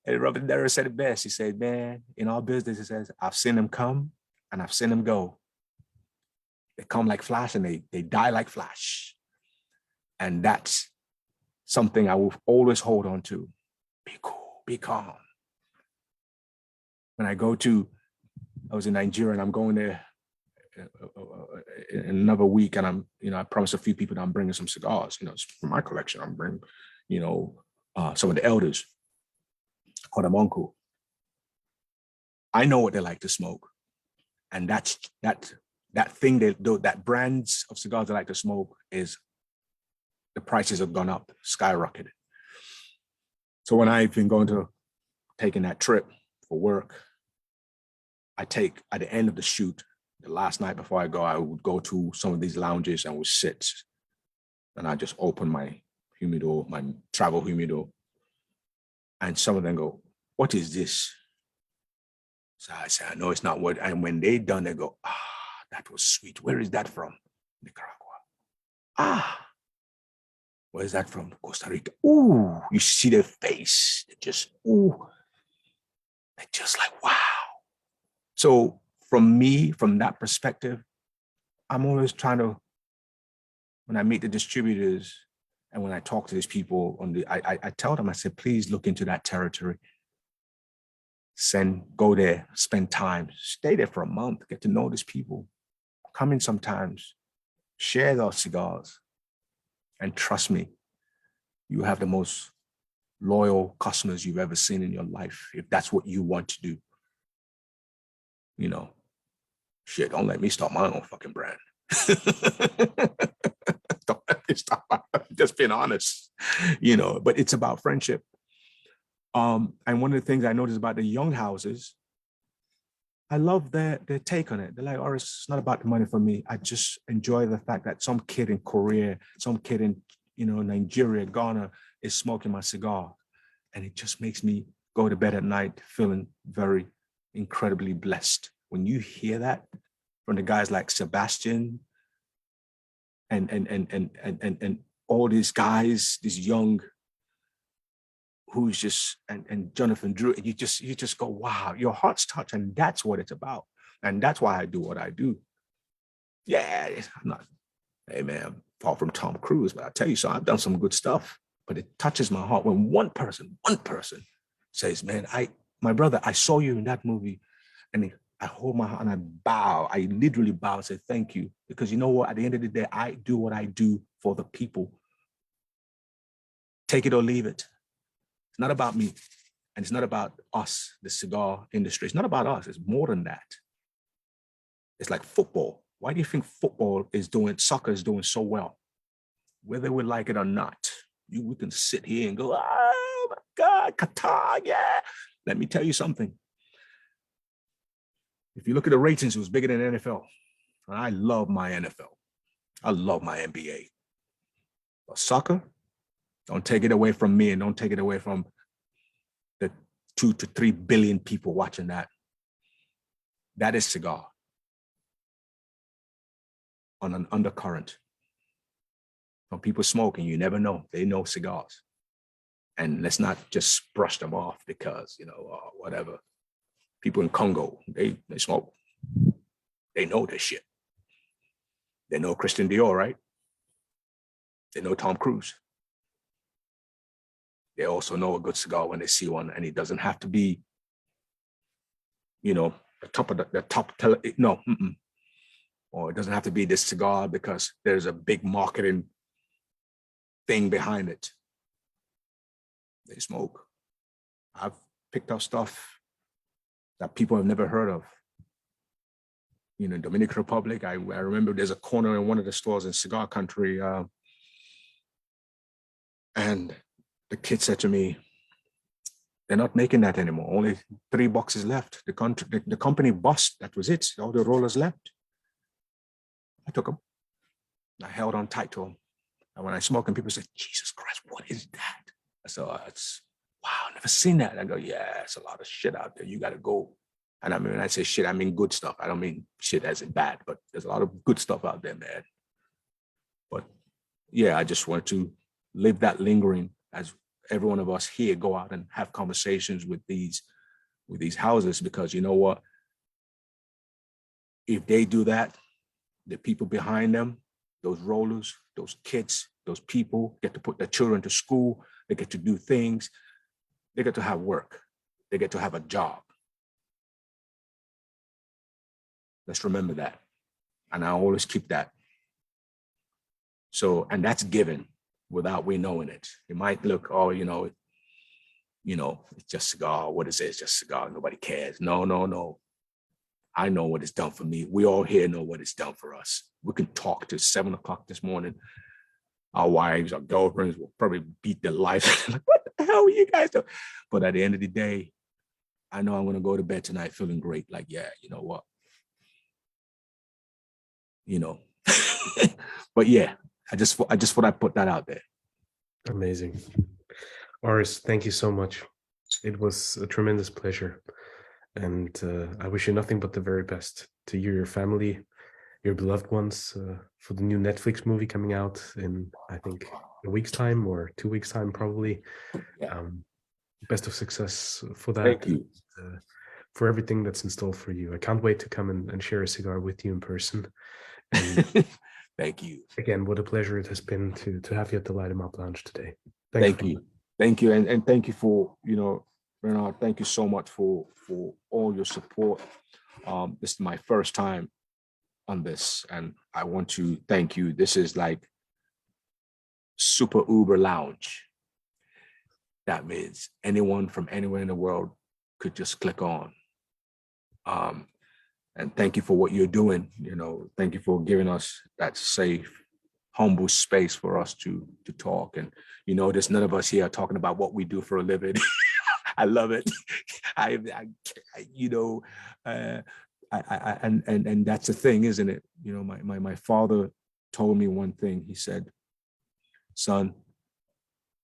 And Robert De Niro said it best. He said, man, in our business, he says, I've seen them come and I've seen them go. They come like flash and they die like flash. And that's something I will always hold on to. Be cool, be calm. When I was in Nigeria and I'm going there in another week, and I promised a few people that I'm bringing some cigars, from my collection. I'm bringing, some of the elders, call them uncle. I know what they like to smoke. And that thing, that brands of cigars they like to smoke is the prices have gone up, skyrocketed. So when I've been taking that trip for work, I take at the end of the shoot, the last night before I go, I would go to some of these lounges and would sit, and I just open my humidor, my travel humidor, and some of them go, "What is this?" So I say, "I know it's not what." And when they done, they go, "Ah, that was sweet. Where is that from?" Nicaragua. "Ah, where is that from?" Costa Rica. Ooh, you see their face. They just, ooh, they're just like, wow. So from me, from that perspective, I'm always trying to, when I meet the distributors and when I talk to these people I tell them, I said, please look into that territory. Go there, spend time, stay there for a month, get to know these people, come in sometimes, share those cigars. And trust me, you have the most loyal customers you've ever seen in your life, if that's what you want to do. You know, shit, don't let me start my own fucking brand. Don't let me start just being honest, but it's about friendship. And one of the things I noticed about the young houses, I love their take on it. They're like, Oris, it's not about the money for me. I just enjoy the fact that some kid in Korea, some kid in, Nigeria, Ghana is smoking my cigar. And it just makes me go to bed at night feeling very incredibly blessed. When you hear that from the guys like Sebastian and all these guys, these young, who's just, and Jonathan Drew, and you just go, wow, your heart's touched. And that's what it's about. And that's why I do what I do. Yeah, I'm not, hey man, I'm far from Tom Cruise, but I tell you so, I've done some good stuff, but it touches my heart when one person says, man, my brother, I saw you in that movie, and I hold my heart and I bow. I literally bow and say, thank you. Because you know what? At the end of the day, I do what I do for the people. Take it or leave it. It's not about me. And it's not about us, the cigar industry. It's not about us. It's more than that. It's like football. Why do you think soccer is doing so well? Whether we like it or not, we can sit here and go, oh my God, Qatar, yeah. Let me tell you something. If you look at the ratings, it was bigger than NFL. And I love my NFL. I love my NBA. But soccer, don't take it away from me, and don't take it away from the 2 to 3 billion people watching that. That is cigar on an undercurrent. When people smoking, you never know. They know cigars. And let's not just brush them off because, whatever. People in Congo, they smoke. They know this shit. They know Christian Dior, right? They know Tom Cruise. They also know a good cigar when they see one, and it doesn't have to be, the top of the top. No, or it doesn't have to be this cigar because there's a big marketing thing behind it. They smoke. I've picked up stuff that people have never heard of. Dominican Republic, I remember there's a corner in one of the stores in Cigar Country, and the kid said to me, they're not making that anymore. Only 3 boxes left. The company bust. That was it. All the rollers left. I took them. I held on tight to them. And when I smoke, and people say, Jesus Christ, what is that? I said, it's, wow, I've never seen that. And I go, yeah, it's a lot of shit out there. You got to go. And I mean, when I say shit, I mean good stuff. I don't mean shit as in bad, but there's a lot of good stuff out there, man. But yeah, I just want to live that lingering as every one of us here go out and have conversations with these houses, because you know what? If they do that, the people behind them, those rollers, those kids, those people get to put their children to school. They get to do things. They get to have work. They get to have a job. Let's remember that. And I always keep that. So, and that's given without we knowing it. It might look, it's just cigar. What is it? It's just cigar. Nobody cares. No. I know what it's done for me. We all here know what it's done for us. We can talk till 7 o'clock this morning. our wives, our girlfriends will probably beat their life. Like, what the hell are you guys doing? But at the end of the day, I know I'm going to go to bed tonight feeling great. Like, yeah, you know what? You know, but yeah, I just thought I'd put that out there. Amazing. Oris, thank you so much. It was a tremendous pleasure. And I wish you nothing but the very best to you, your family, your beloved ones, for the new Netflix movie coming out in, I think, a week's time or 2 weeks' time, probably. Yeah. Best of success for that. Thank you. For everything that's in store for you. I can't wait to come and share a cigar with you in person. And thank you. Again, what a pleasure it has been to have you at the Light 'em Up Lounge today. Thank you. Thank you. And thank you for, Bernard, thank you so much for all your support. This is my first time on this, and I want to thank you. This is like super Uber lounge. That means anyone from anywhere in the world could just click on. And thank you for what you're doing. Thank you for giving us that safe, humble space for us to talk. And there's none of us here talking about what we do for a living. I love it. And that's the thing, isn't it? My father told me one thing. He said, son,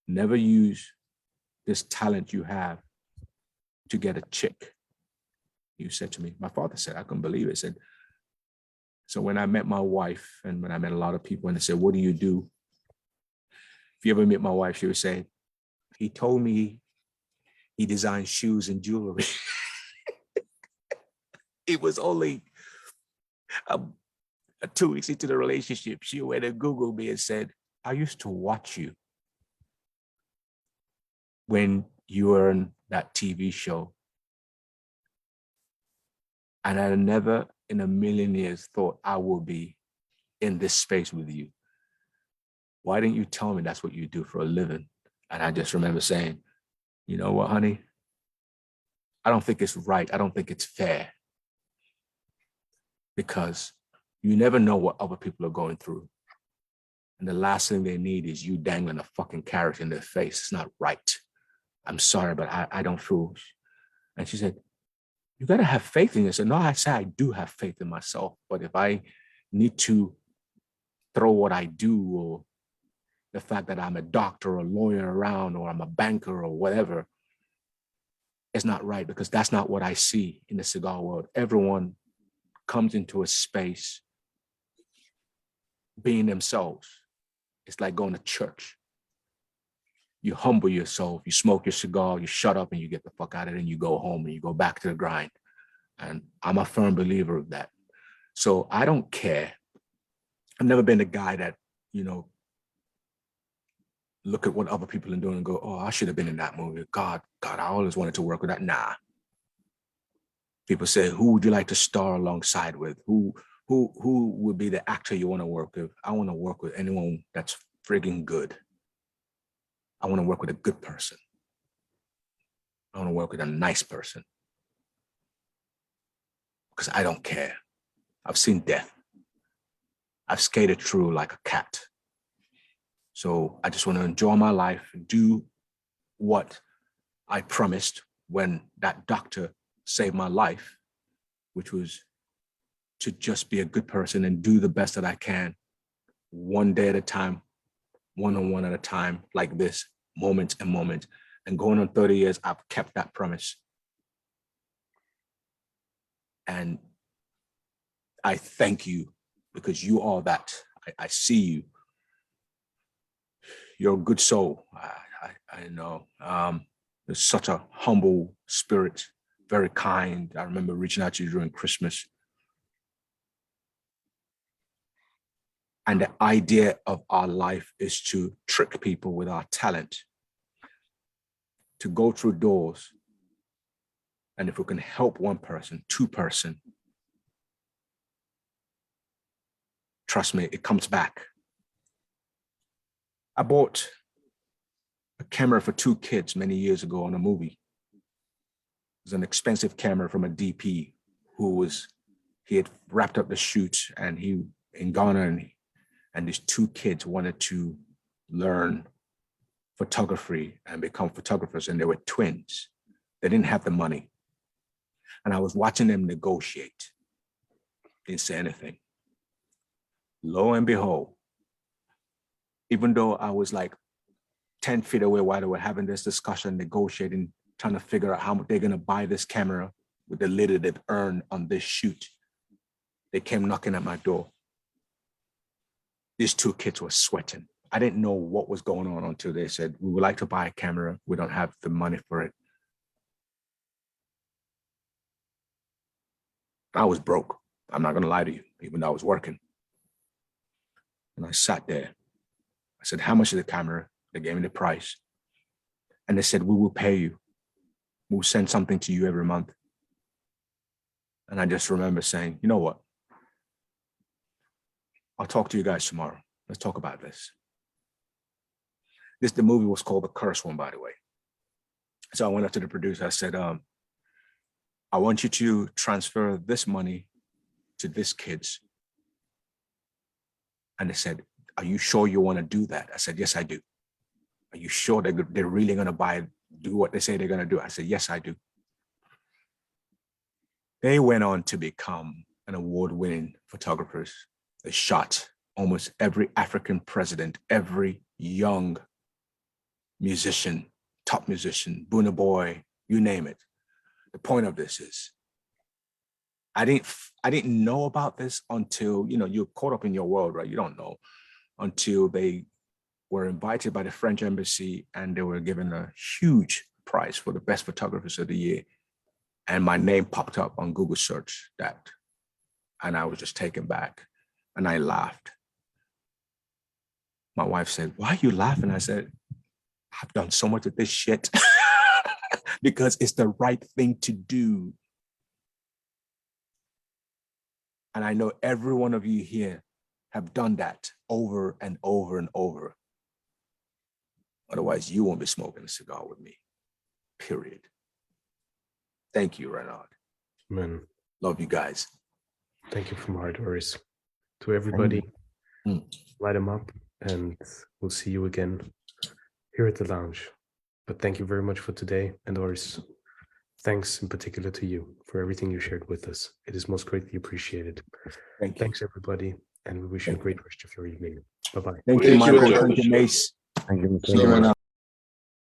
never use this talent you have to get a chick. You said to me, my father said, I couldn't believe it. He said, so when I met my wife and when I met a lot of people and they said, what do you do? If you ever meet my wife, she would say, he told me he designs shoes and jewelry. It was only 2 weeks into the relationship, she went and Googled me and said, I used to watch you when you were on that TV show. And I never in a million years thought I would be in this space with you. Why didn't you tell me that's what you do for a living? And I just remember saying, you know what, honey? I don't think it's right. I don't think it's fair. Because you never know what other people are going through. And the last thing they need is you dangling a fucking carrot in their face. It's not right. I'm sorry, but I don't feel. And she said, you got to have faith in yourself. No, I say I do have faith in myself. But if I need to throw what I do or the fact that I'm a doctor or a lawyer around or I'm a banker or whatever, it's not right because that's not what I see in the cigar world. Everyone comes into a space being themselves. It's like going to church. You humble yourself, you smoke your cigar, you shut up and you get the fuck out of it and you go home and you go back to the grind. And I'm a firm believer of that. So I don't care. I've never been the guy that, look at what other people are doing and go, oh, I should have been in that movie. God, I always wanted to work with that. Nah. People say, who would you like to star alongside with? Who would be the actor you want to work with? I want to work with anyone that's friggin' good. I want to work with a good person. I want to work with a nice person. Because I don't care. I've seen death. I've skated through like a cat. So I just want to enjoy my life, do what I promised when that doctor saved my life, which was to just be a good person and do the best that I can, one day at a time, one-on-one at a time, like this, moment and moment. And going on 30 years, I've kept that promise. And I thank you because you are that. I see you. You're a good soul. I know. There's such a humble spirit, very kind. I remember reaching out to you during Christmas. And the idea of our life is to trick people with our talent, to go through doors. And if we can help one person, two person, trust me, it comes back. I bought a camera for 2 kids many years ago on a movie. It was an expensive camera from a DP he had wrapped up the shoot and he in Ghana and these 2 kids wanted to learn photography and become photographers, and they were twins. They didn't have the money. And I was watching them negotiate. Didn't say anything. Lo and behold, even though I was like 10 feet away while they were having this discussion, negotiating, trying to figure out how much they're going to buy this camera with the little they've earned on this shoot, they came knocking at my door. These two kids were sweating. I didn't know what was going on until they said, we would like to buy a camera. We don't have the money for it. I was broke. I'm not going to lie to you, even though I was working. And I sat there. I said, how much is the camera? They gave me the price. And they said, we will pay you. We'll send something to you every month. And I just remember saying, you know what? I'll talk to you guys tomorrow. Let's talk about this. The movie was called The Cursed One, by the way. So I went up to the producer. I said, I want you to transfer this money to these kids. And they said, are you sure you want to do that? I said, yes, I do. Are you sure they're really going to do what they say they're going to do? I said, yes, I do. They went on to become an award-winning photographers. They shot almost every African president, every young musician, top musician, Burna Boy, you name it. The point of this is, I didn't know about this until, you're caught up in your world, right? You don't know until they were invited by the French embassy and they were given a huge prize for the best photographers of the year. And my name popped up on Google search that. And I was just taken back and I laughed. My wife said, why are you laughing? I said, I've done so much of this shit because it's the right thing to do. And I know every one of you here have done that over and over and over. Otherwise, you won't be smoking a cigar with me, period. Thank you, Renard. Man. Love you guys. Thank you from heart, Oris. To everybody, light them up, and we'll see you again here at the lounge. But thank you very much for today. And Oris, thanks in particular to you for everything you shared with us. It is most greatly appreciated. Thanks, everybody. And we wish you a great rest of your evening. Bye-bye. Thank you, Thank you, Michael. Renard. Thank you, Mace. Thank you,